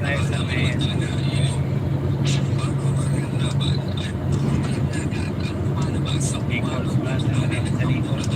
tayo sa may Nichols Plaza, kanina sa Nichols.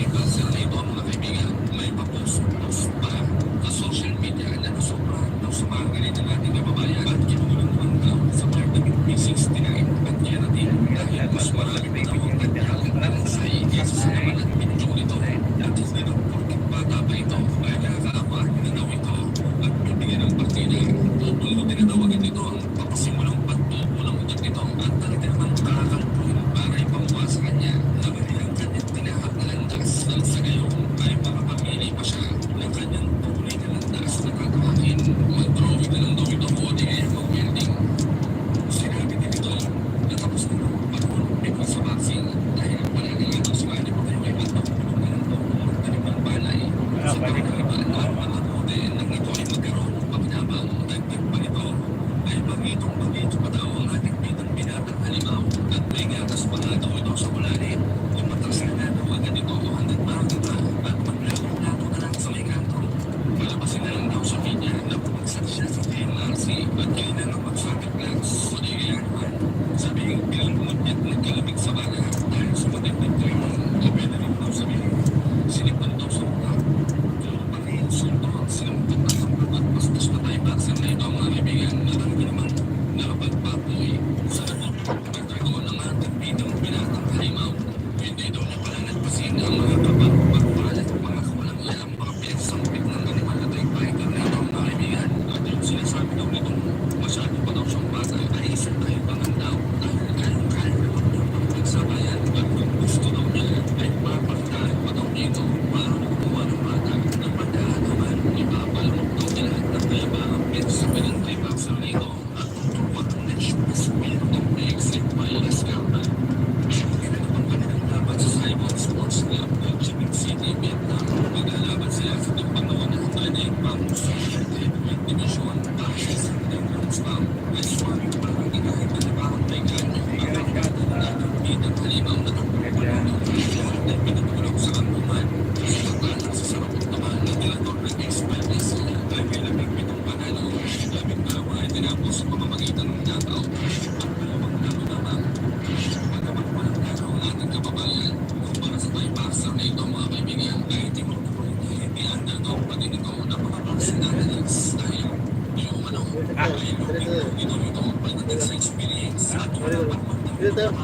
Dito tayo.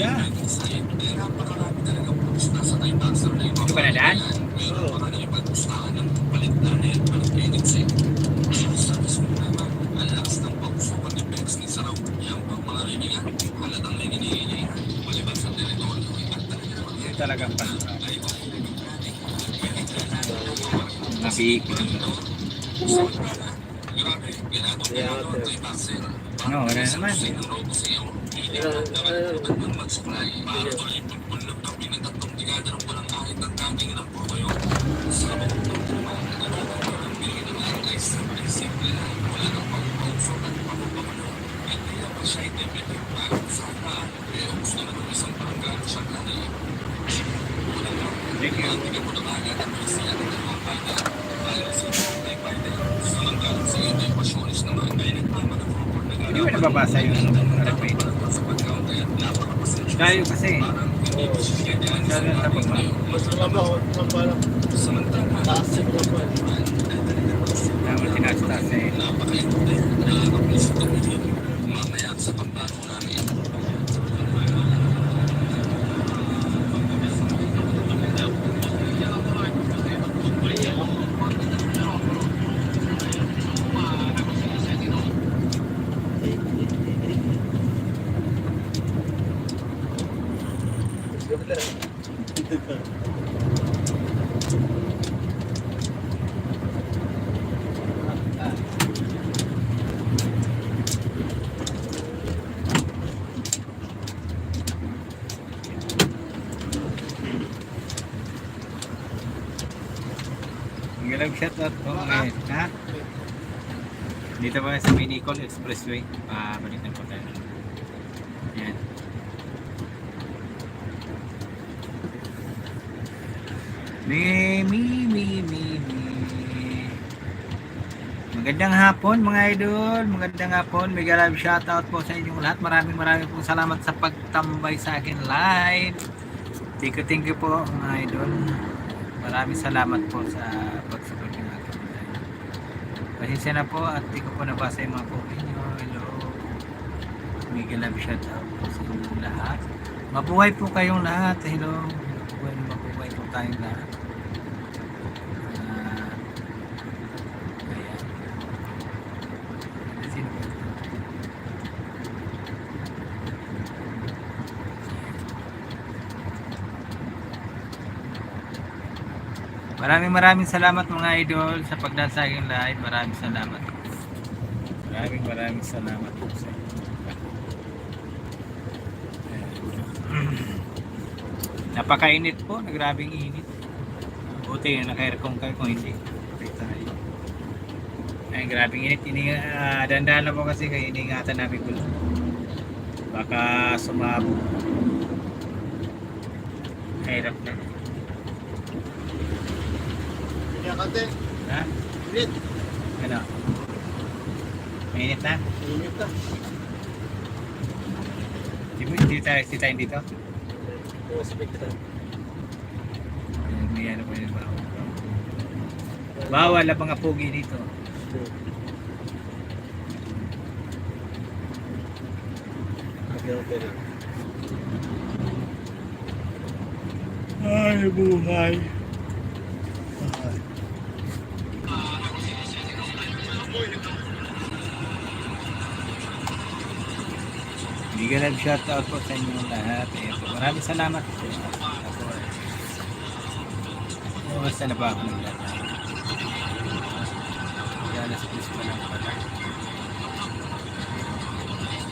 Yeah. Ito ba na daan? Oo. Ito talagang pantura. Nabiikot. Kaya ate. No, wala naman. Thank you. Hindi mo nababasa yung harap ito. Tayo kasi. Masyado na tapos na. Mas mabaho. Parang taas siguro pa. Tama tinastas eh. Galang shoutout po ngayon, ha? Dito ba sa Nicol Expressway? Pabalikan ko tayo. Yan. Me. Magandang hapon mga idol, magandang hapon. Mega live shoutout po sa inyong lahat. Maraming po salamat sa pagtambay sa akin live. Thank you po mga idol. Maraming salamat po sa pag-support ng akin live. Pasensya na po at di ko po nabasa yung mga comment nyo. Hello. Mega live shoutout po sa inyong lahat. Mabuhay po kayong lahat. Hello. Mabuhay po tayong lahat. Maraming salamat mga idol sa pagdasa yung live. Maraming salamat. Maraming salamat po sa inyo. Napakainit po, nagrabing init. Buti naka-aircon kayo kung hindi. Ay, grabing init. Dandahan na po kasi kayo iningatan namin gulo. Baka sumabog. Hirap na. Kaya kante, Ha? init. Ano? Mainit na? Init na. Hindi tayo dito? Yung aspect na. May ano pa yun, bawal ang mga pugi dito. Okay na. Ay, buhay. Bigyan ng shoutout po sa inyo lahat. Maraming salamat po. Basta na ba ako naglalaro? Alas 10 pa lang pala.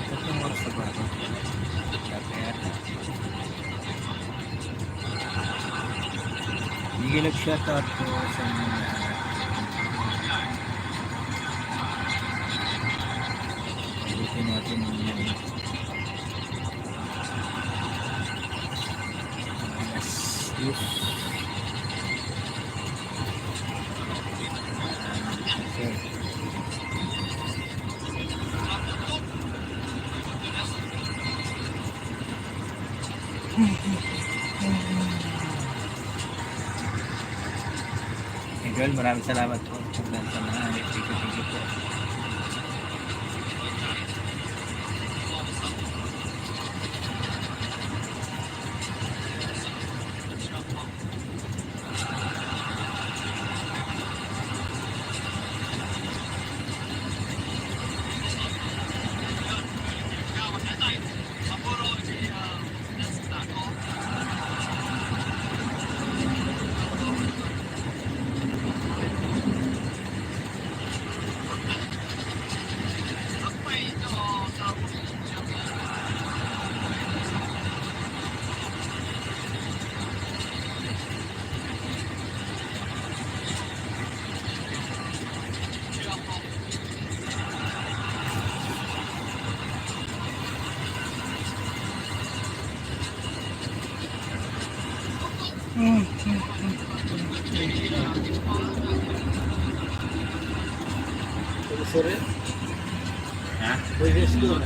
Tatlong oras na ba ako? Kaya bigyan ng shoutout po sa inyo lahat. Ulitin natin yung yes. Okay. Idol, maraming salamat po sa mga thank you po. Sorry? Ha? Pwede siguro.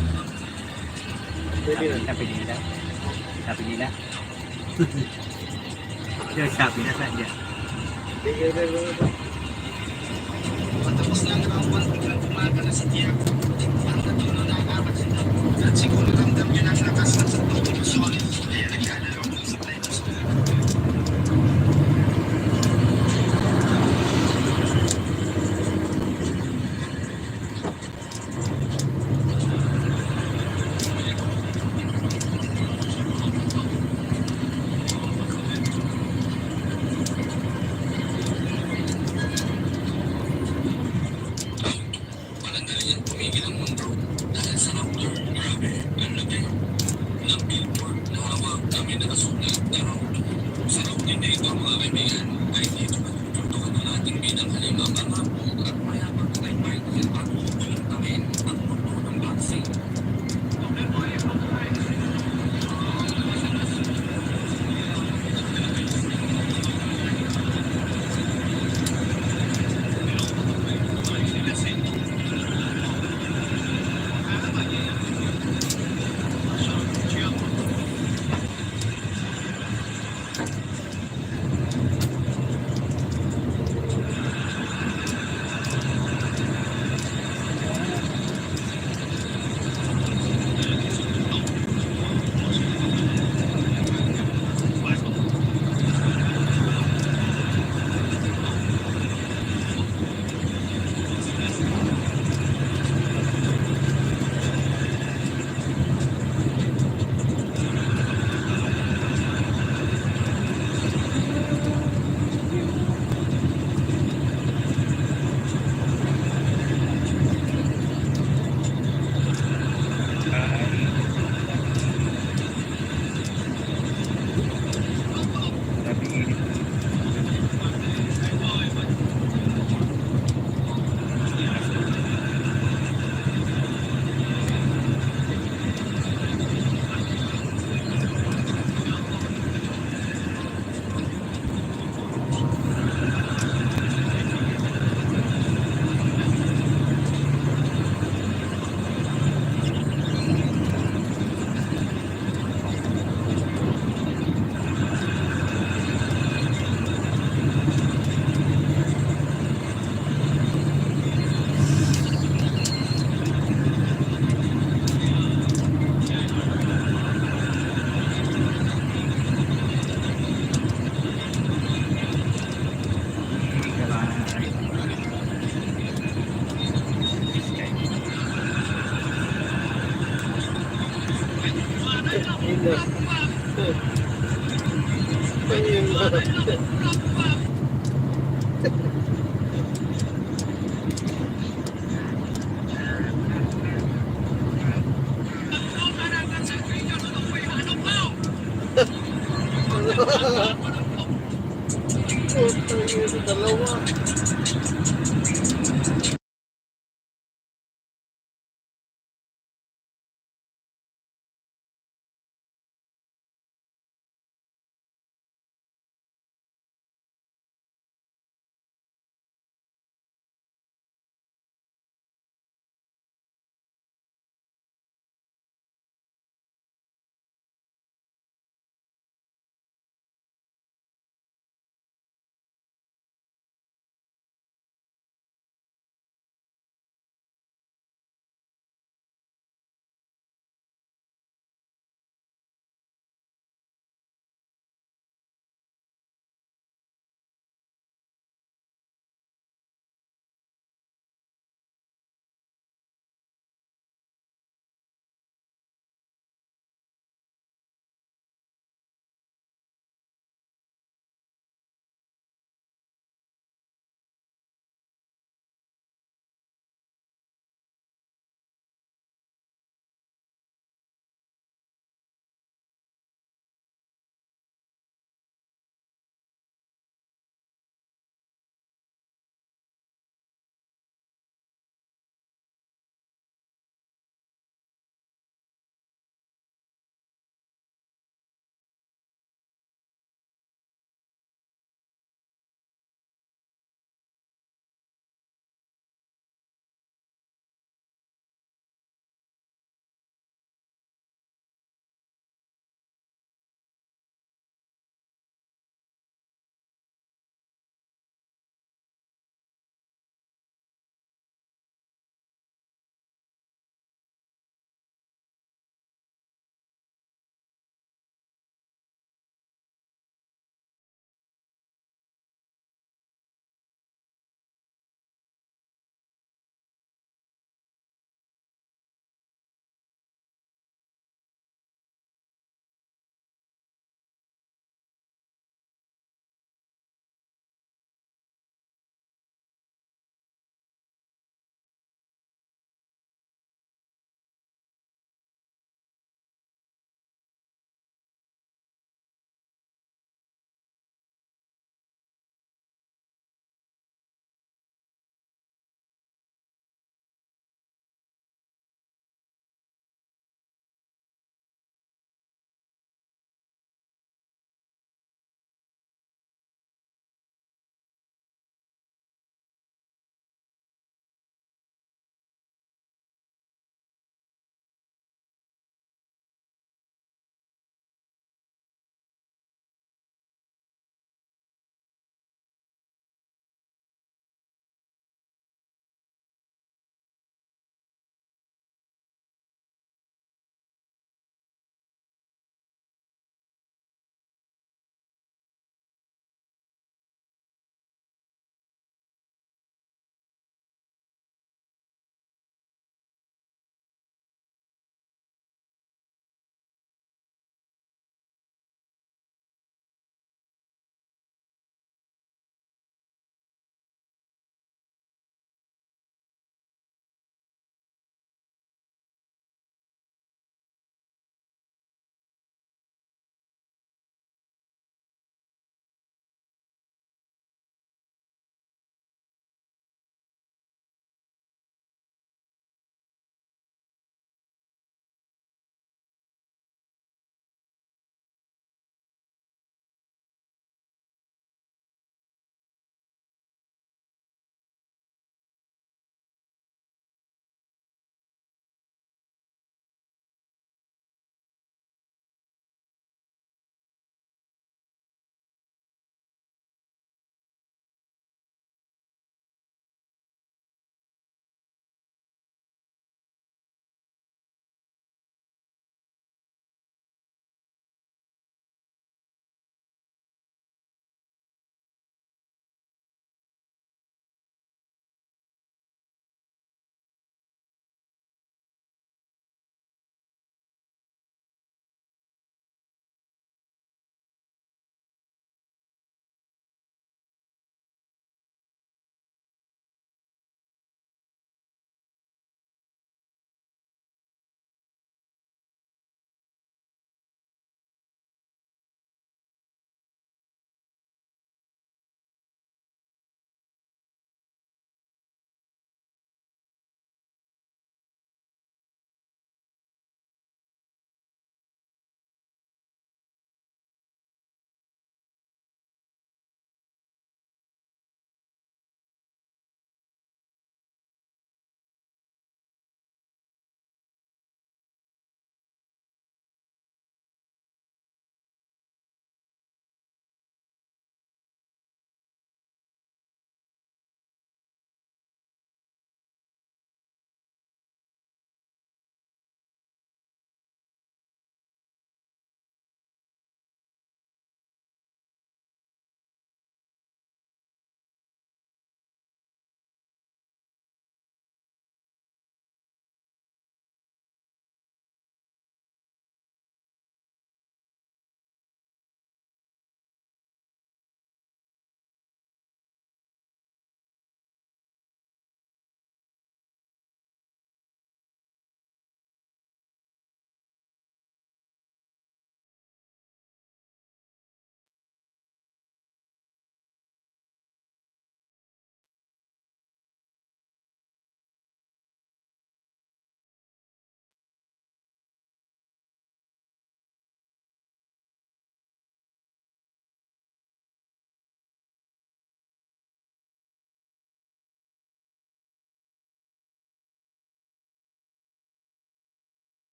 Pwede na. Sabi nila? Sabi nila? Yung sabi na saan dyan? Bigay na ito. Matapos lang ang biglang umaga na si Tiago. Pagkatulo na ang apat sila. At siguro ramdam yun ang lakas ng sa Tokyo Solid. Kaya nagkalaro ng sa tayo. Dalawa.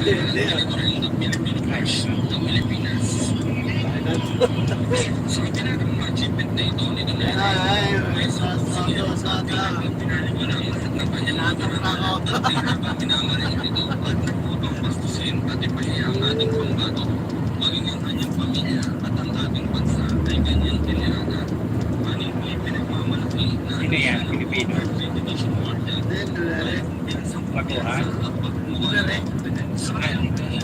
Hindi. Ay, Sa pinagawang achievement na ito ni Donaire, Ay, sa pinamanin ito at nagputong bastusin at ipahiya ang ating pambato. Maging ang kanyang pamilya at ang ating bansa ay ganyang tiniraga. Maning may pinagmamalaki na sino yan? Pilipino? Indonesian Guardian ay kumpiyansang Baguhan? at pagmumukha sa kanyang kaya.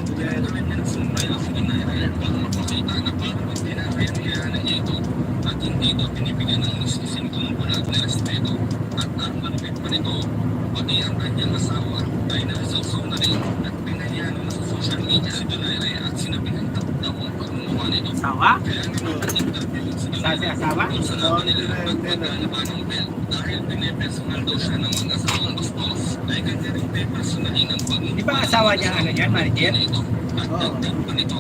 Nagsumbay ang Donaire para mapakita na parang tinakayang niya ito at hindi ito pinibigyan ng lusisin kung bulag na respeto. At ang malupit pa nito, pati ang kanyang asawa ay nasawsaw na rin at pinayano na sa social media si Donaire at sinabihan daw ang pagmumukha nito. Asawa? Kaya naman ang interview si Sa si Donaire asawa? sa laban nila at pagkalaban ng belt dahil pinepersonal daw siya ng mga asawang bastos ay kanya rin pepersonalin ang pagmumukha. Di ba asawa niya ano yan, manager? Ito. At dagdag pa nito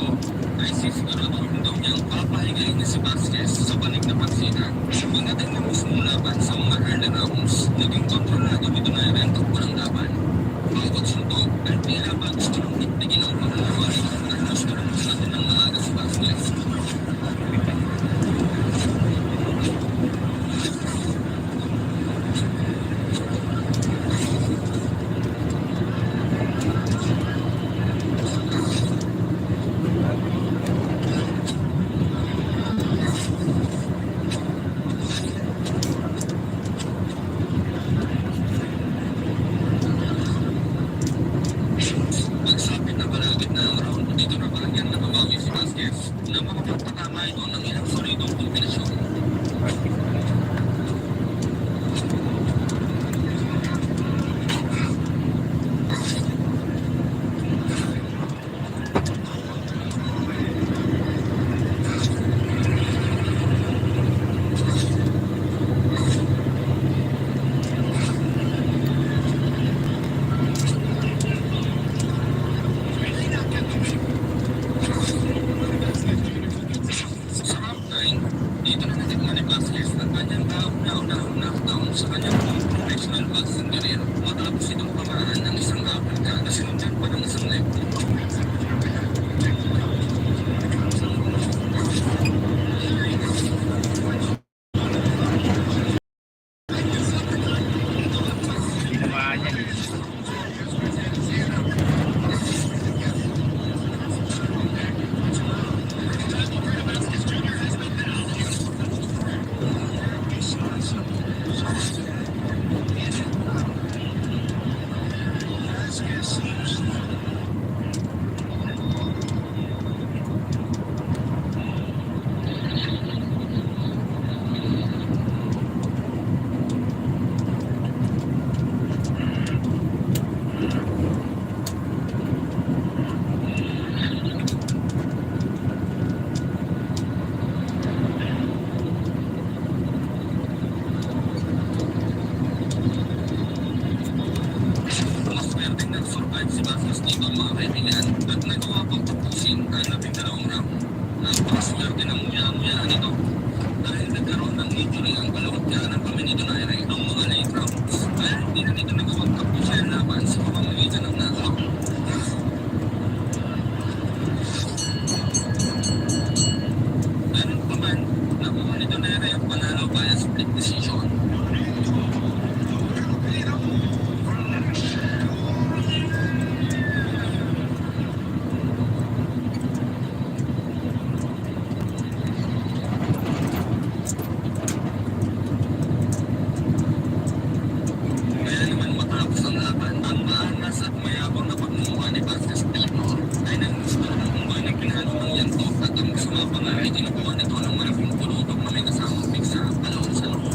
ay sisiguraduhin daw niyang papahigayin niya si Vasquez sa panig na pagsina. Pagdating ng mismong laban sa mga early rounds, naging kontrolado ni Donaire ang takbo ng laban. Bawat suntok ay tila ba gusto ng tiktigin ang pangalawa na gusto ng natin ng maaga si Vasquez. Pagsapit na balagit na ang round, dito na bahagyan na babawi si Vasquez na makapagpatama ito ng ilang solidong kombinasyon. Sa round 9, dito na natikman ni Vasquez ang kanyang kauna-unahang knockdown sa kanyang professional boxing career matapos itong pamaan ng isang Africa na sinundan pa ng isang leg. Tinamaan yan eh. Maswerteng nag-survive si Vasquez dito mga kaibigan at nagawa pang tapusin ang 12 round. Napakaswerte ng muya-muyaan ito dahil nagkaroon ng injury ang kalawat ng kami ni Donaire ang mga late rounds kaya hindi na nito nagawang tapusin ang laban sa pamamagitan ng knockout. Ganun pa man, nakuha ni Donaire ang panalo via split decision. Kaya naman matapos ang laban, ang maangas at mayabang na pagmumukha ni Vasquez Delgado ay nanggusto ng unggoy na pinalo ng yantok at ang sumapa nga ay tinubuan nito ng malaking pulutok na may kasamang pigsa palawag sa loob.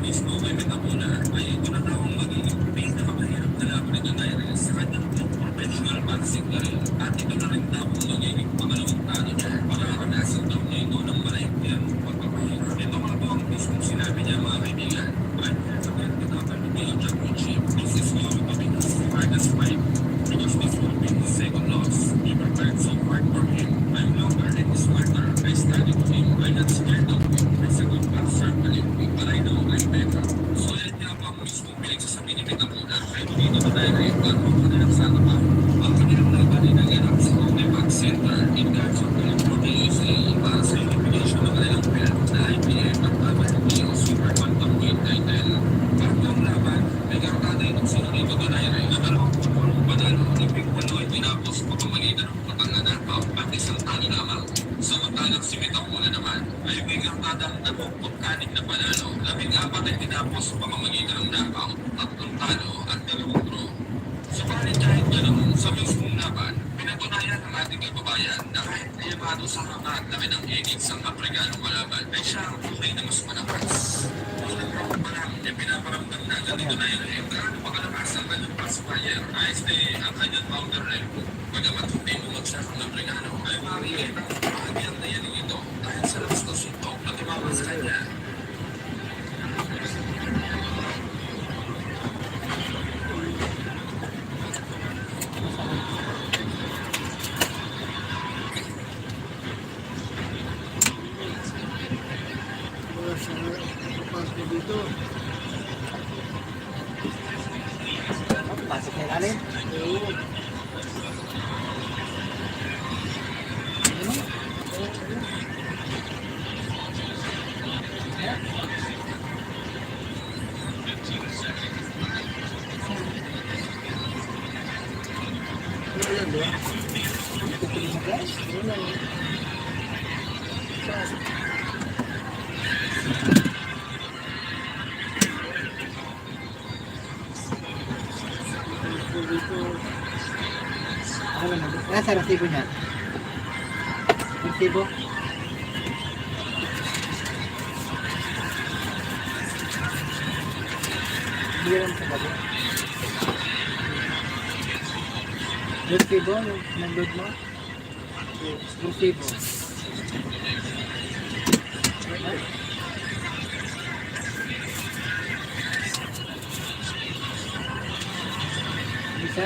mismo kay Metapuna ay tinatawang magiging pinakamahirap na laban ni Donaire sa kanyang professional boxing career. At ito na rin daw ang magiging pangalawang talo niya. Pagkakanasan daw niya ito ng malaikyang pagpapahirap. Ito nga po ang mismong sinabi niya mga kaibigan. I'm here to win the WBO championship. This is going to be his hardest fight. Because this will be his second loss. He prepared so hard for him. I'm longer and smarter. I studied him. I'm not scared of him. He's a good boxer, believe me. But I know I'm better. So yan nga po ang mismong pinagsasabi ni Metapuna kay Dino Donaire bago ang kanilang sakapa. Ang kanilang laban ay naganap sa Omnipac Center in Garson, California, USA para sa unification ng kanilang belt na IPF at WBO Super Bantamweight title. Bago ang laban, may kartada itong si Dino Donaire na 28 panalo ni Big Panoy tinapos pamamagitan ng patang na knockout at isang talo lamang. Samantalang si Metapuna naman ay may kartadang 26 na panalo, 14 ay tinapos pamamagitan ng knockout, 3 talo at 2 draw. Subalit kahit ganoon, sa mismong laban, pinatunayan ng ating kababayan na kahit nayamado sa hanga at laki ng higit sa Afrikanong kalaban, ay siya ang tunay na mas malakas. Unang round pa lang, ay pinaparamdam na agad ni Donaire gaano pa kalakas ang kanyang crossfire, ayos ang kanyang powder level. Bagamat hindi bumagsak ang Afrikano, ay makikita ang bahagyan na yan ito dahil sa lakas na suntok na tumama sa kanya. Wala siya pasok dito. Pasok na ilalim. Oo. Ayan, di ba? Ayan lang. Ano na? Nasa resibo niya. Resibo? Hindi lang sa gabi. Resibo? Nag-load mo? Resibo. Bisa?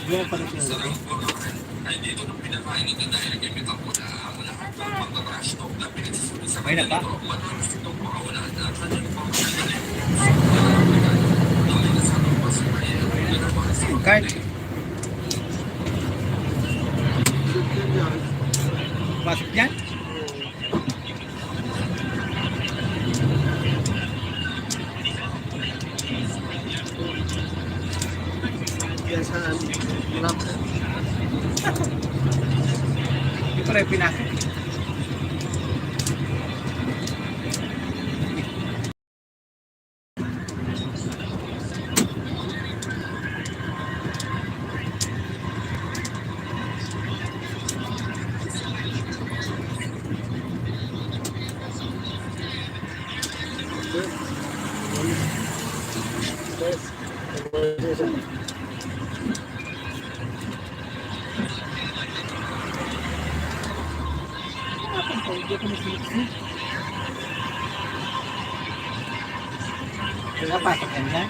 Gano'n pa rin Sa siya. round 4 ay dito nang pinakain ni Donaire kay Metapuna ang lahat ng pagka-trash talk na pinagsasabi sa Ay, kanya napa? nito matapos itong makawalan ang kanyang pangkain na may nasabang pa sa kanya pinapaka sa Kahit Yan. pasok yan? Yan saan? Malap. Hindi ko rin pinasok. Hindi ko nasilipsi. Napasok yan dyan?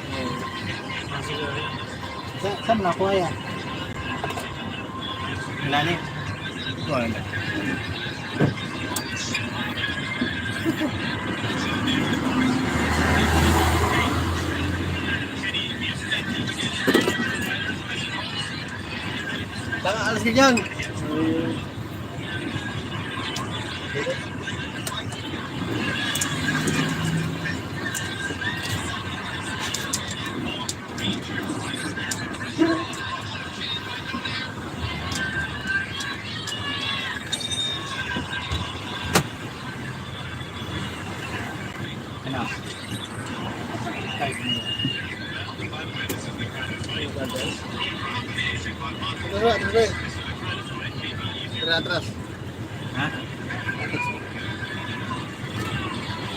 Saan mo nakuha yan? Ilalim. Wala na. Tanga, alas ka dyan. Atras. Ha?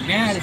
Meron.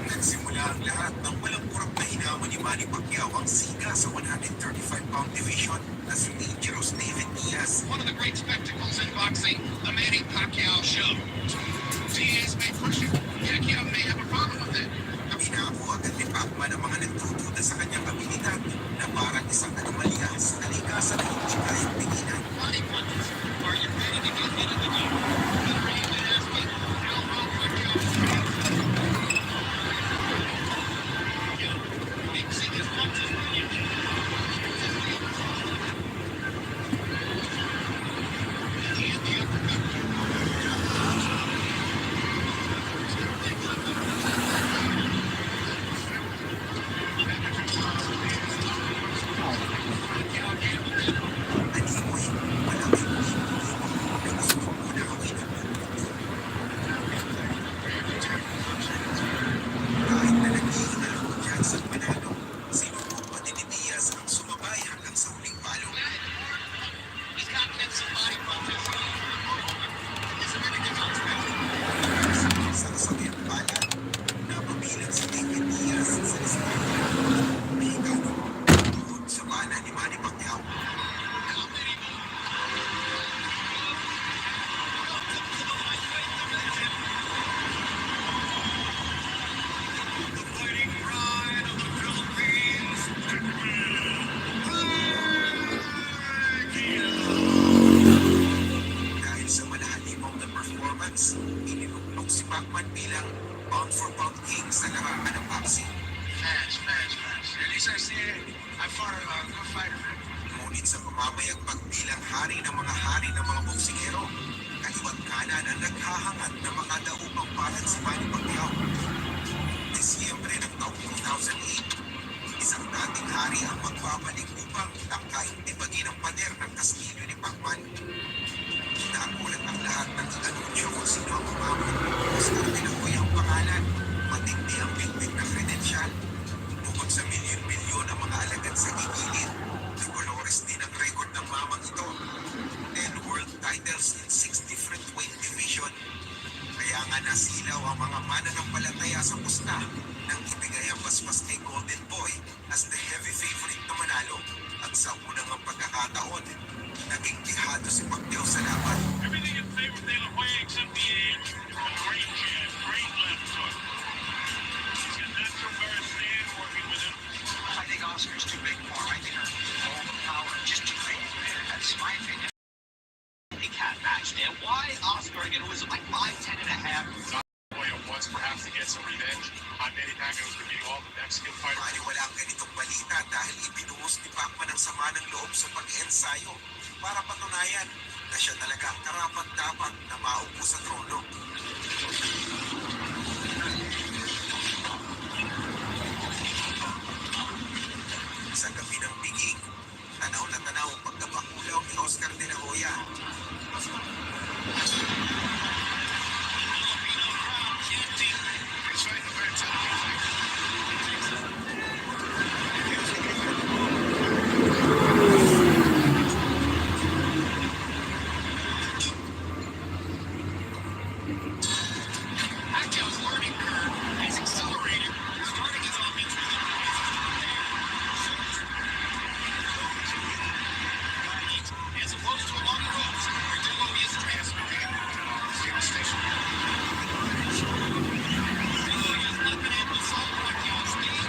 Nagsimula ang lahat ng walang kurap na hinawa ni Manny Pacquiao ang siga sa 135-pound division na si Dangerous David Diaz. One of the great spectacles in boxing, the Manny Pacquiao show. Diaz may push it. Pacquiao may have a problem with it. Aminako agad ni Pacman ang mga nagtutuda sa kanyang abilidad na parang isang anomalya sa kalikasan na hindi kayang tinginan. Body punches. Are you ready to get into the game? Better even ask me how well Pacquiao is mixing his punches. And the uppercut. Animoy, malaking na gusto ko muna awin ang mundo. Kahit na nag-iinalo ko dyan sa panalo, sinubok pa din ni Diaz ang sumabay hanggang sa huling palo. He's got to get some body punches. He's a really good boxer. Sa kasabihang pala, napabilang si David Diaz sa listahan Mexicano tungkol sa mana ni Manny Pacquiao. The fighting pride of the Philippines. Dahil sa malalimong na performance, iniluklok si Pacman bilang pound-for-pound king sa larangan ng boxing. Fast. At least I see it. I fought a good fighter. Ngunit sa pamamayagpag bilang hari ng mga boksingero, kaliwat kanan ang naghahangad na makadaupang palad si Manny Pacquiao. Disyembre ng taong 2008, isang dating hari ang magbabalik upang tangkaing tibagin ang pader ng kastilyo ni Pacman. Nakulat ang lahat ng inanunsyo kung si mga nasilaw ang mga mananampalataya sa pusta nang ibigay ang basbas kay Golden Boy as the heavy favorite na manalo. At sa unang ang pagkakataon, naging tihado si Pacquiao sa laban. Everything in favor of De La Hoya except the age. A great jab, great left hook. He's got natural Barrett stand working with him. I think Oscar's too big for him. I think all the power just too big. That's my opinion. Cat match there. Why Oscar again? It was like 5'10" and a half. Hoya wants perhaps to get some revenge on Manny Pacquiao for beating all the Mexican fighters. Wala ang ganitong balita dahil ibinuhos ni Pacman ang sama ng loob sa pag-ensayo para patunayan na siya talaga ang karapat-dapat na maupo sa trono. Sa gabi ng piging, tanaw na tanaw ang pagkabakulaw ni Oscar De La Hoya. Pacquiao's learning curve is accelerated, starting his offense with as opposed to a long ropes where De La Hoya's transferring. De La Hoya's not been able to solve Pacquiao's speed.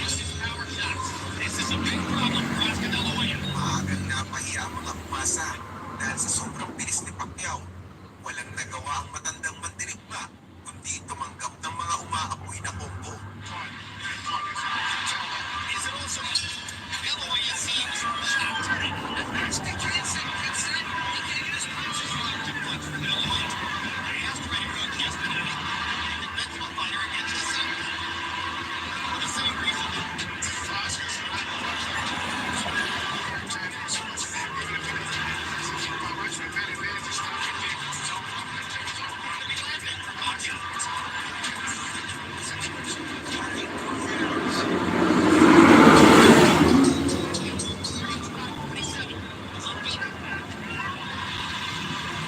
His power shots. This is a big problem for Oscar De La Hoya. Maagang napahiya ang mga umasa dahil sa sobrang bilis ni Pacquiao. Walang nagawa ang matandang mandirigma kundi tumanggap ng mga umaapoy na combo. Is it also De La Hoya seems shocked at first they can't say consent. He can't get his punches right to punch for De La Hoya. I asked Freddie Roach yesterday, the mental fighter against the same. For the same reason.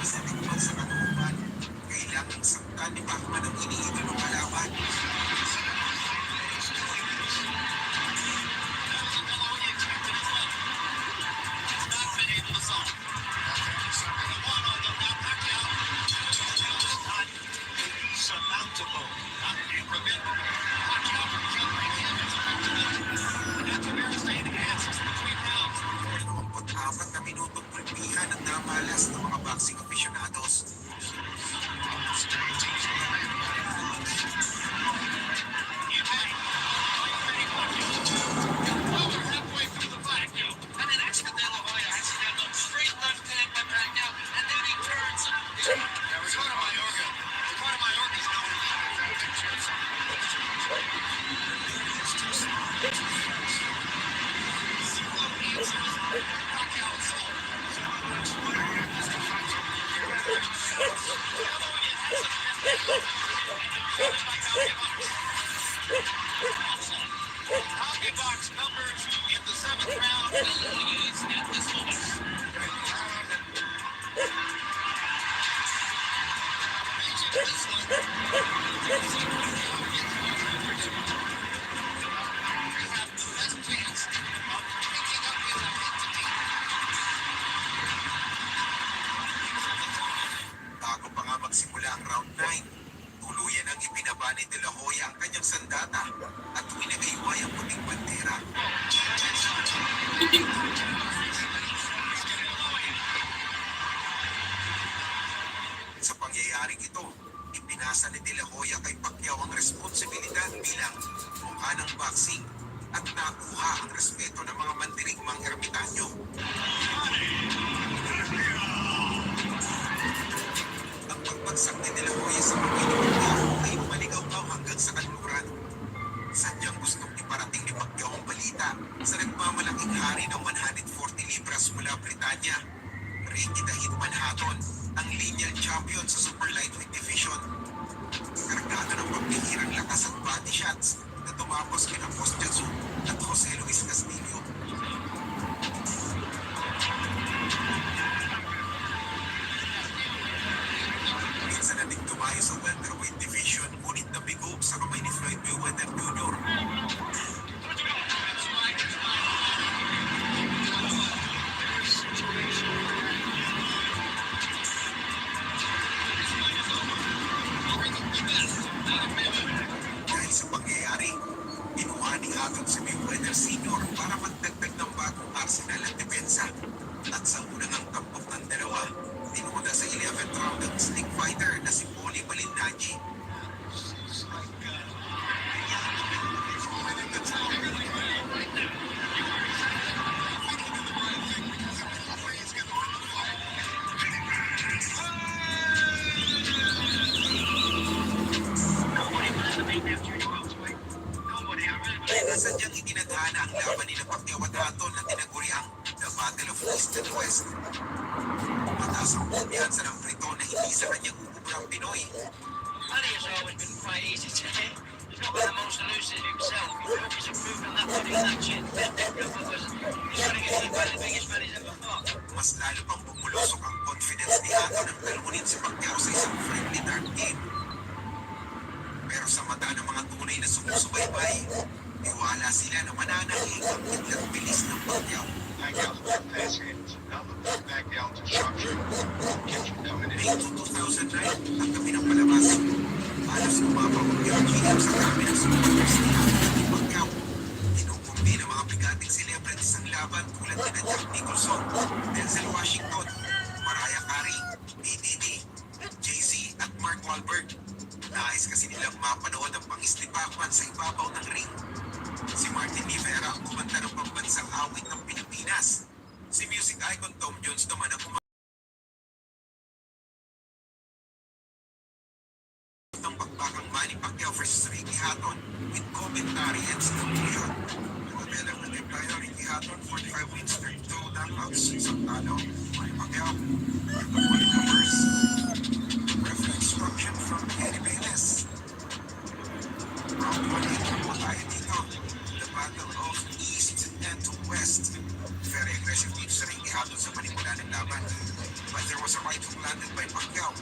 Sa tikman sa kanuban, kailangang saktan ni Pacman ang iniidolong kalaban. Apat na minutong pulpihan at namalas ng mga boxing aficionados. Hockey box number in the 7th round is at this moment. Bago pa nga magsimula ang round 9, tuluyan ang ibinaba ni De La Hoya ang kanyang sandata at winagayway ang puting bandera. Sa pangyayaring ito, ipinasa ni De La Hoya kay Pacquiao ang responsibilidad bilang mukha ng boxing at nakuha ang respeto ng mga mandirigmang ermitanyo. Ang pagbagsak ni De La Hoya sa Pacquiao ay maligaw-gaw hanggang sa kanluran. Sadyang gustong iparating ni Pacquiao ang balita sa nagmamalaking hari ng 140 libras mula Britanya, Ricky the Hitman Hatton, ang lineal champion sa super lightweight division. Kargado ng pagbihirang lakas at body shots na tumapos kina Boss Jazzu at Jose Luis Castillo. ang sling fighter na si Poli Malindaji. Sadyang itinadhana ang laban ni Pacquiao at Hatton na tinaguri ang The Battle of East and West. Mataas ang kumpiyansa ng Briton na hindi sa kanyang uubra ang Pinoy. Money has always been quite easy to hit. He's not been the most elusive himself. He's always improving that body and that chin. He's trying to get hit by the biggest man he's ever fought. Mas lalo pang bumulusok ang confidence ni Hatton ng talunin si Pacquiao sa isang friendly dart game. Pero sa mata ng mga tunay na sumusubaybay, tiwala sila na mananahing ang kidlat bilis ng Pacquiao. May 2009, ang gabi ng palabas, halos umapaw ang GM sa dami ng supporters ni Hatton at Pacquiao. Kinukumbi ng mga bigating celebrities ang laban tulad nila Jack Nicholson, Denzel Washington, Mariah Carey, PDD, Jay-Z at Mark Wahlberg. Nais kasi nilang mapanood ang pangis ni Pacman sa ibabaw ng ring. Si Martin Rivera ang kumanta ng pambansang awit ng Pilipinas. Si music icon Tom Jones naman ang kumanta ng bakbakang Manny Pacquiao vs. Ricky Hatton with commentary and slow motion. Tumatela na tayo Ricky Hatton, 45 wins, 32 knockouts, samtalo Manny Pacquiao, the point numbers. Referee instruction from Eddie Bayless. Round 1 po tayo dito. The Battle of East and West. Very aggressive dito sa Ricky Hatton sa panimula ng laban. But there was a right hook landed by Pacquiao.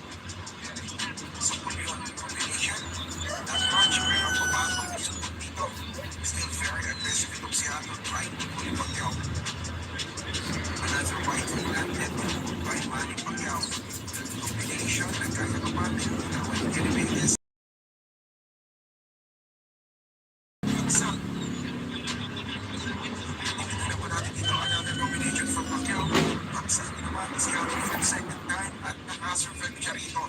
Sa pulyon, combination. That punch, pero pabatong isupot dito. Still very aggressive itong si Hatton trying to pull Pacquiao. Another right hook landed by Manny Pacquiao. Combination, nagkaya kapatid. Nawan ni Eddie Bayless. Bagsak. Tinignan po natin dito another combination from Pacquiao. Bagsak naman si Hatton for the second time at nakasurvive siya rito.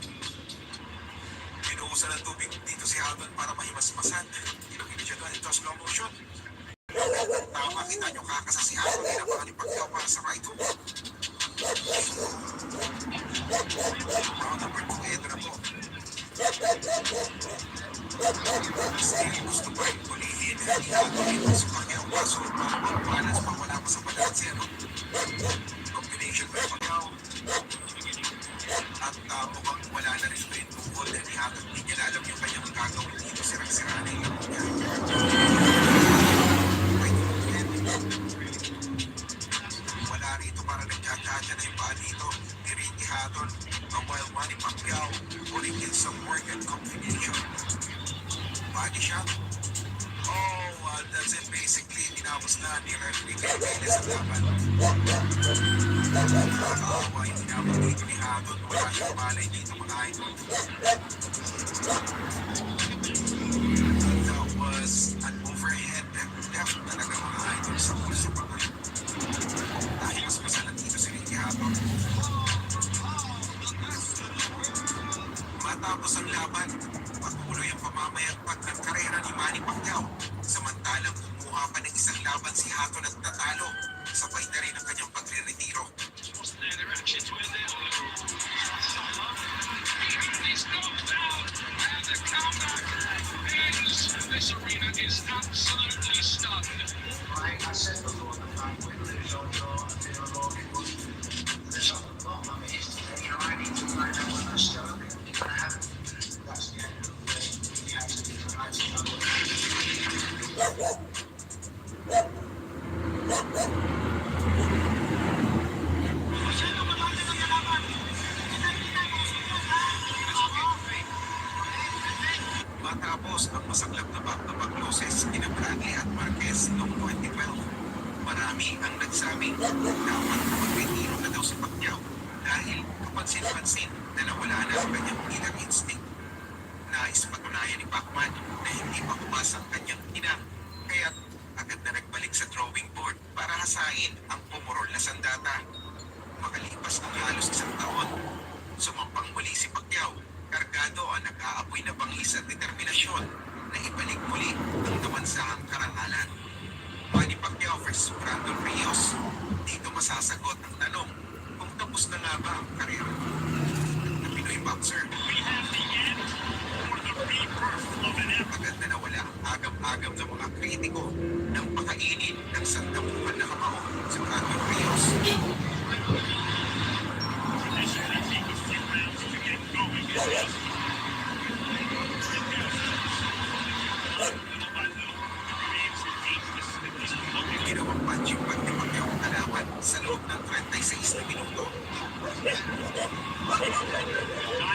Pinuusan ng tubig dito si Hatton para mahimas-masan. Ilugin siya doon ito slow motion. Tama, kita nyo kakasa si Hatton. Inapakan ni Pacquiao para sa right hook. Round number 2, ito na po. Still gusto pa rin pulihin. Hindi Hatton ito si Pacquiao. Kaso balance pa wala pa sa balanse. Combination by Pacquiao. At mukhang wala na rin ito yung tungkol na ni Hatton. Hindi niya alam yung kanyang gagawin dito. Sirang-sira na yung laro niya. Wala rito para nagkakasya na yung paa dito ni Ricky Hatton. While Manny Pacquiao putting in some work and combination. Body shot. That's it basically. Tinapos na ni referee Bayless ang laban. Nakakaawa yung tinapos dito ni Hatton. Wala siyang malay dito mga idol. That was an overhead left talaga mga idol sa pulso pa nga. Dahil mas masalan dito si Ricky Hatton. Matapos ang laban, patuloy ang pamamayagpag ng karera ni Manny Pacquiao. Samantalang kumuha pa ng isang laban si Hatton at natalo. Sabay na rin ang kanyang pagre-retiro. This arena is absolutely stunned. I said before the fight when the result draw and the result at the bottom of it is, I need to find out when I still going to have it. That's the end of the accident for Matapos ang masaklap na back-to-back losses ni Bradley at Marquez noong 2012, marami ang nagsabing dapat mag-retiro na daw si Pacquiao dahil kapansin-pansin na nawala na ang kanyang killing instinct. Nais patunayan ni Pacman na hindi pa bumas ang kanyang ina, kaya agad na nagbalik sa drawing board para hasain ang pumurol na sandata. Makalipas ng halos isang taon, Sumampang muli si Pacquiao, kargado ang nag-aapoy na bangis at determinasyon na ibalik muli ang kamansahang karangalan. Manny Pacquiao vs. Brandon Rios. Dito masasagot ang tanong kung tapos na nga ba ang karera ng Pinoy boxer. Agad na nawala ang agam-agam ng mga kritiko ng pakainin ng sandamuhan na kamao sa Brandon Rios. Ginawang punching bag ni Pacquiao ang kalaban sa loob ng 36 na minuto.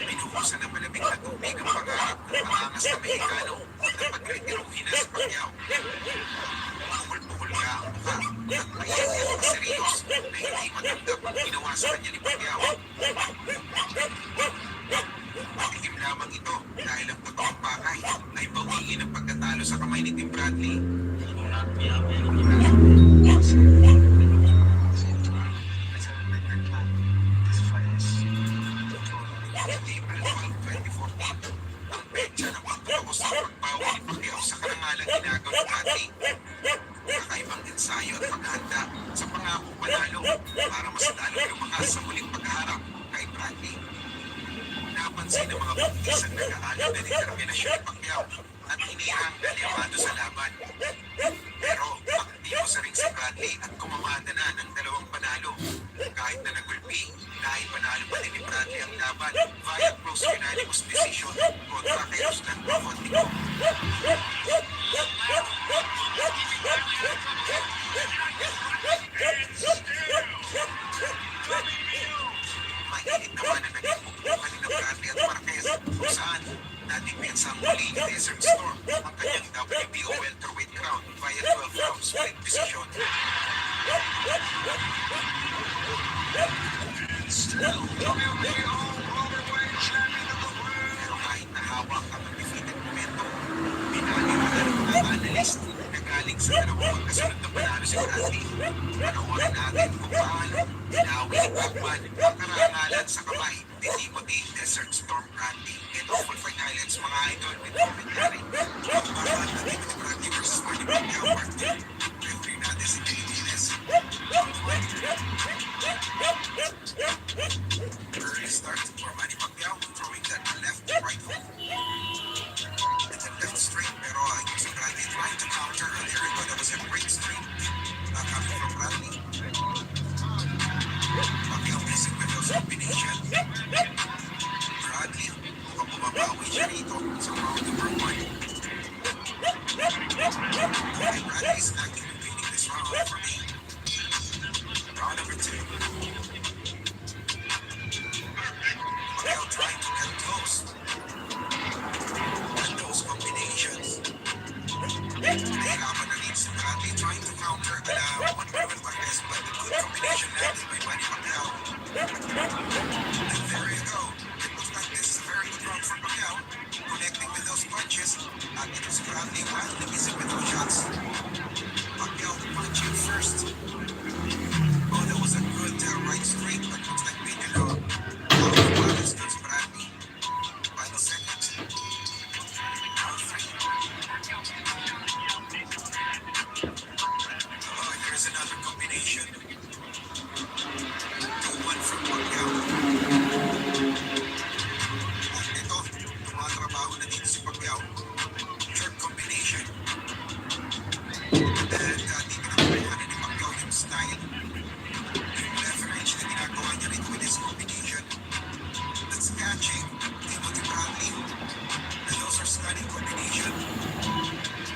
Binuhusan ng malamig na tubig ang pangarap ng mangangas na Mexicano na pagretiruhin na si Pacquiao. Bukol-bukol ka ang mukha at maiyak ang serios na hindi matanggap ang ginawa sa kanya ni Pacquiao. Matikim lamang ito dahil ang totoong pakay ay bawiin ang pagkatalo sa kamay ni Tim Bradley. April 12, 2014, ang petsa ng pagtatapos ng pagbawi ni Pacquiao sa karangalang ginagawa ni Bradley. Kakaibang ensayo at paghahanda sa pangako panalo para mas lalong lumakas sa muling pagharap kay Bradley. Napansin ng mga buntis ang nag-aalab na determinasyon ni Pacquiao at hinirang aliamado sa laban. Pero aktibo sa ring si Bradley at kumamada na ng dalawang panalo. Kahit na nagulpi, dahil panalo pa din ni Bradley ang laban via close unanimous decision kontra kay Ruslan Provodnico. Mainit naman ang naging bukbukan ni Bradley at Marquez kung saan nadepensa ang muli ni Desert Storm ang kanyang WBO welterweight crown via 12-round split decision. Pero kahit nahawak ang undefeated momento, binali mo na ng mga analyst na galing sa dalawang magkasunod na panalo si Bradley. Panoorin natin kung paano binawi ni Pacman ang karangalan sa kamay ni Timothy Desert Storm Bradley. Ito ang full fight highlights mga idol with commentary. Ang bahan na Timothy Bradley vs. Manny Pacquiao Part 2. Referee natin si Jay Gines. Early start for Manny Pacquiao, throwing that left right hook. It's a left straight, pero yung si Bradley trying to counter earlier ito. That was a great straight coming from Bradley. Pacquiao missing with those combinations. Bradley, mukhang bumabawi siya rito sa round number 1. Okay, Bradley is actively winning this round for me. Round number 2. Pacquiao trying to get close. And those combinations. Nahirapan na rin si Bradley trying to counter Juan Manuel Marquez, but the good combination landed by Manny Pacquiao. And there you go. It looks like this is a very good round for Pacquiao, connecting with those punches. At it was Bradley wildly missing with those shots. Pacquiao punching first. Oh, that was a good right straight, but looks like Peter Law. Out of balance goes Bradley. Final seconds. Round 3. Oh, here's another combination. 2-1 from Pacquiao. At ito, tumatrabaho na dito si Pacquiao. Third combination. And dito na kailangan ni Pacquiao yung style. Yung leverage na ginagawa niya rito with this combination. That's catching Timothy Bradley. And those are stunning combination.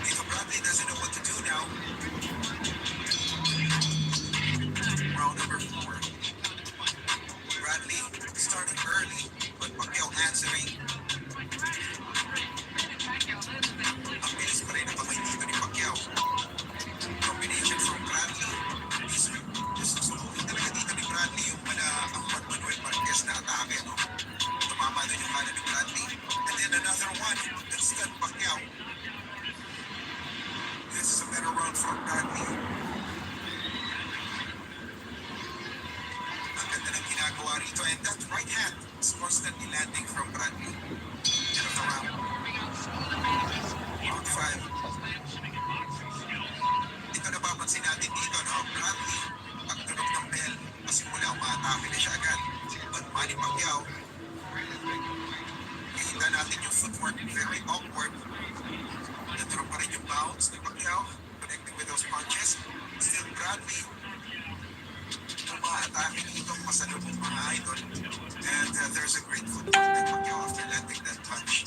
Dito Bradley doesn't know what to do now. Round number 4. Bradley starting early, but Pacquiao answering. Ang bilis pa rin ang kamay dito ni Pacquiao. Combination from Bradley. Susunukin talaga dito ni Bradley yung ang Juan Manuel Marquez na atake. No? Tumama doon yung kanan ni Bradley. And then another one that stunned Pacquiao. This is a better round from Bradley. Ang ganda ng ginagawa rin dito, and that right hand is constantly landing from Bradley. End of the round. Round 5. Ito napapansin natin dito, no? Bradley, pag tunog ng bell, pasimula, umatake na siya agad. But Manny Pacquiao, nakita natin yung footwork, very awkward. Natunog pa rin yung bounce ni Pacquiao, connecting with those punches. Still Bradley, umaatake dito pasalubong mga idol. And there's a great footwork by Pacquiao after landing that punch.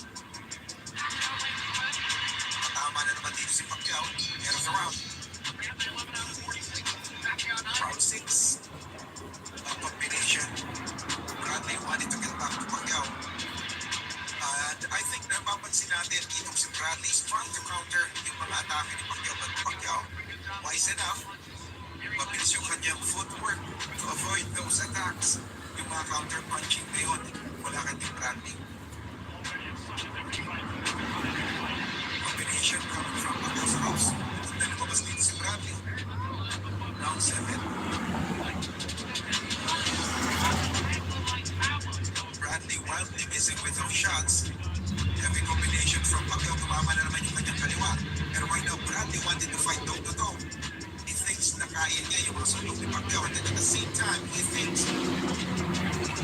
Matama na naman dito si Pacquiao. End of the round. Round 6. A combination. Bradley wanted to get back to Pacquiao. And I think napapansin natin itong si Bradley is trying to counter yung mga atake ni Pacquiao. But Pacquiao, wise enough, mabilis yung kanyang footwork to avoid those attacks. Yung mga counter-punching na yun, wala kang ni Bradley. Combination coming from Pacquiao's house. At lumabas dito si Bradley. Round 7. Bradley wildly missing with those shots. Heavy combination from Pacquiao. Tumama na naman yung kanyang kaliwa. Pero right now, Bradley wanted to fight toe-to-toe. He thinks na kaya niya yung mga sulong ni Pacquiao. And then at the same time, he thinks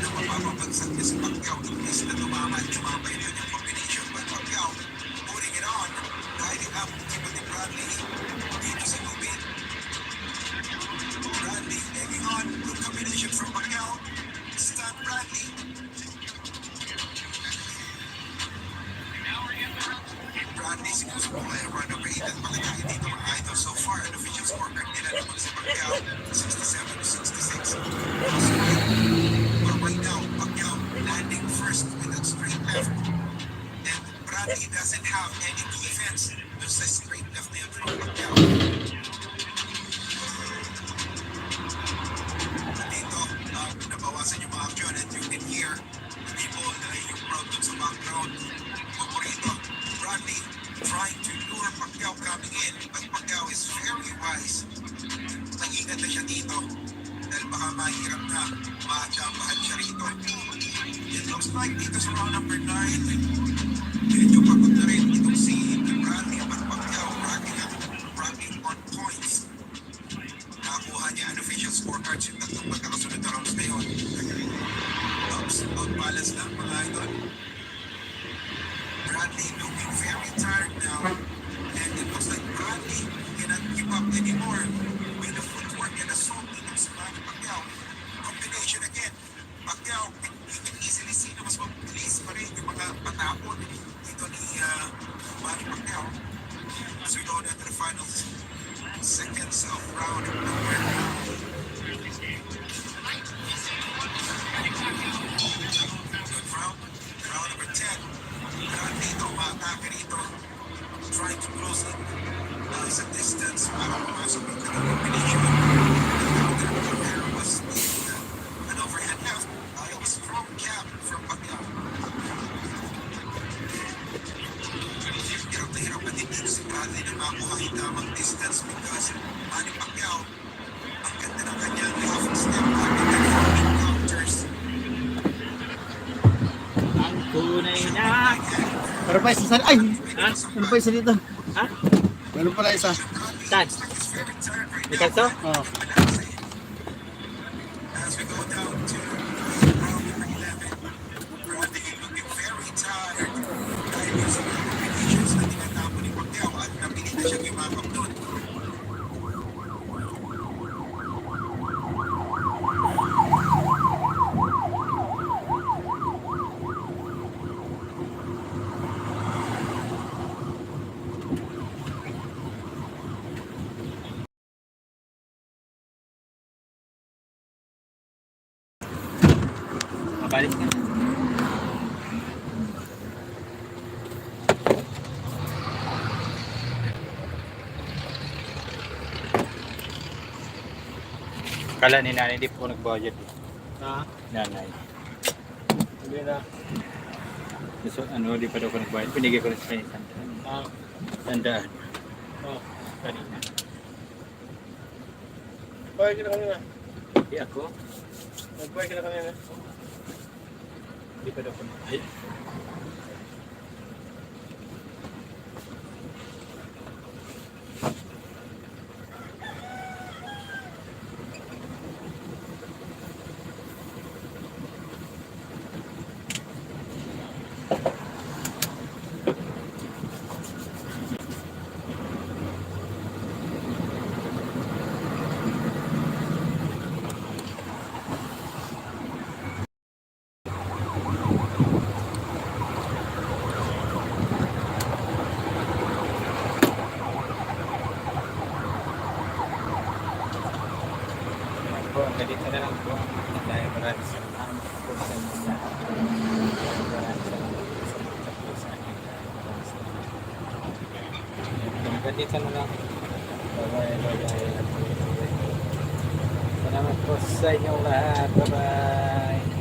na mapapabagsak niya si Pacquiao. Imbes na tumama at tumama yung kanyang combination. But Pacquiao, putting it on, riding up Timothy Bradley dito sa lubid. Bradley egging on. Good combination from Pacquiao. Stun Bradley. Bradley sinusubo ay run over 8 at malagay dito mga idol. So far, an official scorecard nila naman si Pacquiao 67-66. But right now, Pacquiao landing first with that straight left. And Bradley doesn't have any defense. There's a straight left na yun from Pacquiao. Dito, nabawasan yung mga action and you can hear the people na yung crowd dun sa background. Paborito, Bradley trying to lure Pacquiao coming in, but Pacquiao is very wise. Nag-ingat na siya dito dahil baka mahirap na maachambahan siya rito. It looks like dito sa round number 9, medyo pagod na rin itong si Bradley, but Pacquiao racking on points. Nakakuha niya an official scorecards yung tatlong magkakasunod na rounds na yun. Out-balance lang mga idol. Bradley looking very tired now, and it looks like Bradley cannot keep up anymore with the footwork and assault ng si Manny Pacquiao. Combination again. Pacquiao, you can easily see na mas mabilis pa rin yung mga patapon dito ni Manny Pacquiao. As we go down to the final seconds of round number 9. Good round. Round number 10. Bradley ito, umatake rito. Trying to close it sa distance para pumasok yung kanyang combination. The counter from there was an overhead left. It was strong jab from Pacquiao. Hirap na hirap na din dito si Bradley na makuha yung tamang distance because Manny Pacquiao, ang ganda ng kanyang half step back and then forming counters. Ang tunay na. Meron pa isa sa... Ay! Ha? Meron pa isa dito. Ha? Meron pala isa. Saan? Ikaw to? Oh. As we go down to round number 11, Bradley looking very tired dahil yung sa mga combinations na tinatapon ni Pacquiao at napilit na siyang yumakap doon. Mabalik na. Kala ni nanay, hindi po nag-budget. Ha? Nanay. Hindi na. So, ano, di pa daw ko nag-budget. Pinigay ko rin sa kanya Ah. tandaan. Oh. Kanina. Bakit ka na kanina? Di ako. Nag-buhay ka na kanina. Hindi pa daw kumain. Po, ganito na lang po. Dahil maraming salamat po sa inyo lahat. Maraming salamat sa pagpunta po sa akin. Maraming salamat. Ganito na lang. Bye-bye, bye-bye. Salamat po sa inyong lahat. Bye-bye.